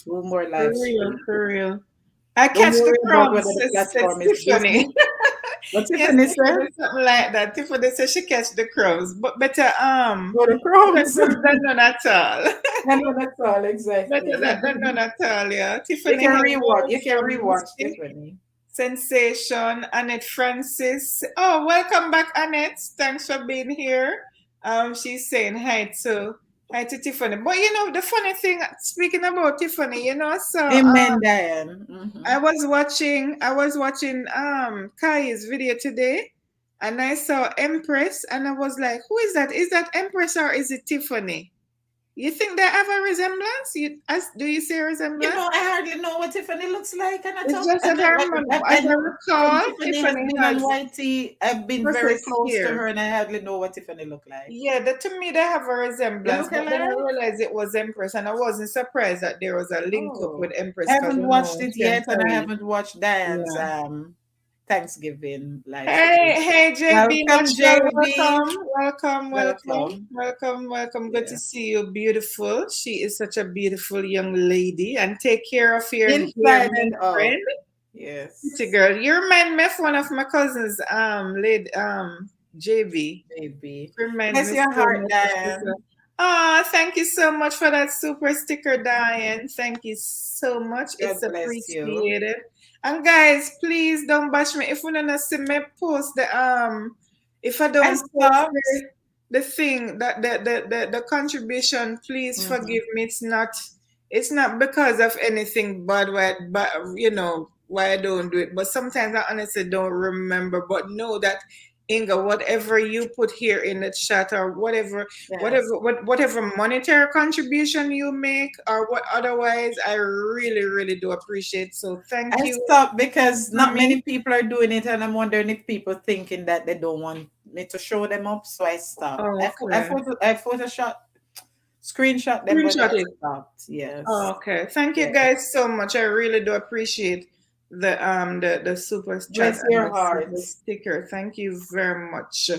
Do more For live real, streams. for real. I Don't catch the worry about crumbs, whether the said platform is Tiffany. busy. What Yes, Tiffany said? Tiffany, something like that. Tiffany said she catch the crumbs, but better Go to better crumbs. crumbs than none at all. I know that's all Better exactly. that than none at all, yeah. You Tiffany, can rewatch. hello You can from rewatch Mystic Tiffany. Sensation. Annette Francis. Oh, welcome back, Annette. Thanks for being here. She's saying hi to Tiffany. But you know, the funny thing, speaking about Tiffany, you know, so Amen, Diane. I was watching Kai's video today, and I saw Empress, and I was like, who is that? Is that Empress or is it Tiffany? You think they have a resemblance? Do you see a You resemblance? know, I hardly know what Tiffany looks like, and I It's thought, just that I as I know when recall, Tiffany has Tiffany been on has YT, I've been very processed close to her, here. and I hardly know what Tiffany look like. Yeah, to me they have a They resemblance, look but then I alike. realized it was Empress, and I wasn't surprised that there was a link up with Oh, I Empress because haven't I watched know it she and yet, and I Carrie. haven't watched Diane's Yeah. Thanksgiving live Hey, stream. hey, JB Welcome, Natural, JB. welcome. Welcome. Good to Yeah. see you, beautiful. She is such a beautiful young lady, and take care of your hair, Inside my and out. friend. Pretty Yes, girl. You remind me of one of my cousins, lady, JB. baby. Reminds Bless me your so heart, much of Diane. this. Oh, thank you so much for that super sticker, Diane. Thank you so much. It's God bless you. appreciated. And guys, please don't bash me. If we don't see me post if I I don't post stopped. the thing that the contribution, please Mhm. forgive me. It's not because of anything bad, but why I don't do it. But sometimes I honestly don't remember. But know that Inga, whatever you put here in the chat or Yes. whatever monetary contribution you make or what otherwise, I really, really do appreciate. So thank I you stopped because for not me. many people are doing it, and I'm wondering if people thinking that they don't want me to show them up, so I stopped. Oh, okay. I photoshop, screenshot them, but I Screenshot it. stopped. Yes. Oh, okay. Thank you Yeah. guys so much. I really do appreciate the super chat Bless and your the heart. super sticker. Thank you very much.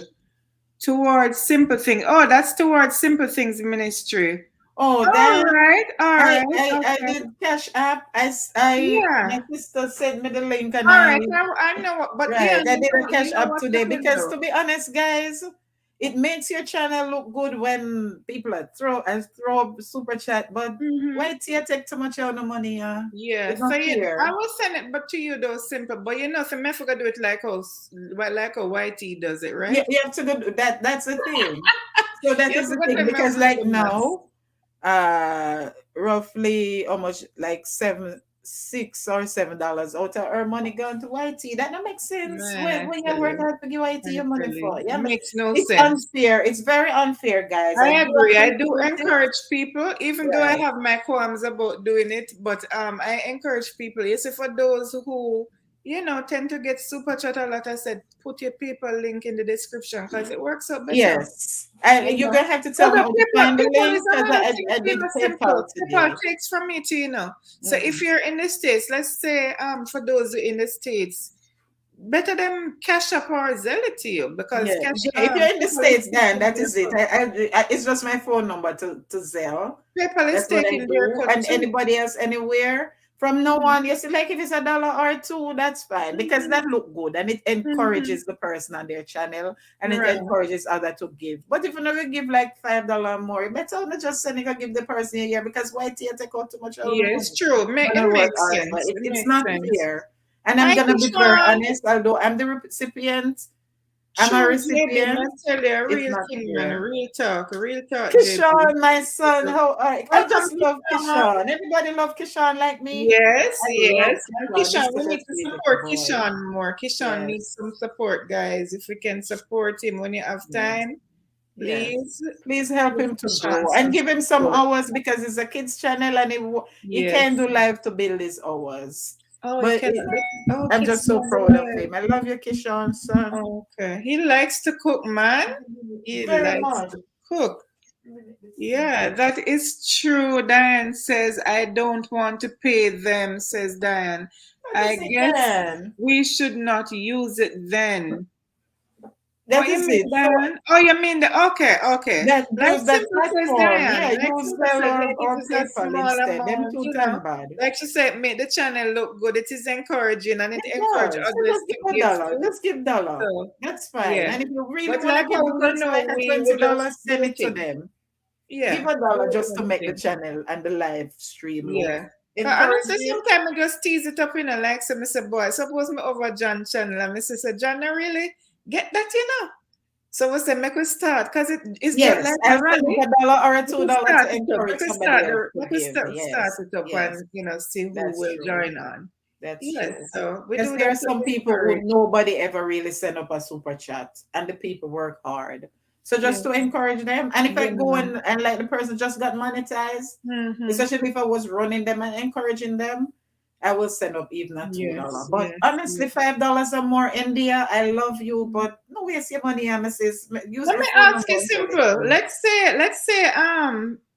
Towards simple thing. Oh, that's towards simple things ministry. Oh, All then right, all right, I okay. did Cash App. Yeah. My sister sent me the link, and All right. I know what, but yeah, right. I did a you Cash know App what to today do because, though. to be honest, guys, it makes your channel look good when people are throw up super chat. But Mm-hmm. why do you take too much of the money? Yeah. It's So not I fair. will send it, but to you though simple. But so me forgot do it like a YT does it, right? You have to go that. That's the thing. So that You is the forgot thing, them me because do like the maths. now, roughly almost like $6 or $7 out of our money going to YT. That don't make sense. Man, When you work hard to give YT I your money tell you, for, it yeah, makes no it's sense. unfair. It's very unfair, guys. I I do agree. I do appreciate it. encourage people, even though I Right. have my qualms about doing it, but I encourage people. You see, for those who tend to get super chat a lot, I said put your PayPal link in the description because it works out better. Yes. And You you're know. gonna have to tell me Although how to find the PayPal is link, because another thing, I did simple. PayPal PayPal today. takes from me too. So if Mhm. you're in the States, let's say for those in the States, better them Cash App or Zelle to you because Yeah, yeah, if you're in the PayPal is States, then taking that their is it. cut. It's just my phone number to Zelle. PayPal is That's what I taking their do. cut And too. anybody else anywhere from now on, you see, like if it's $1 or $2, that's fine, because Mhm. that look good and it Mhm. encourages the person on their channel, and it Right. encourages other to give. But if you never give like $5 more, you better not just send it and give the person a year, because why take out too much of the Yeah, money it's true. when I It work makes hard for sense. it. It It's makes not sense. fair. And I'm Hi, gonna be very Kishan. honest, although I'm the recipient, I'm a True, JB. recipient. I tell you, a It's real not thing, man. fair. Real talk, JB. Kishan, my son, how are you? I Welcome, just love Kishan. Kishan. Everybody love Kishan like me. Yes, I yes. love And Kishan. Kishan, He's we such a need to sweet little support boy. Kishan more. Kishan needs Yes, some support, guys. If we can support him when you have yes, time, yes. please Please help give him to Kishan grow and some give him some support. hours, because it's a kids channel, and he can Yes. do live to build his hours. Oh, you But can. Oh, I'm just so Kishan, proud of him. I love you, Kishan, son. okay. He likes to cook, man. He Very likes much. to cook. Yeah, that is true. Diane says, I don't want to pay them, says Diane. What I is it guess then? we should not use it then. What That you is mean, it. So Diane? Oh, you mean okay. that Like use that Simple says platform. Diane. Yeah, Like use Simple Zelle said, like it or is a PayPal small instead. Them amount, two time bad. Like she said, make the channel look good. It is encouraging and it It encourages does. So others just to give a give dollar. too. Just give dollar. So That's fine. yeah. And if you really But want to like give how the person like a we would $20, just do send a it to thing. them. Give Yeah. a dollar Do just to make the anything. channel and the live stream look Yeah. But honestly, encouraging. sometimes I just tease it up, like so I say, boy, suppose me over John channel and I say, John, I really get that. So we say, make we start, because it's just Yes, like a I'll send rally. it $1 or Make we $2 start to it up. encourage somebody else to Make we give. start Yes, it up yes, and, see who that's will true. join on. That's Yes, true. so we Because do there that are to some people who encourage. nobody ever really send up a super chat, and the people work hard. So just to Yes, encourage them, and if I yeah, go man. and like the person just got monetized, Mm-hmm. especially if I was running them and encouraging them, I will send up even a $2. Yes, But yes, honestly, yes. $5 or more, India, I love you, but no waste your money, Amisis. Use Let my me phone ask number you and send it simple. through. Let's say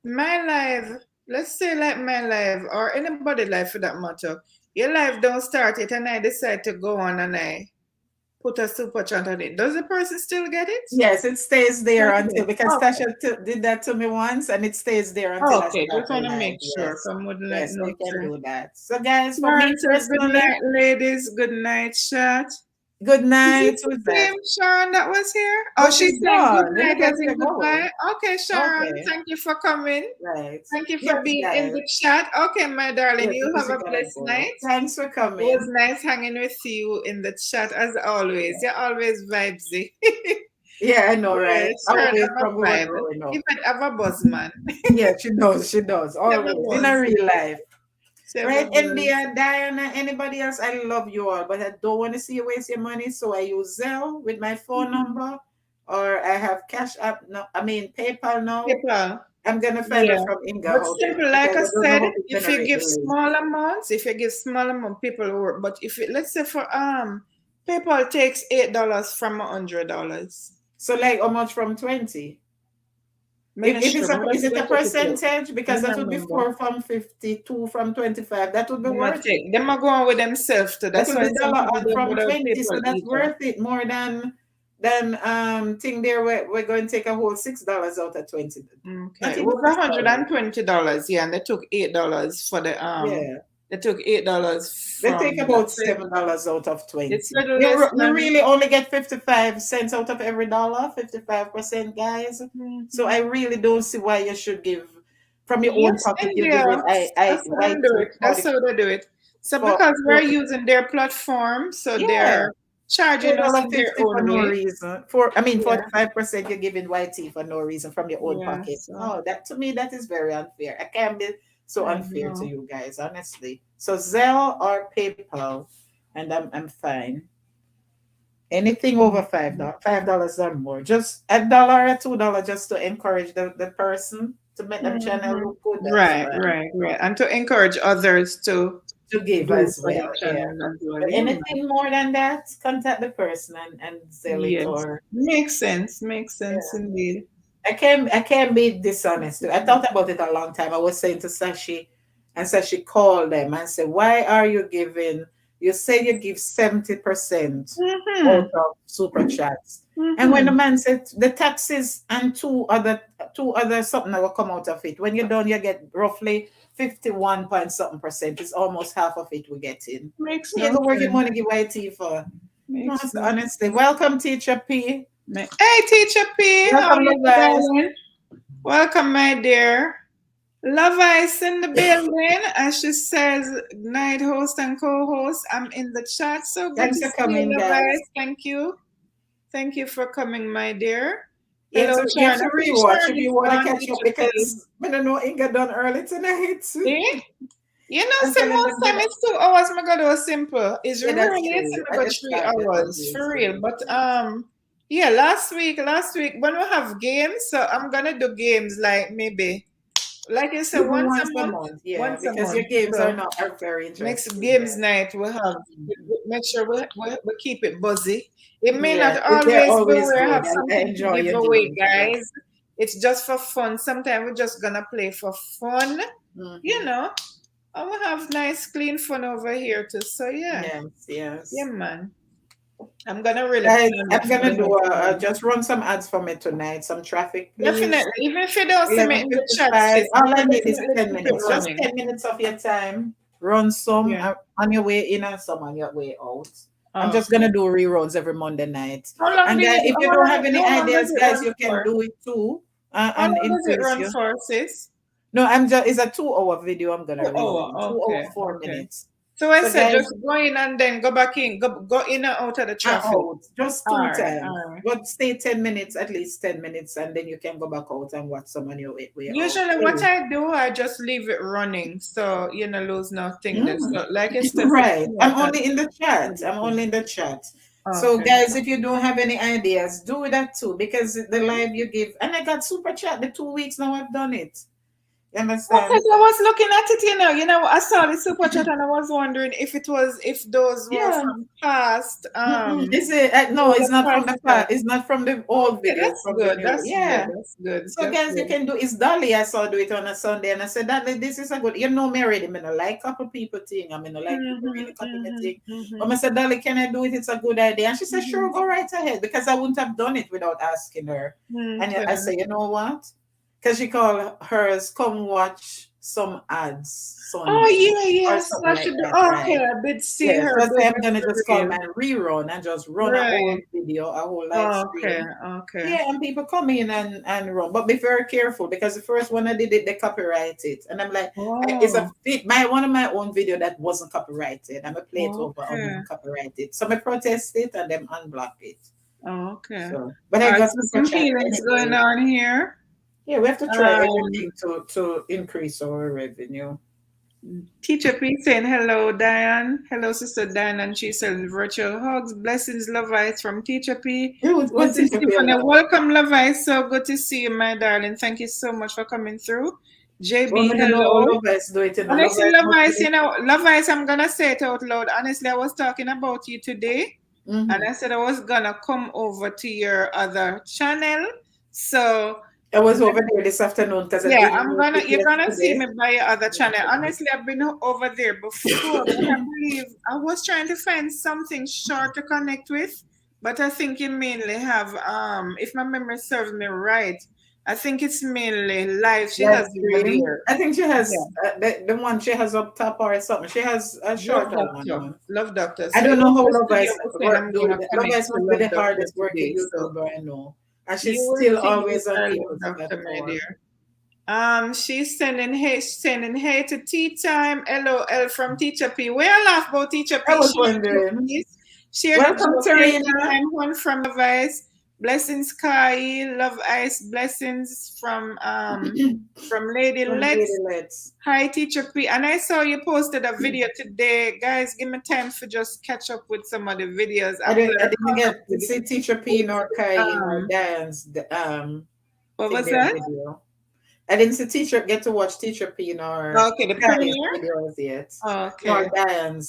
my live, let's say like my live or anybody live for that matter. Your live don't start it and I decide to go on and I put a super chat on it. Does the person still get it? Yes, it stays there until Okay. because Okay. Tasha did that to me once, and it stays there until I Okay. start Just the want to live. make sure. Yes, Come wouldn't like yes, so no you can sir. do that. So, guys, for Sharon me says good personally, night, ladies. Good night, chat. good Is night. this Who's the that? same Sharon that was here? Oh, Oh, she's she's saying good gone. Let me night get as in her goodbye. going. Okay, Sharon, Okay, thank you for coming. right. Thank you for Yes, being in guys. the chat. Okay, my darling, Yes, you because have you a gotta blessed go. night. Thanks for It was coming. nice hanging with you in the chat as always. You're always vibesy. Yeah, I know, right? Yes, Sharon Always have from a we were vibe. growing up. Even have a buzz, man. Yeah, she does. She does. She have a Always in a buzz. real life. She have a Right, buzz. India, Diana, anybody else, I love you all, but I don't want to see you waste your money. So I use Zelle with my phone Mhm. number, or I have Cash App. No, I mean PayPal now. People. I'm gonna find Yeah. out from Inga But how to simple, like because I I don't know said, how to if you generate give the link. small amounts, people will work. But if it, let's say for PayPal takes $8 from $100. So like how much from 20? Me not If sure. it's a is it Me a check it out. percentage? Me Because not that would be remember. 4 from 50, 2 from 25. That would be Them a worth it. take. Them a go on with themselves too. That That's would why be some dollar people odd don't from bother 20. So PayPal that's either. worth it more than thing there we're going to take a whole $6 out of 20. Okay. Not It even was $6. $120, yeah, and they took $8 for the Yeah. they took $8 They take from that. about So $7 out of it's 20. little You, less you than really only get 55 cents out of every dollar, 55%, guys. So I mhm. really don't see why you should give from your own Yes, pocket. You give India. it I That's how they do YT it. That's how they do it. So for because we're using their platform, so yeah. they're charging us in their 4.50 for own no way. reason. For I mean Yeah, 45% you're giving YT for no reason from your own yeah. pocket. So No, that to me that is very unfair. I can't be so I unfair to know. you guys, honestly. So Zelle or PayPal, and I'm fine. Anything over Mhm. $5 or more. Just $1 or $2 just to encourage the person to make them channel Mhm. look good. That's Right, fine. right, right. And to encourage others to To give do as for well. the Yeah. channel as well. But Yeah, man. anything more than that, contact the person and sell it Yes. or Makes sense. Makes sense yeah. indeed. I can't be dishonest. I thought about it a long time. I was saying to Sashi, and Sashi called them and said, "Why are you giving? You say you give 70% out Mm-hmm. of super chats." And when the Mm-hmm. man said the taxes and two other something that will come out of it, when you're done, you get roughly 51 point something percent. It's almost half of it we get in. Makes Me, you no go work your sense. money give IT for. No, Makes no honestly. sense. Welcome, Teacher P. Hey, Teacher P, how are Welcome, you, love guys. darling? Welcome, my dear. Love Ice in the building. As she says, night host and co-host. I'm in the chat. So good Thanks to for see you, coming, Love guys. Ice. Thank you. Thank you for coming, my dear. Hello, You have Sharon. to I think rewatch if Sharon you is want to gone catch up literally. because I don't know Inga done early tonight. See? You know, I'm so telling most them time good. it's 2 hours. I go do simple. It's Yeah, that's really it's true. I I go just three started on hours for real. Tuesday. But yeah, last week when we have games, so I'm gonna do games like maybe like you said Even once a month, yeah, once a because your month. games So are very next interesting. games Yeah. night make sure we keep it buzzy. It may Yeah, not they're always be always we good. have I something to enjoy give your away, games. Yeah. guys. It's just for fun. Sometimes we're just gonna play for fun, you Hmm. know. And we have nice clean fun over here too. So yeah, Yes, yeah, yes. man. I'm gonna really Guys, plan it I'm for the gonna do next one. just run some ads for me tonight. Some traffic, please. Definitely. Even if you don't see me in the chat, 11:55. sis, All we I will need is definitely 10 keep it minutes. Just running. 10 minutes of your time. Run some Yeah. on your way in and some on your way out. I'm just Okay. gonna do reruns every Monday night. And if you don't have any How long does ideas, it guys, run you can for? do it too. How And long does it increase run you. for, sis? No, I'm just it's a 2 hour video I'm gonna 2 hour. rerun. 2 hour Okay. 4 Okay. minutes. So I So said guys, just go in and then go back in, go in and out of the and traffic. out just All two right, times. all right. But stay 10 minutes, at least 10 minutes, and then you can go back out and watch some on your way out. Usually what Please. I do, I just leave it running. So you know lose nothing there. Mm. So like I said, Right. 15 I'm minutes only in the chat. I'm only and in the chat. So, okay. guys, if you don't have any ideas, do that too because the live you give, and I got super chat the 2 weeks now I've done it. You Okay, understand? so I was looking at it, I saw the super chat and I was wondering if those were Yeah. from past Mm-mm. Is it? No, those it's not from past the chats. past. It's not from the old Okay, video. It's that's from the good. new. That's good. Yeah. That's good. So, That's guys, you good. can do. It's Dolly. I saw do it on a Sunday, and I said that this is a good. You know me already. I like couple people thing. I mean, I like people Mm-hmm, really copy me mm-hmm, thing. But mm-hmm, I said, Dolly, can I do it? It's a good idea. And she said, mm-hmm. sure, go right ahead because I wouldn't have done it without asking her. And I Okay. said, you know what? Because she called hers, come watch some ads Oh Sunday yeah, or yes. something I like should that, okay, right? I did see Yeah, her so I say doing I'm gonna the just call review. my rerun and just run a whole Right. video, a whole live Okay, stream. okay. Yeah, and people come in and run, but be very careful because the first one I did it, they copyright it, and I'm like, it's a Oh, my one of my own video that wasn't copyrighted. I'm a play it over okay. uncopyrighted, so I protest it and then unblock it. Okay. So, but All I right, got so super some chat healings going anyway. on here. Yeah, we have to try Um, everything to increase our revenue. Teacher P saying hello, Diane. Hello, Sister Diane, and she says virtual hugs, blessings, love eyes from Teacher P. What Mrs. teacher feel Tiffany, now? welcome, love eyes. So good to see you, my darling. Thank you so much for coming through. Well, JB, I don't know how hello. love is do it, Love Honestly, is love must eyes, be. love eyes, I'm gonna say it out loud. Honestly, I was talking about you today, and Mm-hmm. I said I was gonna come over to your other channel. So I was over there this afternoon because I yeah, didn't make it you're gonna see yesterday. me by your other channel. Honestly, I've been over there before, but I believe I was trying to find something short to connect with. But I think you mainly have, if my memory serves me right, I think it's mainly live. She Live has over stream. there. I think she Yeah, has the one she has up top or something. She has a Love shorter Doctor, one. Love Doctor. I So it don't know was how yesterday I was saying I'm Do gonna it. Love connect is to must be Love the Doctor hardest working today. So YouTuber I know, and you she's will still see me always on by Love people's Doctor, my dear. platform. She's sending hey to tea time. LOL from Teacher P. We all laugh about Teacher I P. was Share the joke, wondering. please. Share the Welcome, joke. Hey, tea Tarina. time. One from Love Ice. Blessings, Kai. Love Ice. Blessings from Lady From Lady Let's. Let's. Hi, Teacher P. And I saw you posted a video today. Guys, give me time to just catch up with some of the videos. After I I didn't caught up get to with see Teacher P nor Kai nor um, Dan's what thing was their that? video. I didn't see teacher get to watch Teacher P nor Okay, the Kai's premiere. videos yet. Okay. Nor Diane's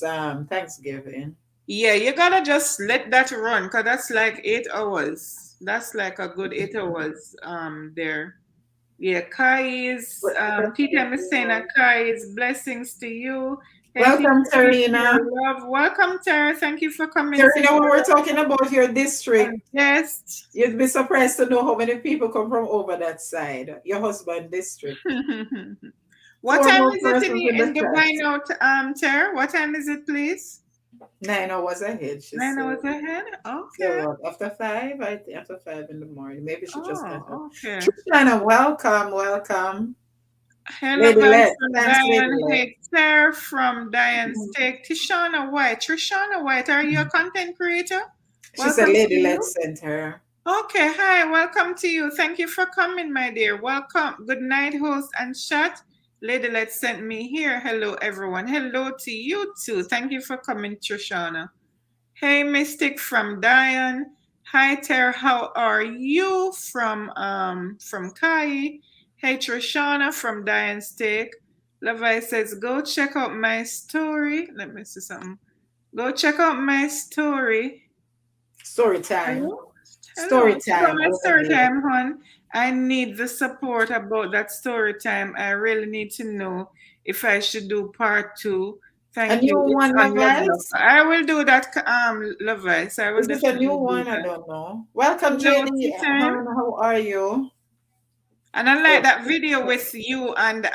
Thanksgiving. Yeah, you gotta just let that run because that's like 8 hours. That's like a good 8 hours there. Yeah, Kai's Peter is saying that Kai's blessings to you. Hey Teacher Welcome, Peter, Tarina. love. Welcome, Tara. Thank you for coming, Tarina, Sister. when we're talking about your district, Yes. you'd be surprised to know how many people come from over that side, your husband district. What Four time more is it persons in the in Dubai chat. now, Tara? What time is it, please? 9 hours ahead, she 9 hours said. ahead? So Okay. what, after 5? I think after 5 in the morning. Maybe she just got up. Oh, okay. Trishana, welcome, welcome. Hello, Lady guys, Let. from Thanks, Lady Diane Let. Hector from Diane's Take. Tishana White. Trishana White, are you a content creator? She said Welcome to Lady Let you. sent her. Okay, hi, welcome to you. Thank you for coming, my dear. Welcome. Good night, host and chat. Lady Let sent me here. Hello, everyone. Hello to you too. Thank you for coming, Trishana. Hey, Mystic from Diane. Hi, Tara. How are you? From Kai. Hey, Trishana from Diane Steak. Levi says, go check out my story. Let me see something. Go check out my story. Story time. Hello? Hello. Story Check out time my over story there. time, hon. I need the support about that story time. I really need to know if I should do part 2. A Thank new you. It's one, on Love Love. Levi's? I will do that, Lovice. I will Is it a new definitely do one? I that. don't know. Welcome, Hello, JD. tea time. How are you? And I like Oh, that video with you and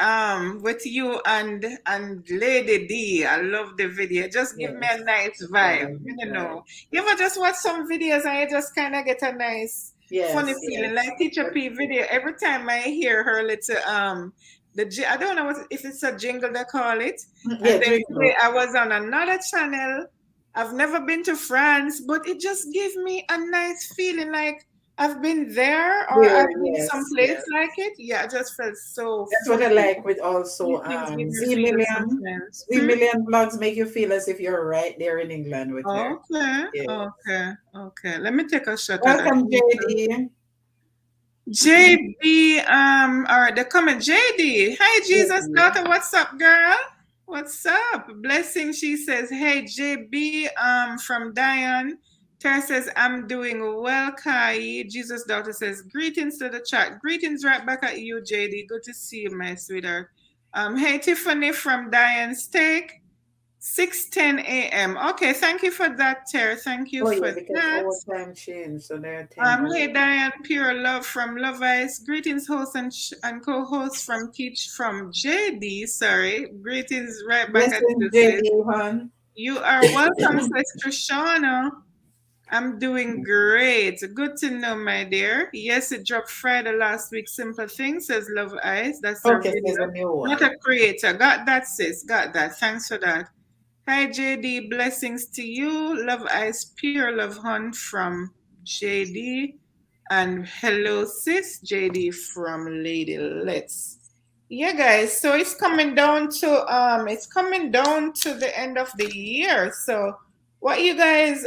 Lady D. I love the video. Just give me a yes. nice Yeah, vibe. You don't know. You ever just watch some videos and you just kind of get a nice funny yes, feeling like yes. Teacher P video. Every time I hear her little I don't know if it's a jingle they call it. Yeah, And then today jingle. I was on another channel. I've never been to France, but it just gave me a nice feeling like I've been there or There, I've been yes, someplace yes. like it. Yeah, I just felt so That's what I fuzzy. like with also These things give me Z feels Million. sometimes. Z Million vlogs make you feel as if you're right there in England with her. Okay, Yeah. okay, okay. Let me take a shot of that. Welcome, JD. JB, all right, the comment. JD, hi, Jesus JD. daughter, what's up, girl? What's up? Blessing, she says, hey, JB, from Diane. Tara says, I'm doing well, Kai. Jesus daughter says, greetings to the chat. Greetings right back at you, JD. Good to see you, my sweetheart. Hey, Tiffany from Diane Steak. 6:10 a.m. Okay, thank you for that, Tara. Thank you Oh for yeah, because that. our time changed, so they're 10 hours. Hey Diane, pure love from Love Ice. Greetings, host and co-host from Teach from JD. Sorry, greetings right back at Blessing, you, sis. JD, hon. You are welcome, Sister Shauna. I'm doing great. Good to know, my dear. Yes, it dropped Friday last week. Simple Thing says Love Ice. That's a Okay, video, there's a new not one. a creator. Got that, sis. Got that. Thanks for that. Hi, JD. Blessings to you. Love Ice, pure love, hon from JD. And hello, sis, JD from Lady Let's. Yeah, guys. So it's coming down to the end of the year. So what you guys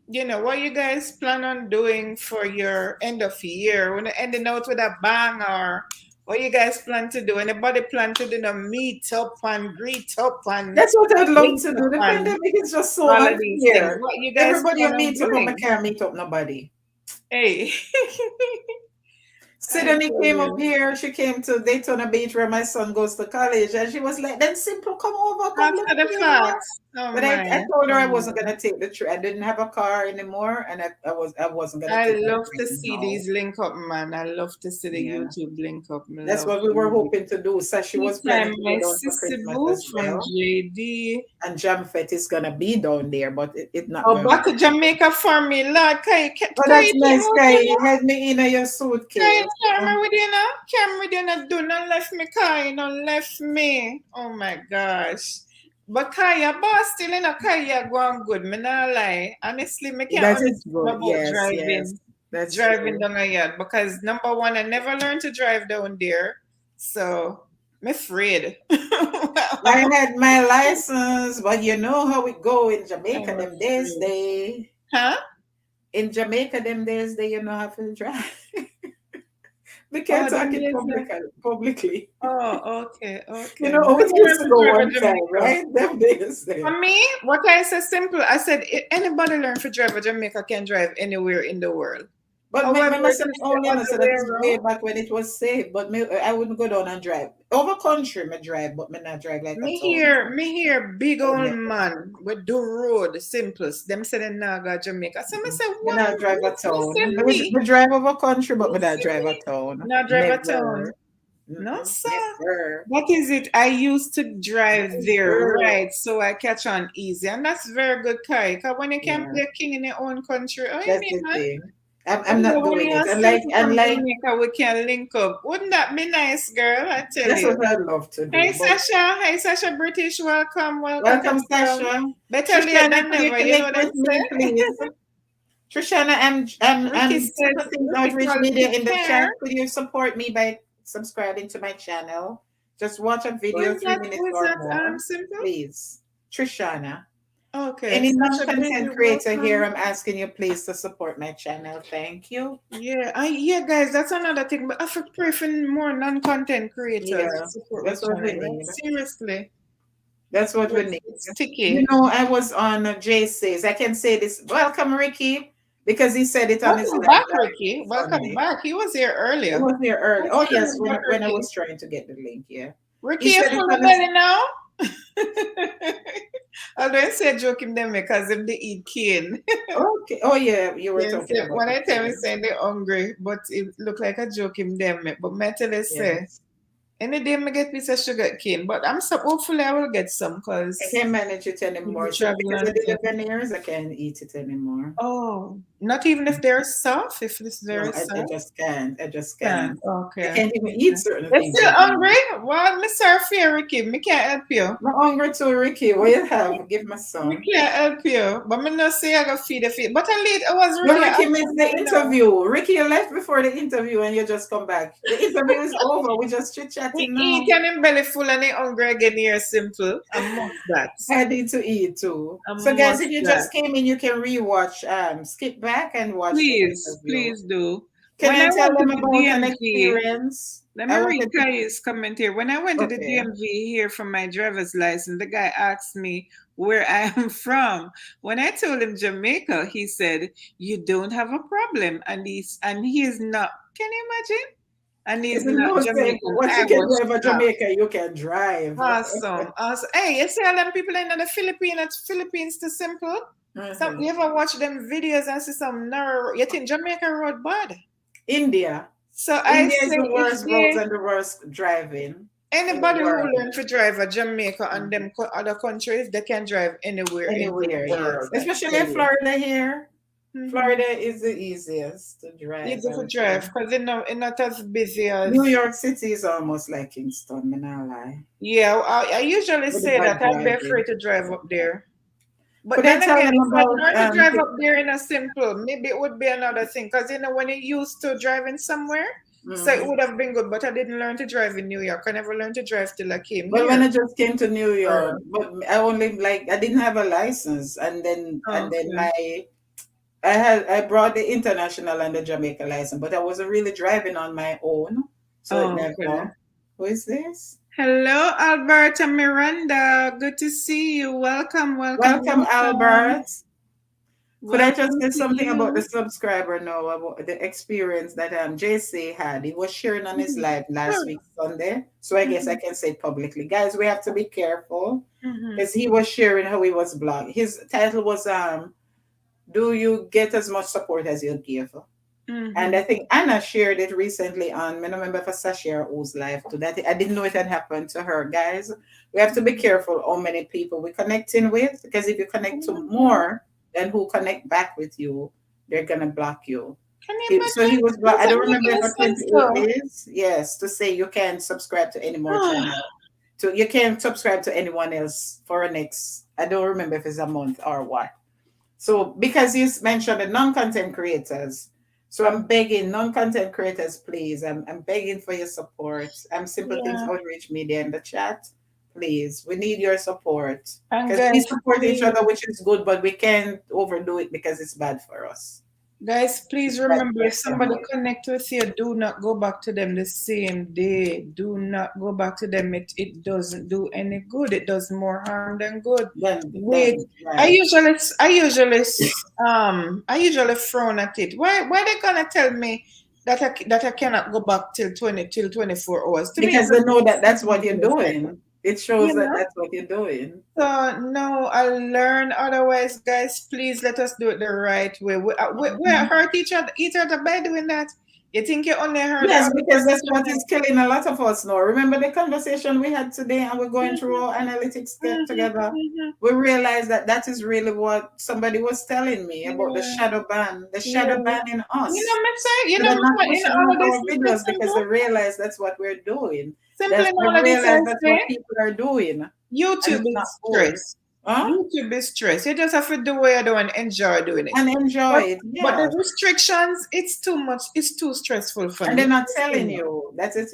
what you guys plan on doing for your end of year? When ending out with a bang, or what you guys plan to do? Anybody plan to do a meet up and greet up and That's what I'd love link to up do. The and pandemic is just so all of these things? unfair. What you guys Everybody plan you on meet up, but I doing? can't meet up nobody. Hey. I Sydney tell came up you. here. She came to Daytona Beach where my son goes to college, and she was like, "Then simple, come over, come look After the here." fact. Oh But I my. told her Oh I wasn't my. gonna take the trip. I didn't have a car anymore, and I wasn't gonna I take that love trip to see now. these link up, man. I love to see the Yeah, YouTube link up. I that's love what we were really. hoping to do. So she Tea was time, planning to go my down for sissy Christmas boo as from well, JD. and Jamfet is gonna be down there, but it's not Oh, going to back to happen. Jamaica for me, Lord. Oh, Can that's you came nice, with Kai. you know? Had me in your Can you suitcase. camera with you now? Camera with you now. Do not left me, Kai. Not left me. Oh my gosh. But Kaya, boss still in a Kaya going good. Me not lie. Honestly, me can't That is understand good. about Yes, yes, that's driving true. down a yard because number one, I never learned to drive down there. So I'm afraid. I had my license, but you know how it go in I'm Jamaica them days. afraid. They Huh? in Jamaica them days they you know have to drive. We can't Oh, talk them it days. publicly. Oh, okay, You okay. know But how I it never used learned to to go drive one a time, Jamaica. right? Them days For there. me, what I said simple. I said anybody learn to drive a Jamaica can drive anywhere in the world. But However, me it must is the only other so way that is way around. back when it was safe. But me, I wouldn't go down and drive. Over country me drive, but me not drive like a town. Me hear big I would old never. man with do road simplest. Them say they not go Jamaica. So me say Me not drive a what me town. say me? Me drive over country, but Me me not say drive a me. town. Not drive a town. Never. No, Mm-mm, sir. never. That is it. I used to drive there, Never. right? So I catch on easy. And that's very good, Kai. Because when you can't Yeah, play king in your own country, oh, you that's mean, the man? thing. I'm One day not when doing you it. are simple And from like Jamaica, we can link up. Wouldn't that be nice, girl? I tell that's you. what I'd love to Hey, do. But Sasha. Hey, Sasha British. Welcome. Welcome to welcome, the club. Sasha. Better late Trishana, than could you never. You know connect what I'm with me, saying? please? Trishana, Ricky Simple says, Things Ricky Outreach called Media in the prepare. chat. Could you support me by subscribing to my channel? Just watch a Who video, is 3 minutes or more, Simple? please. Trishana. Okay. Any Sasha British, non-content creator here, welcome. I'm asking you please to support my channel. Thank you. Yeah, guys, that's another thing. But I have to pray for more non-content creators to Yeah, support my that's what we channel. Like, need. seriously, That's what we need. it's You sticky. know, I was on Jay Says. I can say this. Welcome, Ricky, because he said it on his Welcome live back, last Ricky. Welcome Sunday. back. He was here He earlier. was here early. Oh Thanks for yes, coming back, when I Ricky. was trying to get the link, yeah. Ricky, He you said it full on of his. belly now? I don't say joke him them because if they eat cane. Okay. Oh yeah, you were Yeah, talking say, about when the I tell me kids. saying they're hungry, but it look like a joke him them. But me tell you say, Yes. Any day I get piece of sugar cane, but I'm so hopefully I will get some I because can't manage it anymore. So travel because I and did the things. veneers, I can't eat it anymore. Oh, not even if they're soft. If it's No, very I soft, just can't. I just can can't. I okay. can't even eat Okay. certain You're things still anymore. hungry? Well, Miss Sophia, Ricky, me can't help you. I'm hungry too, Ricky. What you have? Give me We some. can't help you. But me not say I go feed the feed. But I was But really Ricky missed asking the you know. interview. Ricky, you left before the interview and you just come back. The interview is over. We're just chit He chatting eat now. and him belly full and he hungry again here simple. I must that. I need to eat too. I So guys, must if you that. just came in, you can rewatch, skip back and watch the Please, interview. please do. Can When I I tell went to them the about an DMV, experience? let me I read wanted to. Kai's comment here. When I went to the Okay. DMV here for my driver's license, the guy asked me where I am from. When I told him Jamaica, he said, "You don't have a problem," and he is not. Can you imagine? And It's he's the not most say, Jamaican. once I you can was drive a shocked. Jamaica, you can drive. Awesome, awesome. Hey, you see all them people in the Philippines too simple. Some Mhm. you ever watch them videos and see some narrow? You think Jamaica road bad? India. So I India is say the if worst roads they and the worst driving in the anybody who world. learn to drive a Jamaica and Mhm. them other countries, they can drive anywhere in the Anywhere, yes. world. I Especially tell in you. Florida here. Mm-hmm. Florida is the easiest to drive, Easy I to would say. drive because it's not as busy New as. York City is almost like Kingston, me not lie. Yeah, I usually With the say bad that I'd be afraid driving. to drive up there. But Could I then tell again, them if I about learn to drive up there in a simple, maybe it would be another thing. Because when you used to driving somewhere, so it mhm. would have been good. But I didn't learn to drive in New York. I never learned to drive till I came Well, when here. I just came to New York, Or, but I only like I didn't have a license, and then okay. I brought the international and the Jamaica license, but I wasn't really driving on my own, so it Okay. never. Who is this? Hello, Alberta Miranda. Good to see you. Welcome, welcome, Welcome, welcome. Albert. Could I just Welcome say to something about the you. subscriber now, about the experience that JC had? He was sharing on his Mhm. live last Sure. week, Sunday. So I guess I Mhm. can say it publicly. Guys, we have to be careful Mhm. because he was sharing how he was blocked. His title was Do you get as much support as you give? And I Mhm. think Anna shared it recently on, I don't remember if it's Sasha or whose live too. That I didn't know it had happened to her. Guys, we have to be careful how many people we're connecting with, because if you connect to Mhm. more than who connect back with you, they're gonna block you. Can you So he imagine? was blocked. Does I that don't make remember if any a sense 28 though? days. Yes, to say you can't subscribe to any more channel. So you can't subscribe to anyone else for a next. I don't remember if it's a month or what. So because you mentioned the non-content creators, so I'm begging non-content creators, please. I'm begging for your support. I'm Simple Things Yeah. Outreach Media in the chat. Please, we need your support And because we guys, support each please. other, which is good, but we can't overdo it because it's bad for us. Guys, please It's bad remember for if somebody family. connect with you, do not go back to them the same day. Do not go back to them. It doesn't do any good. It does more harm than good. Wait. Then I right. usually I usually frown at it. Why they gonna tell me that I cannot go back till 24 hours? To me it Because they know doesn't that that's what make you're any sense. doing. It shows You that know? that's what you're doing. So no, I'll learn. Otherwise, guys, please let us do it the right way. We Mhm. hurt each other by doing that. You think you only hurt the Yes, other because that's person? what is killing a lot of us now. Remember the conversation we had today, and we're going through Mhm, our analytics mhm, together. mhm. We realized that that is really what somebody was telling me about Yeah, the yeah. shadow ban in You know, us. me say, So they're not in pushing all out of this, our videos because they realize that's what we're doing. simply in They all of this, I realize that's what say, people are doing, and YouTube it's not is good. stress. Huh? YouTube is stress. You just have to do what you do and enjoy doing it. And enjoy But it, but yeah. the restrictions, it's too much. It's too stressful for And me. they're not It's too telling much. you. That's it. It's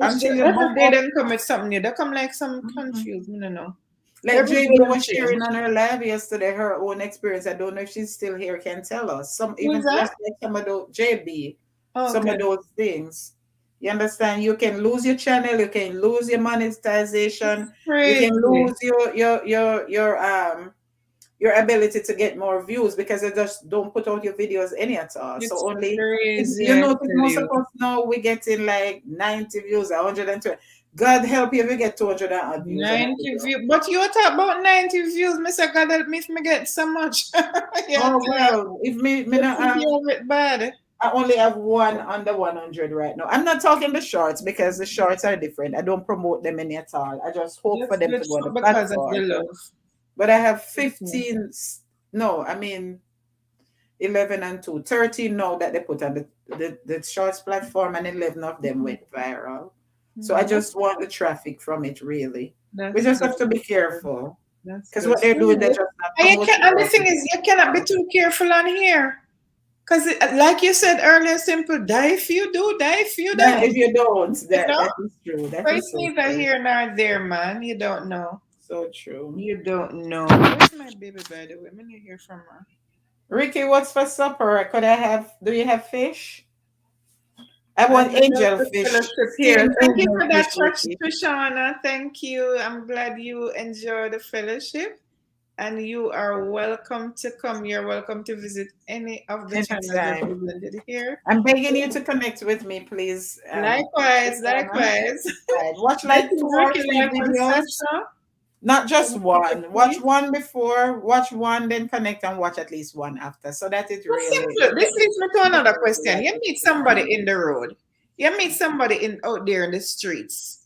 Until just you every bump day up. them come with something new. They come like some Mhm. confused. I don't know. Like Every day JB them was change. sharing on her live yesterday, her own experience. I don't know if she's still here, can tell us. Some Who is even that? just like some of those JB, some Okay. of those things. You understand? You can lose your channel, you can lose your It's monetization, you can crazy. lose your ability to get more views because they just don't put out your videos any at all. So It's only crazy, you I notice tell most of you. us now we getting like 90 views, 120. God help you if you get 200 and odd views on a 90 video. views. But you talk about 90 views, Mr. God help me if me get so much. Yeah, Oh tell you. well, if me You not think have you have it bad. I only have one under 100 right now. I'm not talking the shorts because the shorts are different. I don't promote them any at all. I just hope for That's them good to go on the because of the platform. love. But I have Okay. 15, no, I mean 11 and 2, 13 now that they put on the shorts platform, and 11 of them Mhm. went viral. So I Mhm. just want the traffic from it, really. We That's just good. have to be careful That's because good. what they're doing, they're So, just not and, promoting and the right. thing is, you cannot be too careful on here. Because, like you said earlier, simple, die if you do, die if you Then don't. if you don't, You know? that is true. That But it's is so neither true. here nor there, man. You don't know. So true. You don't know. Where's my baby, by the way? Let me hear from her. Ricky, what's for supper? Could I have, do you have fish? I I want love angel the fish, fellowship here. steamed Thank you angel for fish, that, Ricky. Trishana. Thank you. I'm glad you enjoy the fellowship. And you are welcome to come. You're welcome to visit any of the channels Anytime. represented here. I'm begging you to connect with me, please. Likewise, Christiana. likewise. Right. Watch This like is 2 or 3 Life on videos. Sasha. Not just Thank you, one. Watch please. one before, watch one, then connect and watch at least one after. So that it Well, really simple. This get leads me to another question. like You it meet is. somebody in the road. You meet somebody in out there in the streets,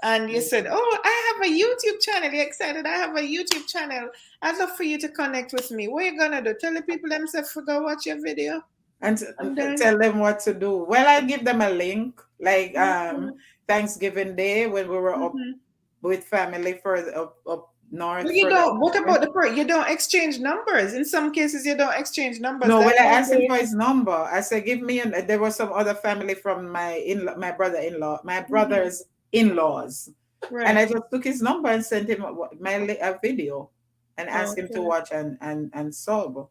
and you said, "Oh, I have a YouTube channel. You're excited? I have a YouTube channel. I'd love for you to connect with me. What you gonna do? Tell the people themselves to go watch your video, And and then." tell them what to do. Well, I give them a link, like Mhm, Thanksgiving Day when we were up mhm. with family further up But north, you further don't. What up. about the part? You don't exchange numbers. In some cases, you don't exchange numbers. No, That's well, I why asked him for his number. I said, give me, and there was some other family from my brother-in-law, my Mhm. brother's in-laws. And Right. I just took his number and sent him a video and asked him to Okay. watch and sub.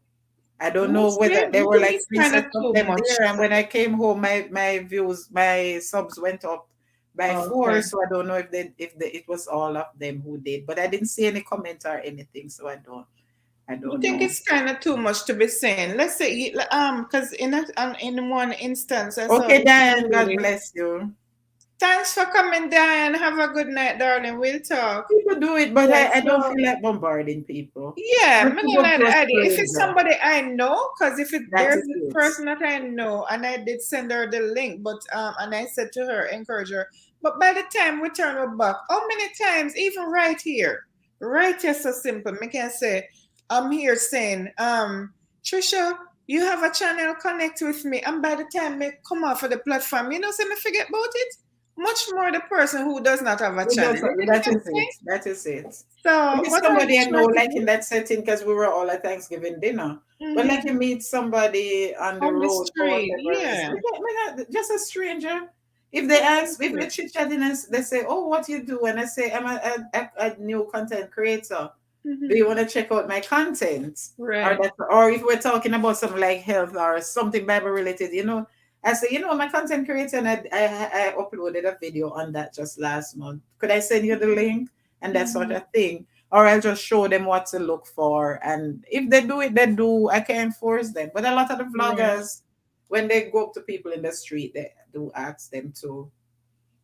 I don't know Mostly, whether there were to me, like it's three kind of sets of too them much. there. And when I came home, my subs went up by 4. Okay. So I don't know if it was all of them who did. But I didn't see any comment or anything. So I I don't think know. it's kind of too much to be saying. Let's say, because in one instance, I saw Okay, this Diane, God lady. bless you. Thanks for coming, Diane. Have a good night, darling. We'll talk. People do it, but Yeah. I don't So feel like bombarding people. yeah, Just me to not go like to a the idea. If it's stranger. somebody I know, because if That there's is a it. person that I know, and I did send her the link, but and I said to her, encourage her. But by the time we turn her back, how many times, even right here, so simple. Me can say, I'm here saying, Trisha, you have a channel, connect with me, and by the time me come off of the platform, say me forget about it. Much more the person who does not have a It channel. does, You get that what I'm is saying? it. That is it. If So it's what I somebody I know, try to like do. in that setting, because we were all at Thanksgiving dinner, but like Mhm. you meet somebody on the On the road or street, whatever, yeah. just a stranger. If they ask, if they're Exactly. chit chatting and they say, "Oh, what you do?" and I say, "I'm a new content creator. Do you Hmm. want to check out my content?" Right. Or if we're talking about something like health or something Bible related, I say, my content creator, and I uploaded a video on that just last month. Could I send you the link and that sort Hmm. of thing? Or I'll just show them what to look for. And if they do it, they do. I can't force them. But a lot of the Right. vloggers, when they go up to people in the street, they do ask them to.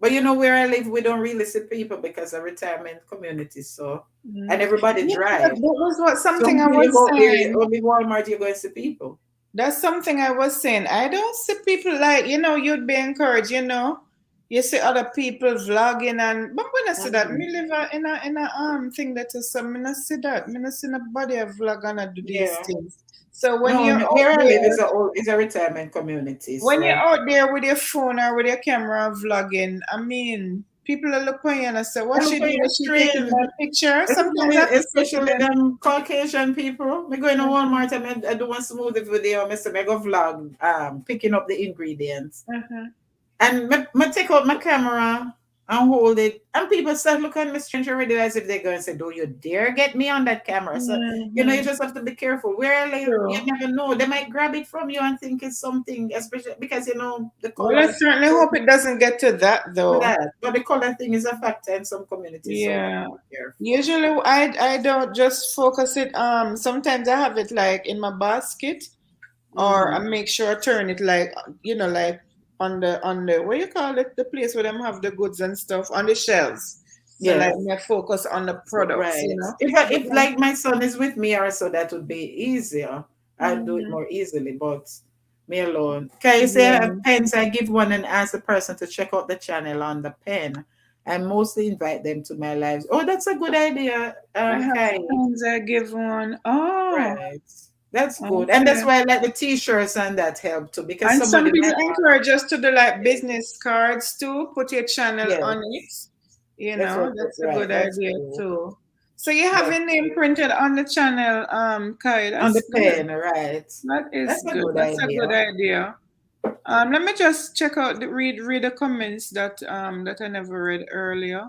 But where I live, we don't really see people because of retirement communities. So, Mm. and everybody Yeah, drive. that was what So something I when you was go area, saying. only Walmart, you're going to see people. That's something I was saying. I don't see people like, you'd be encouraged, You see other people vlogging but when I see that, Mhm. me live in a thing that is so me not see that. Me not see nobody a vlog and a do these Yeah. things. So when No, you're no, out where I live there, is a retirement community. when you're So out there with your phone or with your camera vlogging, I mean, people are looking at you and say, I what look she at doing? you Is she taking strange, that picture? Sometimes I have to say to especially them, them Caucasian people. Me going to Walmart and I do one smoothie video. I say me go vlog, picking up the ingredients. uh-huh. And me take out my camera and hold it. And people start looking at me strange already as if they're going to say, "Do you dare get me on that camera?" So, you Mm-hmm. just have to be careful. Where I live, you True. never know. They might grab it from you and think it's something, especially because, the Well, I color. certainly hope it doesn't get to that though. That. But the color thing is a factor in some communities, so we have Yeah. to be careful. Usually I don't just focus it. Sometimes I have it like in my basket, or I Hmm. make sure I turn it like like on the what you call it, the place where them have the goods and stuff on the shelves. So like Yes. I focus on the So, products, right. But If like my son is with me or so, that would be easier. I'd do it mhm. more easily. But Me alone. Can you say I Yeah. have pens? I give one and ask the person to check out the channel on the pen. I mostly invite them to my lives. Oh, that's a good idea, I have Kai. friends I give one. Oh, Right. That's good. And that's okay. why I like the t-shirts and that help too. Because And some somebody people might want encourage us to do like business cards too, put your channel on it. yes. You That's know, what that's a right. good That's idea good. too. So you have That's your name good. printed on the channel, Kai. On the That's good. pen, right. That is That's a good. good That's a good idea. idea. Let me just check out read the comments that I never read earlier.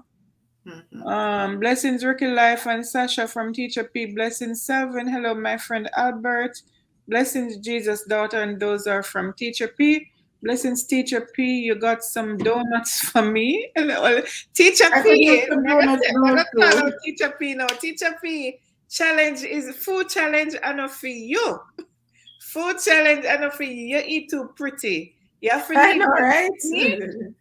Hmm. Blessings, Ricky Life and Sasha from Teacher P. Blessings, Selvin. Hello, my friend Albert. Blessings, Jesus' daughter, and those are from Teacher P. Blessings, Teacher P. You got some donuts for me. Hello, Teacher I could use P. some donuts I'm now gonna call out too. Teacher P now. Teacher P. Challenge is food challenge and for you. Food challenge and for you. You eat too pretty. You have to I leave know, that right? to me.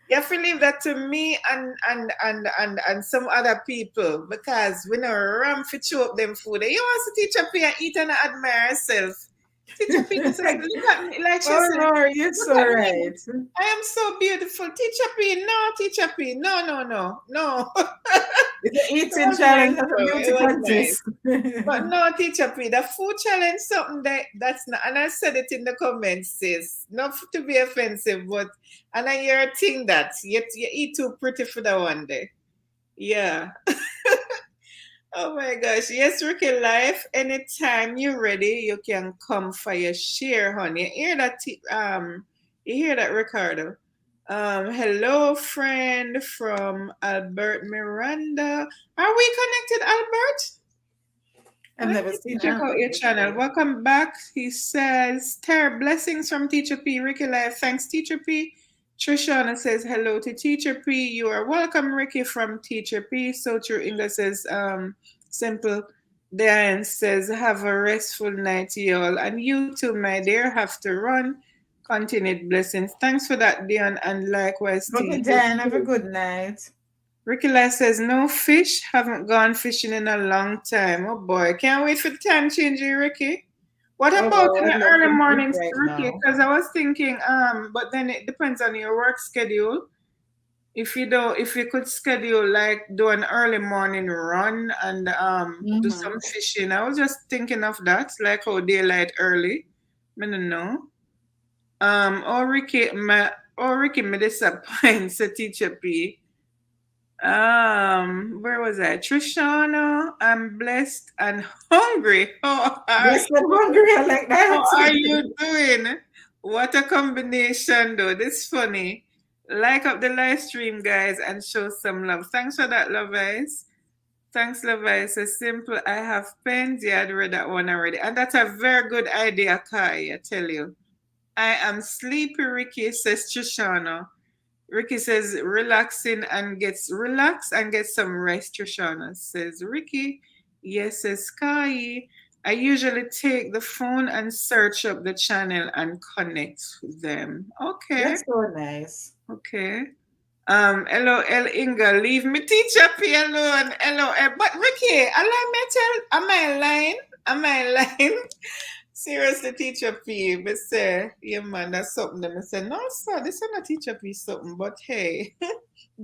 You have to leave that to me and some other people because we know ram for chew up them food. You want to teach up here eat and admire herself. Teacher P said, look at me, like she Oh said, Lord, you're look so at me. right. I am so beautiful. Teacher P, no, Teacher P, no, no, no, no. It's an It eating was nice challenge, not a though. beauty It was nice. contest. But no, Teacher P, the food challenge something that's not, and I said it in the comments, sis. Not to be offensive, but and I hear a thing that you eat too pretty for that one day. Yeah. Oh my gosh. Yes, Ricky Life. Anytime you're ready, you can come for your share, honey. You hear that you hear that, Ricardo? Hello, friend from Albert Miranda. Are we connected, Albert? I've I never need to seen check out Albert your channel. before. Welcome back. He says, Tara, blessings from Teacher P. Ricky Live. Thanks, Teacher P. Trishana says, hello to Teacher P. You are welcome, Ricky, from Teacher P. So true. Inga says, simple. Diane says, have a restful night, y'all. And you too, my dear, have to run. Continued blessings. Thanks for that, Dion, and likewise to Okay, you Dan, have a too. good night. Ricky Lai says, no fish. Haven't gone fishing in a long time. Oh boy. Can't wait for the time change, Ricky. What Oh about Lord, in I'd the love early some fish mornings, right Ricky? now. Because I was thinking, but then it depends on your work schedule. If you could schedule like do an early morning run and do Hmm. some fishing. I was just thinking of that, like how daylight early. I don't know. Or Ricky, me disappoint, so teacher P. Where was I? Trishana, I'm blessed and hungry. Blessed and hungry, I like How that. are you doing? What a combination, though. This funny. Like up the live stream, guys, and show some love. Thanks for that, love eyes. Thanks, love eyes. It's simple. I have pens. Yeah, I read that one already. And that's a very good idea, Kai, I tell you. I am sleepy, Ricky, says Trishana. Ricky says relax and get some rest. Trishana says Ricky. Yes, says Sky. I usually take the phone and search up the channel and connect them. Okay, That's so nice. okay. LOL Inga, leave me teacher P alone. LOL. But Ricky, allow me tell, am I lying? Am I lying? Seriously, teacher P, me say, yeah man, that's something that me say, no sir, this is not teacher P something, but hey,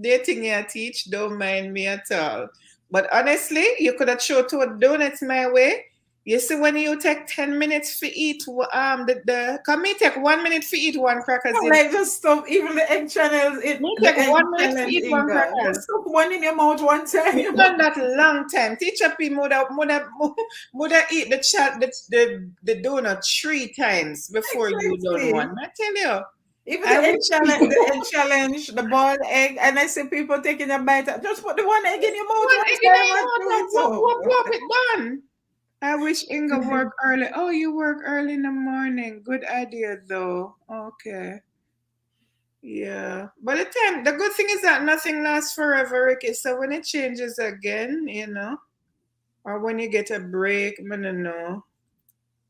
dating you teach, don't mind me at all. But honestly, you could have showed two donuts my way. You see, when you take 10 minutes to eat, the come me take 1 minute to eat one crackers I'm in. like just stop even the egg channels, Me the take egg 1 minute to challenge eat one Inga. Just crackers. stop one in your mouth one Me time. done that long time. Teacher P woulda eat the donut 3 times before you done Exactly. one. I tell you. Even I wish the egg challenge, the boiled egg, and I see people taking a bite. Just put the one egg in your mouth one one egg in time your and mouth chew and it whoop up. whoop whoop it done. I wish Inga work early. Oh, you work early in the morning. Good idea though. Okay. Yeah. But the good thing is that nothing lasts forever, Ricky. So when it changes again, or when you get a break, I don't know.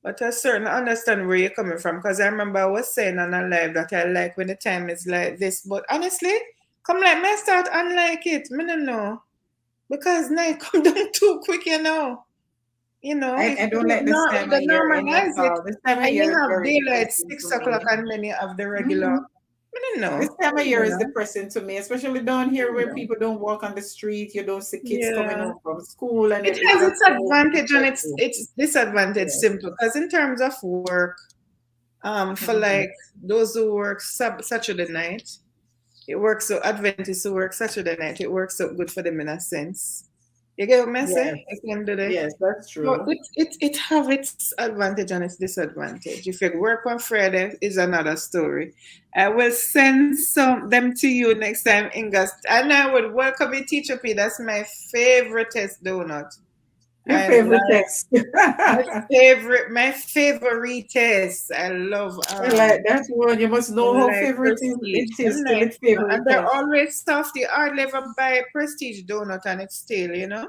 But I certainly understand where you're coming from because I remember I was saying on a live that I like when the time is like this. But honestly, come like me start unlike it. I don't know. Because night come down too quick, You know, I don't like this time they of year in at normalize it, all. This time of and you year is have very daylight depressing to 6 o'clock me. and many of the regular. Hmm. I don't This know. time of year You is know. depressing to me, especially down I here don't where know. people don't walk on the street. You don't see kids coming Yeah. home from school, and It it's has just its so advantage and depressing. its disadvantage Yes. simple. Because in terms of work, for Hmm. like those who work Saturday night, it works so Adventists who work Saturday night, it works so good for them in a sense. You get what I say? Yes. At the end of the day. Yes, that's So true. it have its advantage and its disadvantage. If you work on Friday, is another story. I will send some them to you next time, Inga. And I would welcome you, Teacher P. That's my favorite test donut. Your I favorite like text. my favorite test. I love I like that one. You must I know how like favorite prestige. it Them is till nice, it's you know, and favorite they're test. always soft. You hardly ever buy a prestige donut and it's stale, you know?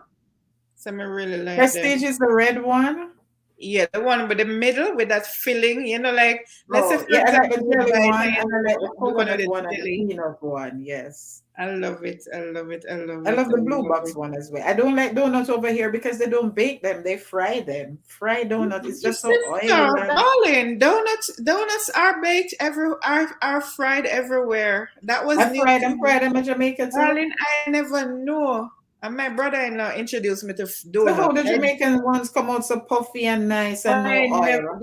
So I really like Prestige them. is the red one. Yeah, the one with the middle with that filling, you know, like let's say Oh, for yeah, I like the example you jelly buy it one, and and you I like the know the one with coconut the one and the jelly. peanut one. Yes. I love it. I love it. I love I it. love I the blue love box it. one as well. I don't like donuts over here because they don't bake them, they fry them. Fried donut is just so Sister, oily and darling, donuts are baked are fried everywhere. That was I new fry to them, me. fry them in Jamaica too. Darling, I never know. And my brother-in-law introduced me to So how donut. the Jamaican ones come out so puffy and nice and I no never oil?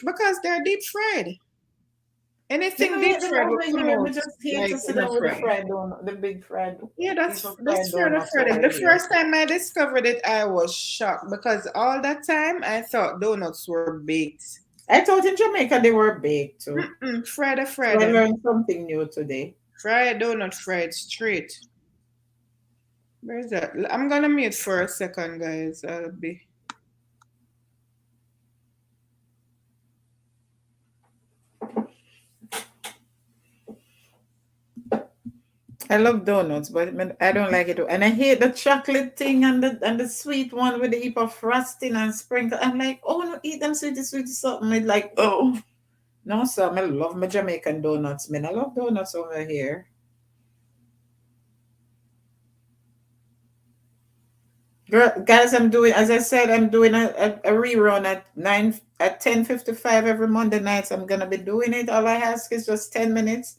because they're deep fried. Me Anything no deep eat them fried will over come here. Me out just hate like to sit not down with the fried. fried donut, the big fried Yeah, piece of that's fried fair. That's donuts fair. over The here. first time I discovered it, I was shocked because all that time I thought donuts were baked. I thought in Jamaica they were baked too. Mm-mm, fried, So fried I them. learned something new today. Fried donut, fried straight. Where's that? I'm gonna mute for a second, guys. I'll be. I love donuts, but I don't like it. And I hate the chocolate thing and the sweet one with the heap of frosting and sprinkle. I'm like, oh no, eat them sweetie something. It's like, oh no, so I love my Jamaican donuts, man. I love donuts over here. Girl, guys, I'm doing, as I said, I'm doing a rerun at 10:55 every Monday nights. I'm gonna be doing it. All I ask is just 10 minutes.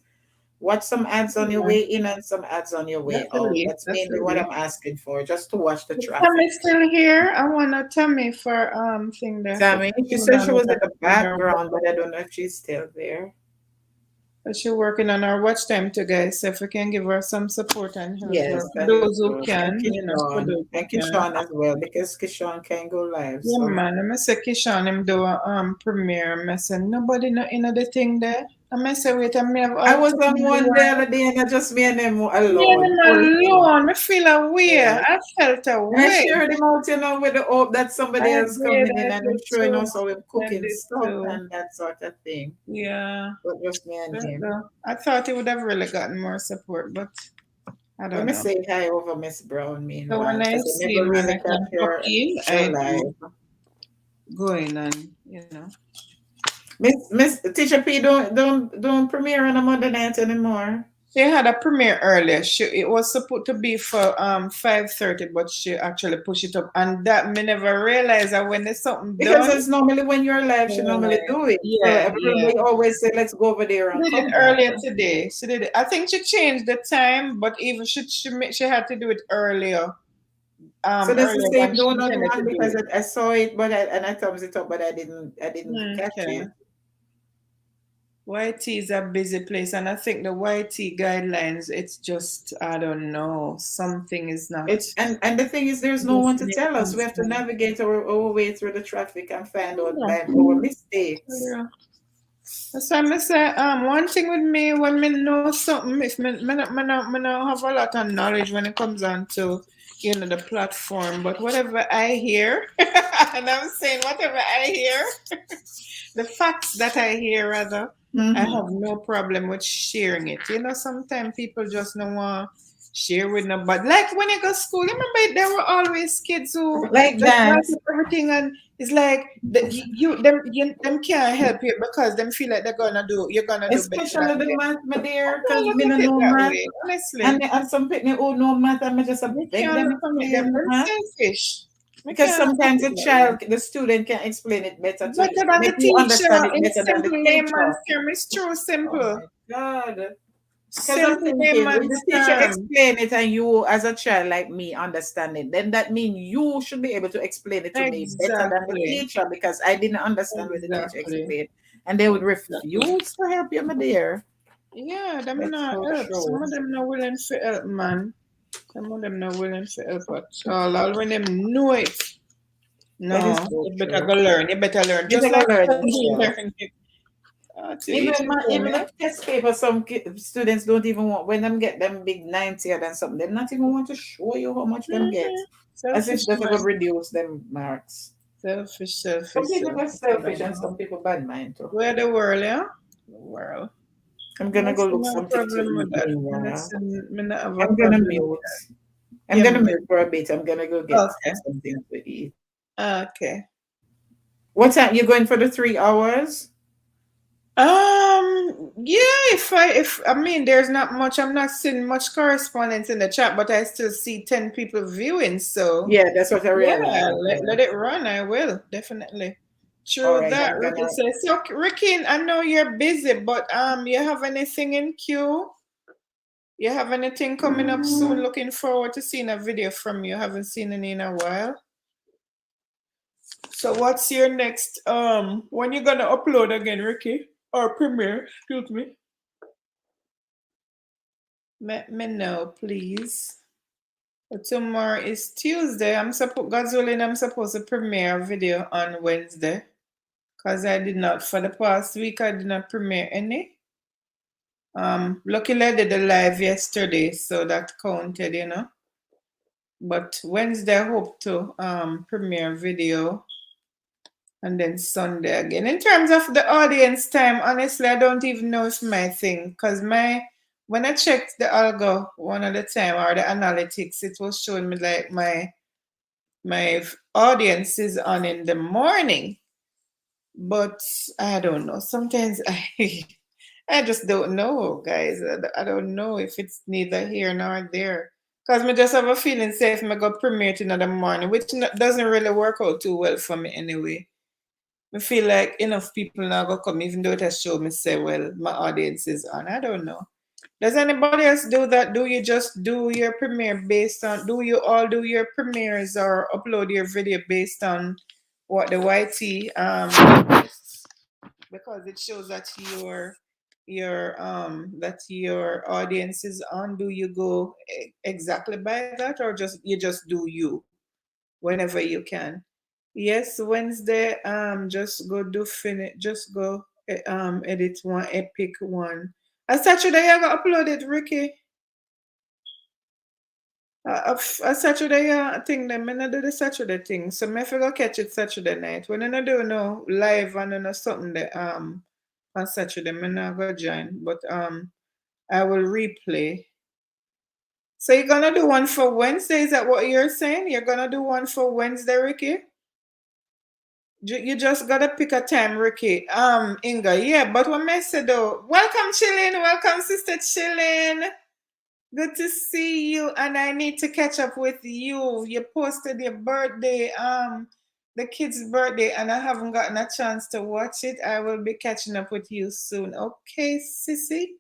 Watch some ads on your Yeah, way in and some ads on your way that's a out. leaf. That's That's a mainly what leaf. I'm asking for, just to watch the Is traffic. Tammy still here? I wanna Tammy for thing there for Tammy, she tune said on she with was in the her. background, but I don't know if she's still there. She's working on our watch time too, guys. So if we can give her some support and help her, Yes, for that is those who good. And can, you know, for Kishon. those who And can. Kishon as well, because Kishon can go live. Yeah, So man. I'm say Kishan him do a premiere. I say nobody know in the thing there. I say wait, I may have I all was time on in the one the other world. day and I just me and him Me and alone. him Poor thing. alone. I feel away. Yes. I felt And I away. shared him out, with the hope that somebody else coming in I and did showing too. us how we're I cooking did stuff too. and that sort of thing. Yeah. But just me and him. I thought he would have really gotten more support, but I Let don't me know. say hi over Miss Brown So meanwhile, when I because I see never him and really I catch can pop in, her I do live. go in and Miss Teacher P don't premiere on a Monday night anymore. She had a premiere earlier. It was supposed to be for 5:30, but she actually pushed it up, and that me never realized that when there's something Because done. it's normally when you're live, she normally do it. So Yeah, yeah. everybody always say, let's go over there She and did it come back. earlier today. She did it. I think she changed the time, but even she had to do it earlier. So that's the Earlier than same she donut intended to one do because it. I saw it, and I thumbs it up, but I didn't catch Okay. it. YT is a busy place, and I think the YT guidelines, it's just, I don't know, something is not It and the thing is, there's no just one to tell us. We making have to sense. navigate our way through the traffic and find out Yeah. by our mistakes. Yeah. That's why I say, one thing with me, when me know something, if me not have a lot of knowledge when it comes on to, the platform, but whatever I hear, and I'm saying whatever I hear, the facts that I hear rather, I have Mm-hmm. no problem with sharing it. Sometimes people just don't want share with nobody. Like when you go to school, remember there were always kids who Like just that, write up everything and it's like them can't help you because them feel like you're gonna do better especially than the them. math, my I dear, don't because look me no at it know that math, way, and honestly. me have some people who know math, and me just You beg can't them look at it them. explain Them math. selfish. Because can't sometimes understand the student can explain it better that. to Better than make the you teacher understand it in better than the simple teacher. layman's term. It's true, Oh simple. my God. Because I'm Simple thinking, if the layman's teacher term. explain it and you, as a child like me, understand it, then that means you should be able to explain it to me better than the Exactly. teacher because I didn't understand what the teacher Exactly. explained. And they would Exactly. refuse to help you, my dear. Yeah, them That's not so help. Some true. of them not willing to help, man. Some of them not willing to help at all. All when them know it. That is No, so you better true. go learn. You better learn. You Just better like learn we yourself. learn it. To each Even his own, even yeah? the test paper, some students don't even want when them get them big 90 or then something. They not even want to show you how much them get, as if Selfish that's going to man. reduce them marks. Selfish, Some selfish, people are selfish. I selfish don't and know. some people bad mind too. Where the world, yeah? The world. I'm I gonna don't go see look no something to problem eat with that. meanwhile. Me not have a I'm gonna problem with mute. that. I'm Yeah, gonna man. mute for a bit. I'm gonna go get Okay. something to eat. Okay. What time you going for the 3 hours? Yeah, if I mean there's not much, I'm not seeing much correspondence in the chat, but I still see 10 people viewing, so Yeah, that's what I yeah, realized. let Yeah. it run. I will definitely. All True right, that, I'm Ricky gonna. says. So, Ricky, I know you're busy, but you have anything in queue? You have anything coming up soon? Looking forward to seeing a video from you. Haven't seen any in a while. So, what's your next? When you gonna upload again, Ricky, or premiere? Excuse me. Let me know, please. Tomorrow is Tuesday. Gazolin, I'm supposed to premiere a video on Wednesday. Because I did not, for the past week, I did not premiere any. Luckily I did a live yesterday, so that counted, you know. But Wednesday I hope to premiere a video, and then Sunday again. In terms of the audience time, honestly, I don't even know if my thing, because when I checked the algo one at the time or the analytics, it was showing me like my audience is on in the morning. But I don't know. Sometimes I just don't know, guys. I don't know if it's neither here nor there. Because I just have a feeling safe I go premiere it another morning, which doesn't really work out too well for me anyway. I feel like enough people now go come, even though it has shown me say, well, my audience is on. I don't know. Does anybody else do that? Do you just do your premiere based on, do you all do your premieres or upload your video based on what the YT suggests? Because it shows that your audience is on. Do you go exactly by that, or just do you whenever you can? Yes, Wednesday. Just go do finish. Just go edit one epic one. A Saturday I go upload it, Ricky. A Saturday thing. Then I do the Saturday thing. So me go catch it Saturday night. When I do no live and no something that on Saturday, me not go join. But I will replay. So you're gonna do one for Wednesday? Is that what you're saying? You're gonna do one for Wednesday, Ricky? You just gotta pick a time, Ricky. Inga, yeah, but what I said though, welcome Chillin, welcome Sister Chillin. Good to see you, and I need to catch up with you. You posted your birthday, the kid's birthday, and I haven't gotten a chance to watch it. I will be catching up with you soon. Okay, Sissy?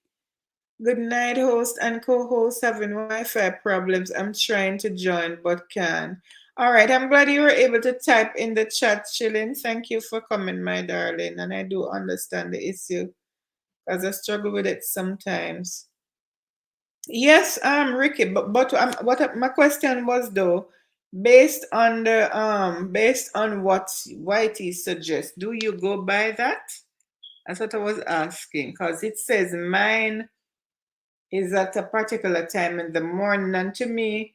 Good night, host and co-host having Wi-Fi problems. I'm trying to join but can't. All right, I'm glad you were able to type in the chat, Chilling. Thank you for coming, my darling. And I do understand the issue because I struggle with it sometimes. Yes, Ricky, but what my question was though, based on what Whitey suggests, do you go by that? That's what I was asking because it says mine is at a particular time in the morning. And to me,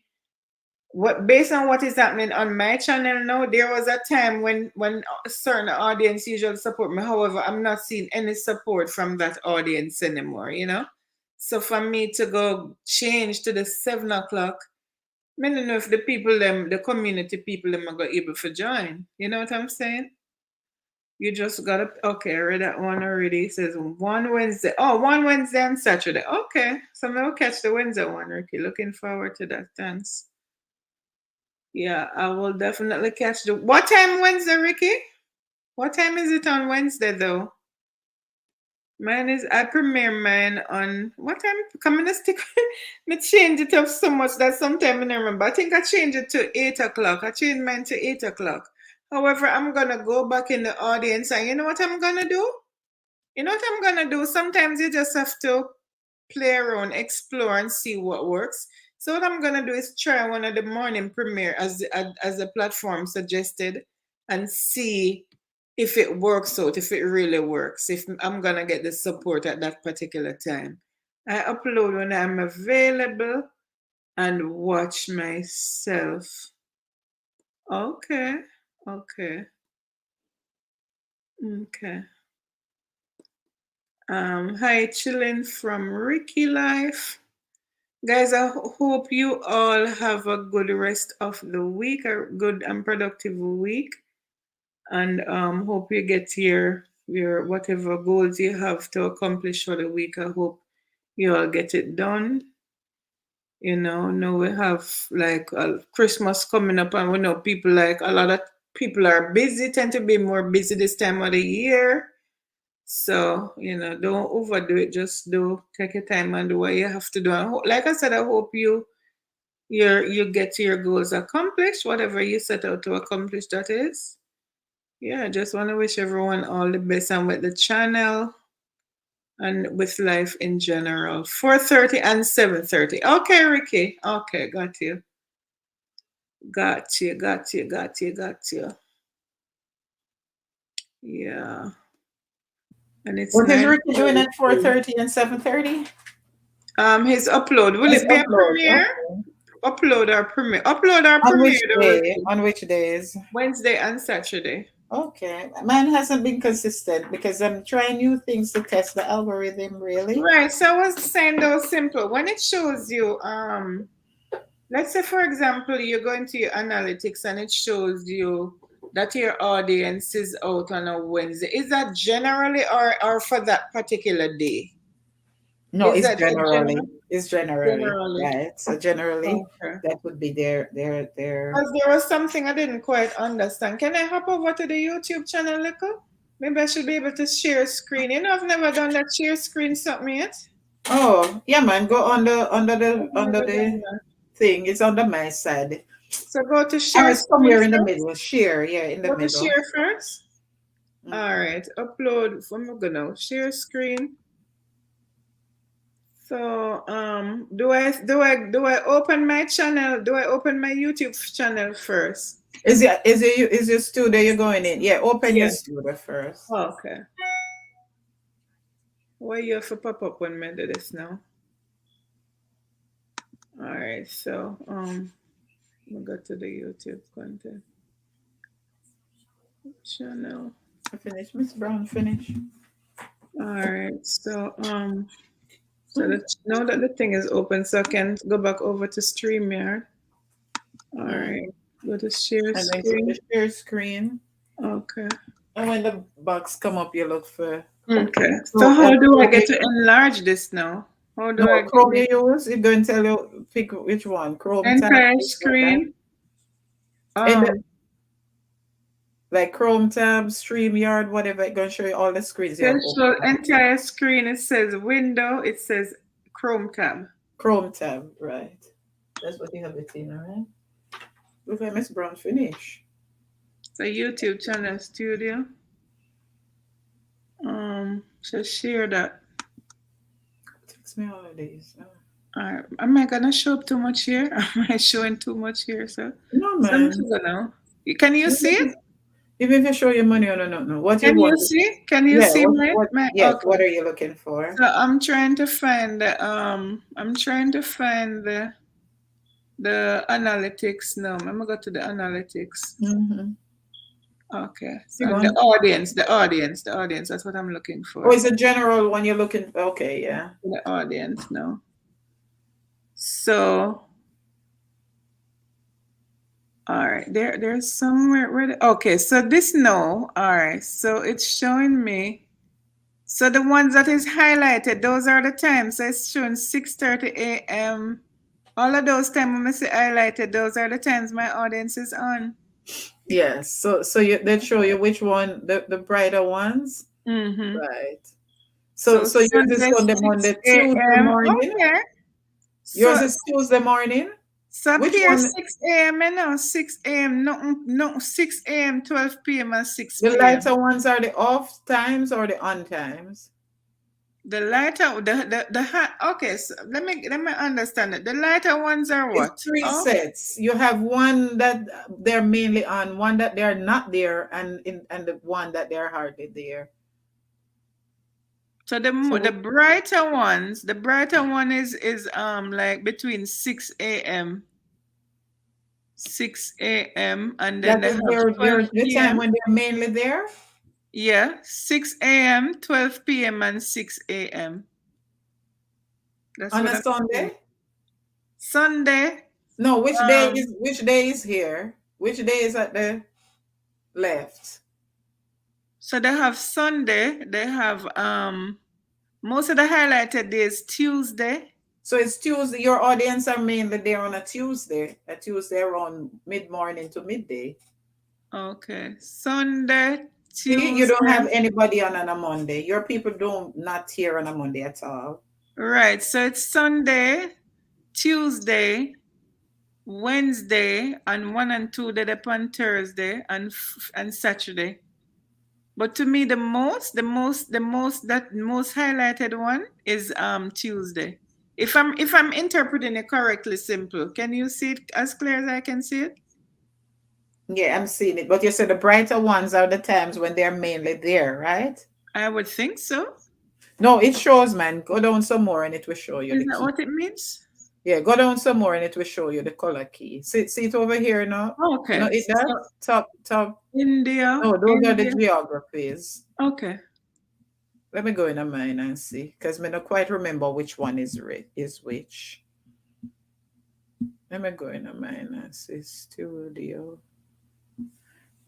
what based on what is happening on my channel now, there was a time when a certain audience usually support me. However, I'm not seeing any support from that audience anymore, you know? So for me to go change to the 7 o'clock, I don't know if the people them, the community people them are go able to join. You know what I'm saying? You just gotta okay, I read that one already. It says one Wednesday. Oh, one Wednesday and Saturday. Okay. So I'll catch the Wednesday one, Ricky. Looking forward to that. Thanks. Yeah, I will definitely catch the. What time Wednesday, Ricky? What time is it on Wednesday though? Mine is I premiere mine on what time? Coming to stick. Me change it up so much that sometimes I don't remember. I think I changed it to 8 o'clock. I changed mine to 8 o'clock. However, I'm gonna go back in the audience and you know what I'm gonna do? You know what I'm gonna do? Sometimes you just have to play around, explore, and see what works. So what I'm gonna do is try one of the morning premiere as the platform suggested, and see if it works out, if it really works, if I'm gonna get the support at that particular time. I upload when I'm available and watch myself. Okay, okay, okay. Hi, chilling from Ricky Life. Guys, I hope you all have a good rest of the week, a good and productive week, and hope you get your whatever goals you have to accomplish for the week. I hope you all get it done. Now we have like Christmas coming up, and we know people like a lot of people are busy, tend to be more busy this time of the year. So, don't overdo it. Just do take your time and do what you have to do. And like I said, I hope you get your goals accomplished, whatever you set out to accomplish, that is. Yeah, I just want to wish everyone all the best and with the channel and with life in general. 4:30 and 7:30. Okay, Ricky. Okay, got you. Got you, got you, got you, got you. Yeah. And it's What is nine. Ricky doing at 4:30 and 7:30? His upload. Will His it be a upload. premiere? Okay. Upload or premiere? Upload or On which premiere the day? Ricky. On which days? Wednesday and Saturday. Okay. Mine hasn't been consistent because I'm trying new things to test the algorithm, really. Right. So I was saying though simple. When it shows you, let's say for example, you're going to your analytics and it shows you that your audience is out on a Wednesday. Is that generally or for that particular day? No, Is it's that a generally. general? It's generally, Generally. right? So generally, Okay. that would be their. Because there was something I didn't quite understand. Can I hop over to the YouTube channel, Little? Maybe I should be able to share screen. I've never done that share screen something yet. Oh, yeah, man. Go under the I've under never done the that. thing. It's under my side. So go to Or share it's screen somewhere in the first. middle. Share, yeah, in the Go to middle. share first. Mm. All right, upload. I'm gonna share screen. So do I open my channel? Do I open my YouTube channel first? Is your studio you're going in? Yeah, open your Yeah. studio first. Okay. Why you have to pop up when I do this now? All right. So we go to the YouTube content channel. I finished. Miss Brown, finish. All right. So that now that the thing is open, so I can go back over to StreamYard. All right. Mm. Go to share And then go to screen. share screen. Okay. And when the box come up, you look for Okay. So how do I Chrome. get to enlarge this now? How do I No, get Chrome me you use. It's going to tell you pick which one. Chrome tab, entire things like that. screen? And Um, like Chrome tab, StreamYard, whatever, it's going to show you all the screens you have to open. show entire screen, it says window, it says Chrome tab. Chrome tab, right. That's what you have it in, all right? Look at Miss Brown finish. So YouTube channel studio. So share that. Takes me all of these. Am I gonna show up too much here? Am I showing too much here? So No, some man. sugar now. Can you see it? Even if you show your money or no. What you Can you want? see? Can you Yeah, see my my yes, okay. what are you looking for? So I'm trying to find the analytics now. I'm gonna go to the analytics. Mm-hmm. Okay. You So the going? audience, the audience, the audience. That's what I'm looking Oh, for. it's a general one you're looking for. Okay, yeah. The audience now. So all right, there's somewhere where okay, so this no. All right, so it's showing me. So the ones that is highlighted, those are the times. So it's showing 6:30 a.m. All of those times when I say highlighted, those are the times my audience is on. Yes. So they show you which one the brighter ones. Mm-hmm. Right. So So so yours is Sunday Sunday, 6 Monday, Tuesday a.m. morning. Okay. Yours So is Tuesday morning. so up Which here one? 6 a.m. You know, 6 a.m. No 6 a.m., 12 p.m. and 6 The p.m. lighter ones are the off times or the on times? The lighter the hot okay, so let me understand it. The lighter ones are It's what? three Oh, sets. You have one that they're mainly on, one that they're not there, and the one that they're hardly there. so So the brighter one is like between 6 a.m. and then that they is have 12 the time p.m. when they're mainly there. Yeah, 6 a.m., 12 p.m. and 6 a.m. That's On what a I'm saying. Sunday? Sunday, No, um, which day is here? Which day is at the left? so they have Sunday, they have most of the highlighted days Tuesday. So it's Tuesday. Your audience are mainly there on a Tuesday around mid morning to midday. Okay. Sunday, See, you don't Tuesday. have anybody on a Monday. Your people don't not here on a Monday at all. Right. So it's Sunday, Tuesday, Wednesday, and 1 and 2 that upon Thursday and Saturday. But to me, the most highlighted one is Tuesday. If I'm interpreting it correctly, simple. Can you see it as clear as I can see it? Yeah, I'm seeing it. But you said the brighter ones are the times when they're mainly there, right? I would think so. No, it shows, man. Go down some more and it will show you Is the that key. what it means? Yeah, go down some more and it will show you the color key. See it over here now? You know Okay. it that So top. India, No, those are the India. geographies. Okay. Let me go in a mine and see, because I don't quite remember which one is which. Let me go in a mine and see studio.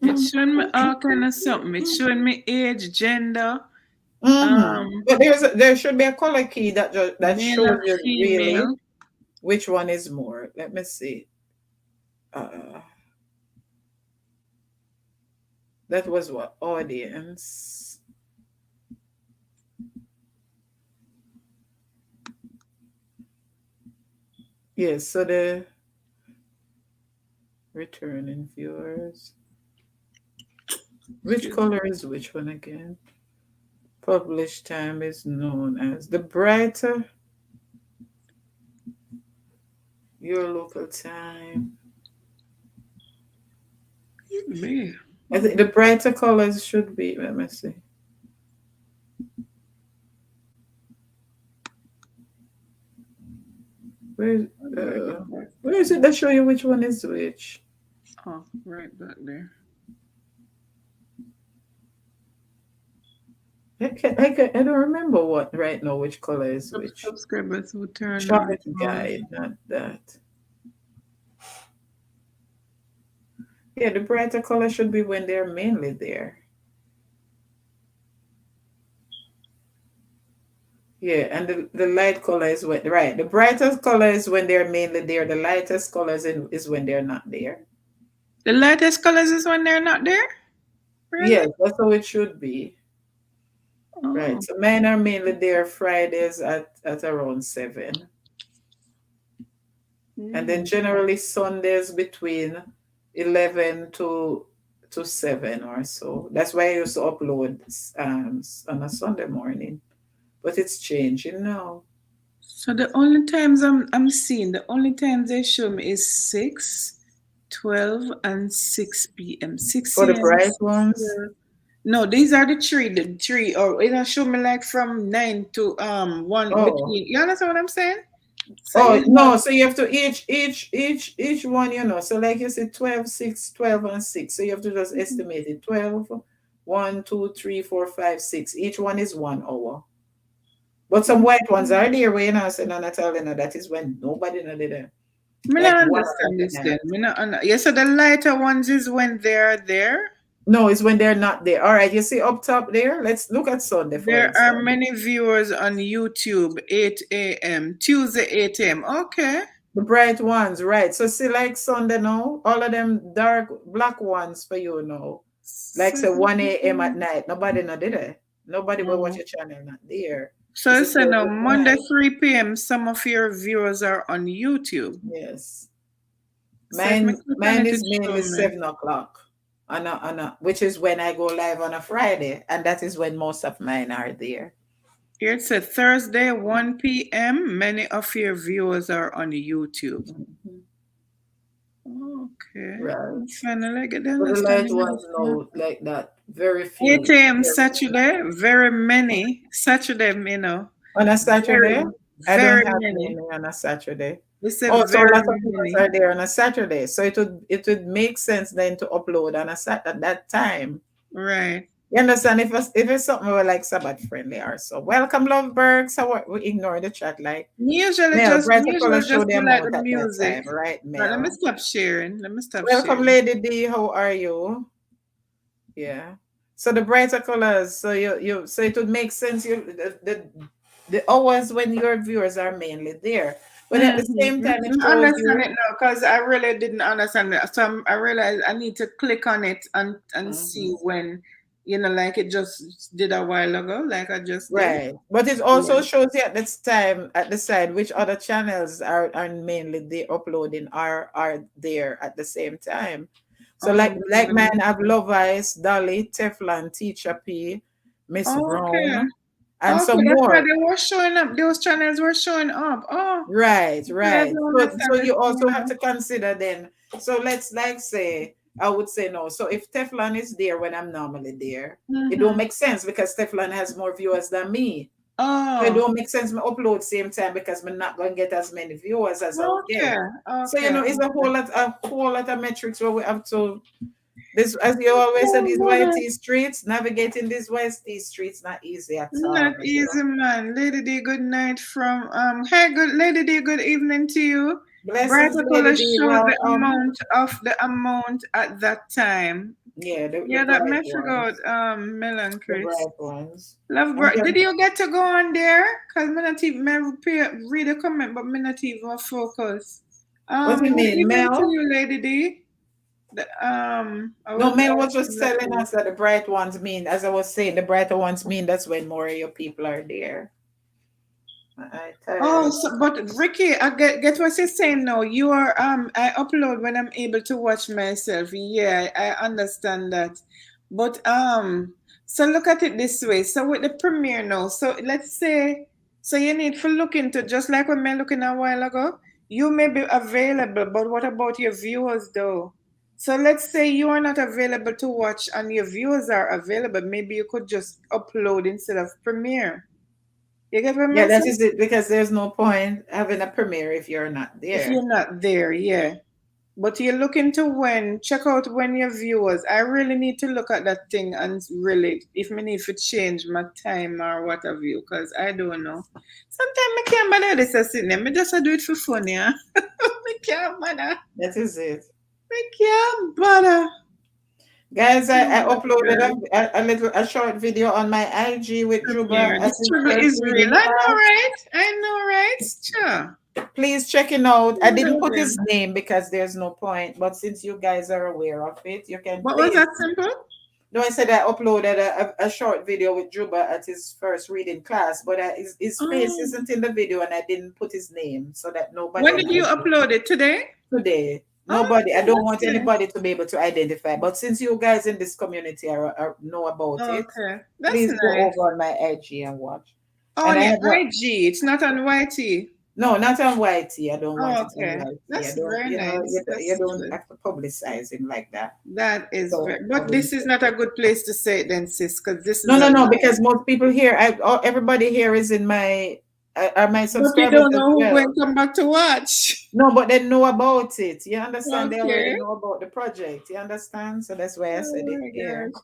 It's showing me all kind of something. It's showing me age, gender, Mm-hmm. um, But there should be a color key that male shows and you really female. which one is more. Let me see. Uh, that was what audience. Yes, so the returning viewers. Which Excuse me. color is which one again? Published time is known as the brighter your local time. Me. I think the brighter colors should be. Let me see. Where How do I get back where there? is it that show you which one is which? Oh, right back there. I don't remember what right now which color is which. Subscribers who turn on. Chart guide, not that. Yeah, the brighter color should be when they're mainly there. Yeah, and the light color is when right. The brightest color is when they're mainly there. The lightest colors is when they're not there. The lightest colors is when they're not there? Really? Yes, that's how it should be. Right. Oh. So mine are mainly there Fridays at around 7. And then Mm. generally Sundays between 11 to 7 or so. That's why I used to upload on a Sunday morning. But it's changing now. So the only times I'm seeing, the only times they show me is 6, 12, and 6 p.m. 6 For the a.m. bright ones. No, these are the three, or it'll show me like from 9 to 1 Oh. between. You understand what I'm saying? So Oh you no, have so you have to each one, So like you said 12, 6, 12, and 6. So you have to just estimate it. 12, 1, 2, 3, 4, 5, 6. Each one is 1 hour. But some white ones are there where saying and I tell that is when nobody know there. me Like not 1 o'clock understand at this night. then. Yeah, so the lighter ones is when they're there. No, it's when they're not there. All right, you see up top there? Let's look at Sunday, for There are instance. many viewers on YouTube, 8 a.m. Tuesday, 8 a.m. Okay. The bright ones, right. So see like Sunday now, all of them dark black ones for you now. Like say 1 a.m. at night. Nobody not did it. Nobody will watch Oh. your channel not there. So It's you the say same now with Monday mine. 3 p.m. Some of your viewers are on YouTube. Yes. So if me click on Mine it, is it show mainly me. 7 o'clock which is when I go live on a Friday, and that is when most of mine are there. Here it said Thursday 1 p.m. Many of your viewers are on YouTube. Mhm. Okay. Right. Finally get the So the light understanding of ones it. know like that. Very 8 few. a.m. Saturday, very many. Saturday, On a Saturday, very, I very don't have many. many on a Saturday. They say Oh, so a very lot of people many. are there on a Saturday. So it would make sense then to upload on a at that time. Right. You understand? If it's something we like Sabbath friendly or so. Welcome, Loveberg. So we ignore the chat like Mel. Me Brighter usually color show just the do like the amount at that music. time, right, But let me Mel? stop sharing. Let me stop Welcome, sharing. Lady D. How are you? Yeah. So the brighter colors. So so it would make sense. The hours when your viewers are mainly there, but at the same time, it I shows understand you. it now because I really didn't understand it. So I realized I need to click on it and see Mhm. when, like it just did a while ago, like I just did. Right. But it Yeah. also shows you at this time at the side which other channels are mainly they uploading are there at the same time. So Oh, like mine have Love Ice, Dolly, Teflon, Teacher P, Miss okay. Brown, and Okay, some that's why more. they were showing up. Those channels were showing up. Oh, Right, okay, I right. don't So understand this you also have now. to consider then. So let's like say, I would say no. So if Teflon is there when I'm normally there, it don't Mm-hmm. make sense because Teflon has more viewers than me. So it Oh, don't make sense me upload same time because I'm not gonna get as many viewers as I would okay, get. So okay. it's a whole lot of metrics where we have to this, as you always say, these Oh, YT streets, navigating these YT streets not easy at all, not my dear. easy, man. Lady D, good night from Hey, good Lady D, good evening to you. Blessings, Brighter Lady color D. showed Welcome. the amount at that time. Yeah, the Yeah, that bright may figure ones. out Mel and The Chris. bright ones. Love, And did then, you get to go on there? Cause me not even read a comment, but me not even focus. what do you Good mean, evening to Mel? you, Lady D. I No, was Mel was asking just that telling too. us that the bright ones mean, as I was saying, the brighter ones mean that's when more of your people are there. I Oh, tired. but Ricky, I get what you're saying now. You are I upload when I'm able to watch myself. Yeah, I understand that. But so look at it this way. So with the premiere now, so let's say so you need to look into just like when me looking a while ago, you may be available, but what about your viewers though? So let's say you are not available to watch and your viewers are available. Maybe you could just upload instead of premiere. You get what Yeah, I'm that saying? is it because there's no point having a premiere if you're not If there. you're not there, yeah. But you're looking to check out when your viewers. I really need to look at that thing and really, if me need to change my time or what have you, because I don't know. Sometimes I can't bother this sitting there. Me just do it for fun, yeah. I can't bother. That is it. I can't bother. Guys, I Oh, uploaded girl. a short video on my IG with Juba Premiere. at This his struggle first is real. reading I know, class. right? I know, right? Sure. Please check it out. I didn't Love put his him. name because there's no point, but since you guys are aware of it, you can What was please. that simple? No, I said I uploaded a short video with Juba at his first reading class, but his face Oh. isn't in the video and I didn't put his name so that When nobody did you upload it? Today? today. Nobody, I Okay, don't that's want nice. anybody to be able to identify. But since you guys in this community know about it, Okay, that's please go nice. over on my IG and watch. Oh, And on I your have a IG, it's not on YT. no, not on YT. I don't want Oh, it on okay, YT. I that's don't, very nice. you That's don't good. have to publicize him like that. That is So very. I But didn't this is say not a that. good place to say it then, sis, because this No, is a no, no, live. because most people here, everybody here is in my are my But you subscribers don't as know who going well. to come back to watch. No, but they know about it. You understand? They already Okay. know about the project. You understand? So that's why I Oh said it my here. gosh.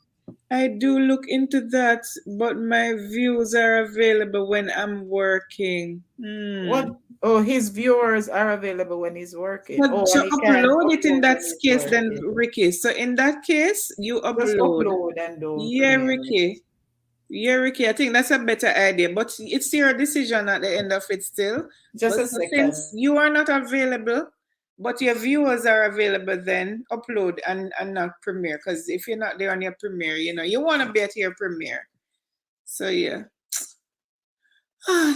I do look into that, but my views are available when I'm working. What? Hmm. Oh, his viewers are available when he's working. But Oh, to and he can't upload it in upload that when he's case, then working. Ricky. So in that case, you Just upload. upload and don't Yeah, premiere it. Ricky. Yeah, Ricky, I think that's a better idea, but it's your decision at the end of it still. Just But a so since second. you are not available, but your viewers are available, then upload and not premiere. Because if you're not there on your premiere, you want to be at your premiere. So yeah.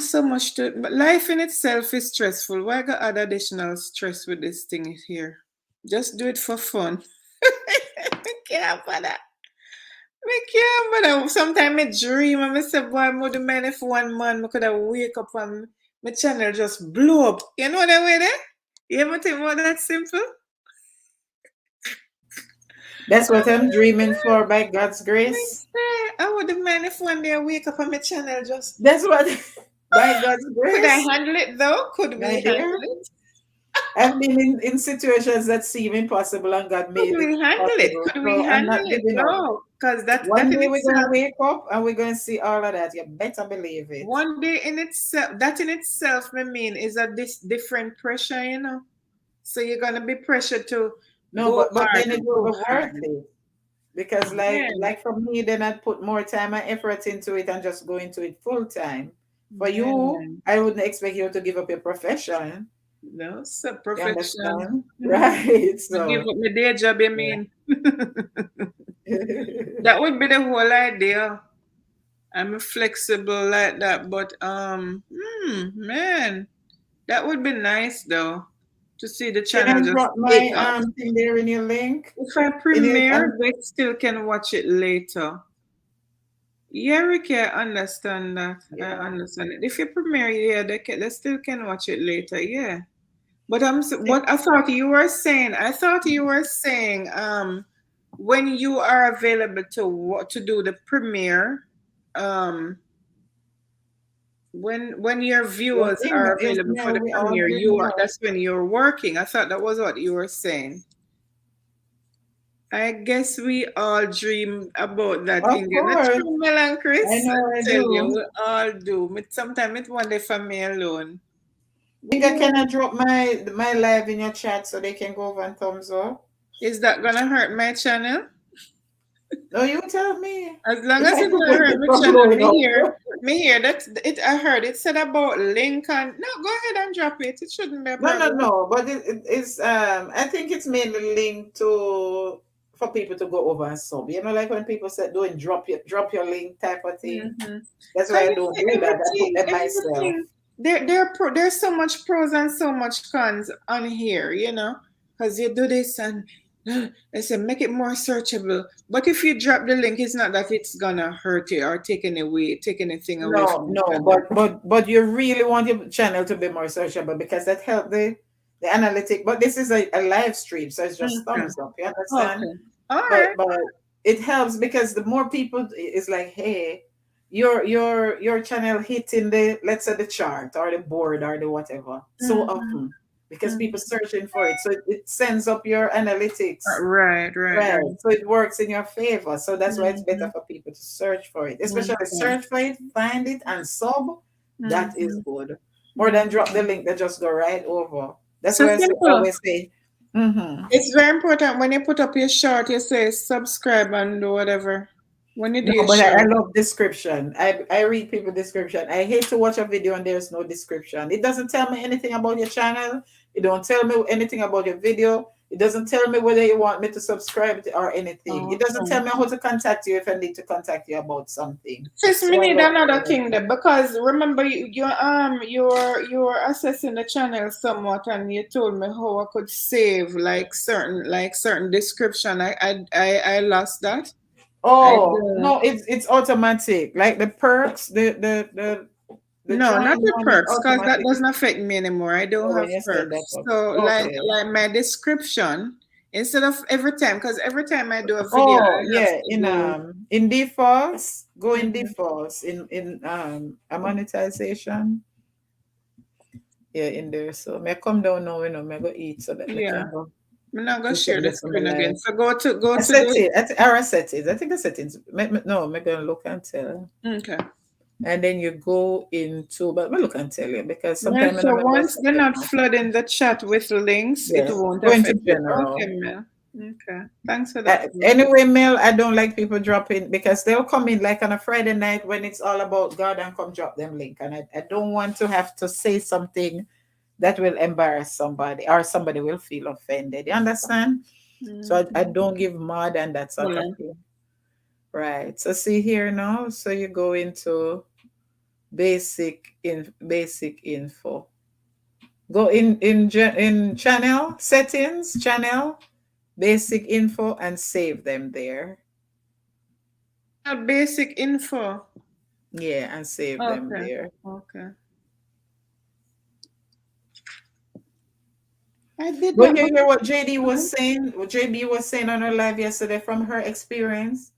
So much to but life in itself is stressful. Why got add additional stress with this thing here? Just do it for fun. I can't for that. I can't, but sometimes I dream and I say, boy, I would mind if one man I could have wake up and my channel just blow up. You know that way there? You ever think about that simple? That's what I'm dreaming for by God's grace. I would mind if one day I wake up and my channel just That's what by God's could I grace, handle it though? Could my we handle dear. it? I've been in situations that seem impossible and God Could made it we handle it? possible. Could we So I'm handle not it? giving up. No. Because that One in day we're gonna itself wake up and we're gonna see all of that. You better believe it. one day in itself that in itself I mean is a different pressure. So you're gonna be pressured to No, go but hard, then it will go be worth hard. it. Because Man, like for me, then I'd put more time and effort into it and just go into it full time. For you, man, I wouldn't expect you to give up your profession. no, it's a You perfection. understand? Mm. Right. I give So up my day job, I yeah. mean. That would be the whole idea. I'm flexible like that, but man, that would be nice though to see the Can channel I just drop take my off. thing there in your link? If I In your premiere, they still can watch it later. Yeah, Ricky, I understand that. I yeah. understand it. If you premiere, yeah, they still can watch it later. Yeah. But See, what I thought you were saying, when you are available to do the premiere, um, when your yes, viewers email, are yes, available for no, the we all premiere, dream more. that's when you're working. I thought that was what you were saying. I guess we all dream about that, Of India. Not course. true, Mel and I Chris. know I I tell you, do. we all do. Sometimes it one day for me alone. Inga, Yeah. can I drop my live in your chat so they can go over and thumbs up? Is that gonna hurt my channel? No, you tell me. As long If as I it could don't prevent hurt it my from channel, blowing up. me here. That's it. I heard it said about link and no. Go ahead and drop it. It shouldn't be a No, no, problem. no. But it's I think it's mainly linked to for people to go over and sub. You know, like when people say doing drop your link type of thing. Mm-hmm. That's Cause why I you don't see do that. I put everything, them myself. there's so much pros and so much cons on here. Cause you do this and they say make it more searchable. But if you drop the link, it's not that it's gonna hurt you or take anything away No, from the no, channel. but you really want your channel to be more searchable because that help the analytic. But this is a live stream, so it's just Okay. thumbs up. You understand? Okay. All But right. it helps because the more people is like, hey, your channel hitting the, let's say, the chart or the board or the whatever so Mm-hmm. often because people searching for it, so it sends up your analytics. Right, right, Right. right. So it works in your favor. So that's why it's better Mm-hmm. for people to search for it. Especially Okay. search for it, find it, and sub. That is Mm-hmm. good. More than drop the link, they just go right over. That's So why simple. always say, mm-hmm. It's very important when you put up your short, you say subscribe and do whatever. When you do No, your but I short. love description. I read people description. I hate to watch a video and there's no description. It doesn't tell me anything about your channel. It don't tell me anything about your video. It doesn't tell me whether you want me to subscribe or anything. It doesn't Okay. tell me how to contact you if I need to contact you about something. Sis, we So I need love another it. thing there because remember you're assessing the channel somewhat and you told me how I could save like certain description. I lost that. I Oh do. no, it's automatic. Like the perks, the No, not join the one is perks, because that automatic. doesn't affect me anymore. I don't Oh, when have you set that perks. up. So like Okay. like my description, instead of every time, because every time I do a video, Oh I have yeah, to go. in defaults, go in Mhm. defaults in a monetization. Yeah, in there. So may I come down now, may I go eat so that I Yeah, can go I'm not gonna finish up share the this on my screen again. life. So go I to set the it. I set it. I think I set it. No, I'm gonna look and tell. okay. And then you go into, but me look and tell you because Yeah, sometimes I so remember once they're something not else. flooding the chat with links, it Yeah, won't go into affect it. general. Okay, man. Okay. Thanks for that. Anyway, Mel, I don't like people dropping because they'll come in like on a Friday night when it's all about God and come drop them link. And I don't want to have to say something that will embarrass somebody or somebody will feel offended. You understand? So I Mhm. don't give mud and that sort Hold of on. thing. Right. So see here now. So you go into basic info. Go in channel settings, channel basic info and save them there. Channel basic info. Yeah, and save them Okay. there. Okay. I did But that. you But hear what JD was saying? What JB was saying on her live yesterday from her experience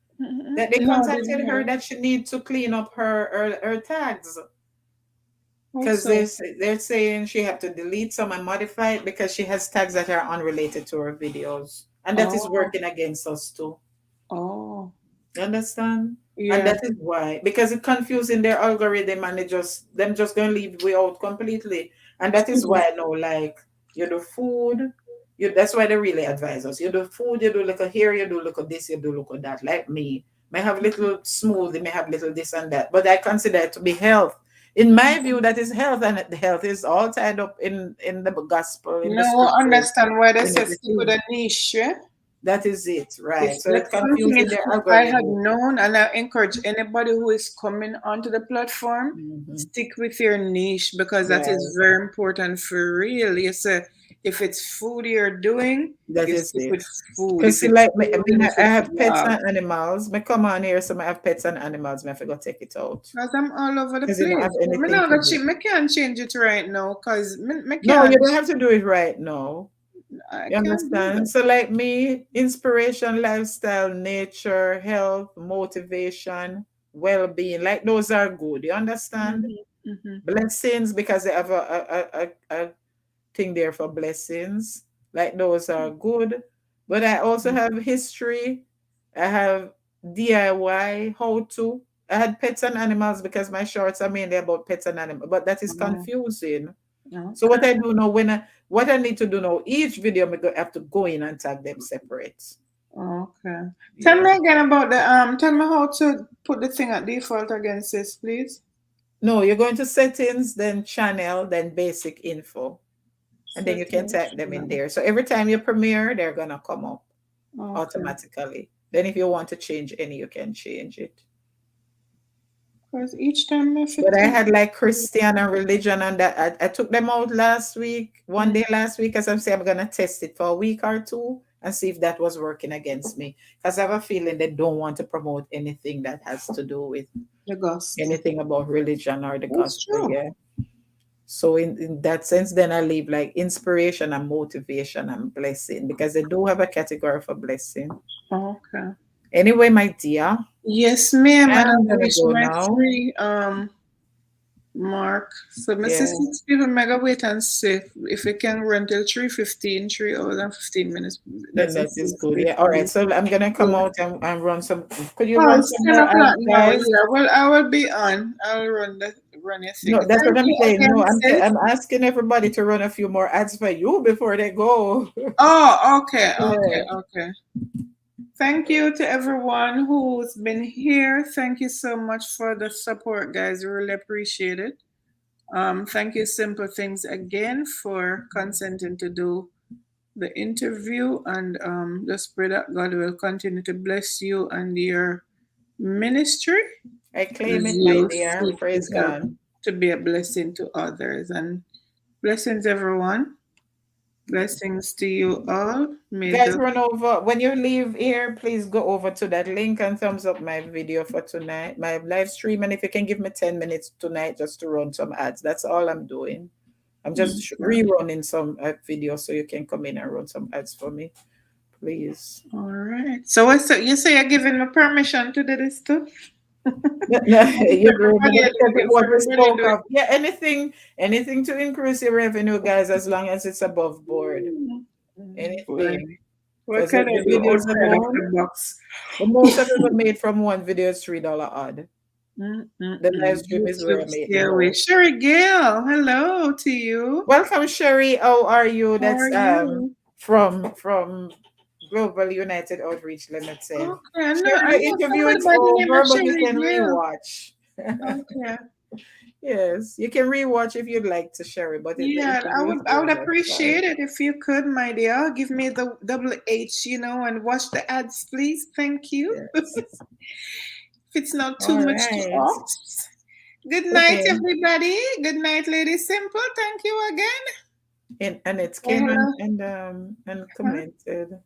that they no, I contacted didn't her hear. that she need to clean up her tags because Also. they're saying she have to delete some and modify it because she has tags that are unrelated to her videos, and that is Oh. working against us too. Oh. You understand? And Yeah. that is why, because it's confusing their algorithm and they just them just gonna leave we out completely. And that is why I know like you do food, you that's why they really advise us. You do food, you do look at here, you do look at this, you do look at that. Like me. May have little smoothie, may have little this and that. But I consider it to be health. In my view, that is health, and the health is all tied up in the gospel, in the No, I scriptures, understand why they in say stick with everything. a niche. Yeah? That is it, If right? So it's that's something, confusing if their I had algorithm. known, and I encourage anybody who is coming onto the platform, Mhm. stick with your niche because that Right. is very important for real. You say if it's food you're doing, That you is stick it. with food. Because If see, it's like me, I clothing, mean, you I stick with have pets dog. and animals. Me come on here, so I have pets and animals. Me have to go take it out Because I'm all over the because you don't have place. Me anything not to gonna do. me can't change it right now because me No, you can't. don't have to do it right now. I You can't do understand? that. So, like me, inspiration, lifestyle, nature, health, motivation, well-being, like those are good. You understand? Hmm. Hmm. Blessings because they have a thing there for blessings. Like those are good. But I also have history. I have DIY, how to. I had pets and animals because my shorts are mainly about pets and animals, but that is Oh, confusing. So what okay. I do now what I need to do now, each video have to go in and tag them separate. Okay. Tell Yeah. me again about the tell me how to put the thing at default again, sis, please. No, you're going to settings, then channel, then basic info. And then you can Setting type them in channel. there. So every time you premiere, they're gonna come up Okay. automatically. Then if you want to change any, you can change it. Because each time I But fit I in. had like Christian and religion and that. I took them out last week, one Mm, day last week, as I'm saying, I'm gonna test it for a week or two and see if that was working against me. Because I have a feeling they don't want to promote anything that has to do with the gospel. anything about religion or the That's gospel. true. Yeah. So in that sense, then I leave like inspiration and motivation and blessing because they do have a category for blessing. Okay. Anyway, my dear, Yes, ma'am. And I'm I've gonna reached go my now. three mark. So Mr. Yeah, 6 people mega wait and see if we can run till 3:15, 3 hours and 15 minutes. then That's that is good. inclusive. Yeah. All right. So I'm gonna come out and run some. Could you Oh, run it's some 10 more o'clock ads, now. guys? Yeah, well, I will be on. I'll run your thing. No, that's Thank what I'm you saying. No, again, sis. I'm asking everybody to run a few more ads for you before they go. Oh, okay, okay, Yeah. okay. Thank you to everyone who's been here. Thank you so much for the support, guys. Really appreciate it. Thank you, Simple Things, again for consenting to do the interview, and just pray that God will continue to bless you and your ministry I as claim it, my you dear. seek to Praise help God. to be a blessing to others. And blessings, everyone. Blessings to you all. May Guys, the run over. When you leave here, please go over to that link and thumbs up my video for tonight, my live stream. And if you can give me 10 minutes tonight just to run some ads, that's all I'm doing. I'm just rerunning some videos so you can come in and run some ads for me, please. all right. So what's you say you're giving me permission to do this too? No, no, you agree with me Everybody because do it it. what we Everybody spoke do it. of. Yeah, anything to increase your revenue, guys, as long as it's above board. Boy, Anything. what Because can I the do videos outside of alone, the box? the most I've ever made from one video is $3 odd. The live stream is where YouTube, I make stay the away. most. Sherry Gale, hello to you. Welcome, Sherry. How are you? How That's are you? from Global United Outreach Limited. Okay, Sherry, I the know interview is somebody by the name of over, but you Sherry can Gill. rewatch. Okay. Yes, you can rewatch if you'd like to, Sherry, but the Yeah, interview is I would over. Sorry. appreciate it if you could, my dear. Give me the double H, and watch the ads, please. Thank you. Yes. If it's not too All much to right. ask. Good night, Okay. everybody. Good night, Lady Simple. Thank you again. And it Say came hello. and Huh? commented.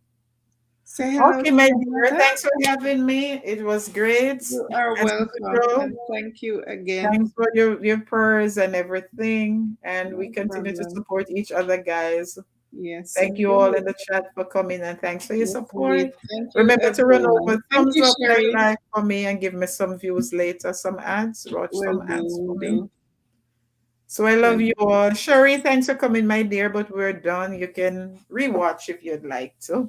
Say hello Okay, to my dear. Renata. Thanks for having me. It was great. You are As welcome, usual. and thank you again. Thanks for your prayers and everything. And we No continue to problem. support each other, guys. Yes, Thank you all indeed. in the chat for coming and thanks for your Yes, support. indeed. Thank you, Remember to run over everyone. Thank thumbs you, up and Sherry. like for me and give me some views later, some ads, watch Will some do, ads for will me. do. So I love Will you do. all. Sherry, thanks for coming, my dear, but we're done. You can rewatch if you'd like to.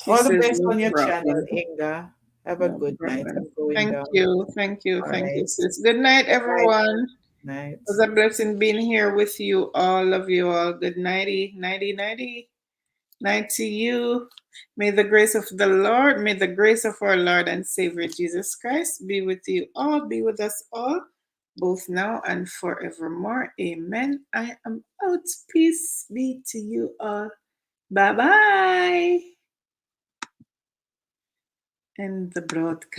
She All the says best no on your channel, problem. Inga. Have a No good night. problem. I'm going Thank down. you. Thank you. All Thank you, right. sis. Good night, Bye. everyone. Night. It was a blessing being here with you all. Love you all. Good nighty, nighty, nighty. Night to you. May the grace of the Lord, may the grace of our Lord and Savior Jesus Christ be with you all, be with us all, both now and forevermore. Amen. I am out. Peace be to you all. Bye bye. And the broadcast.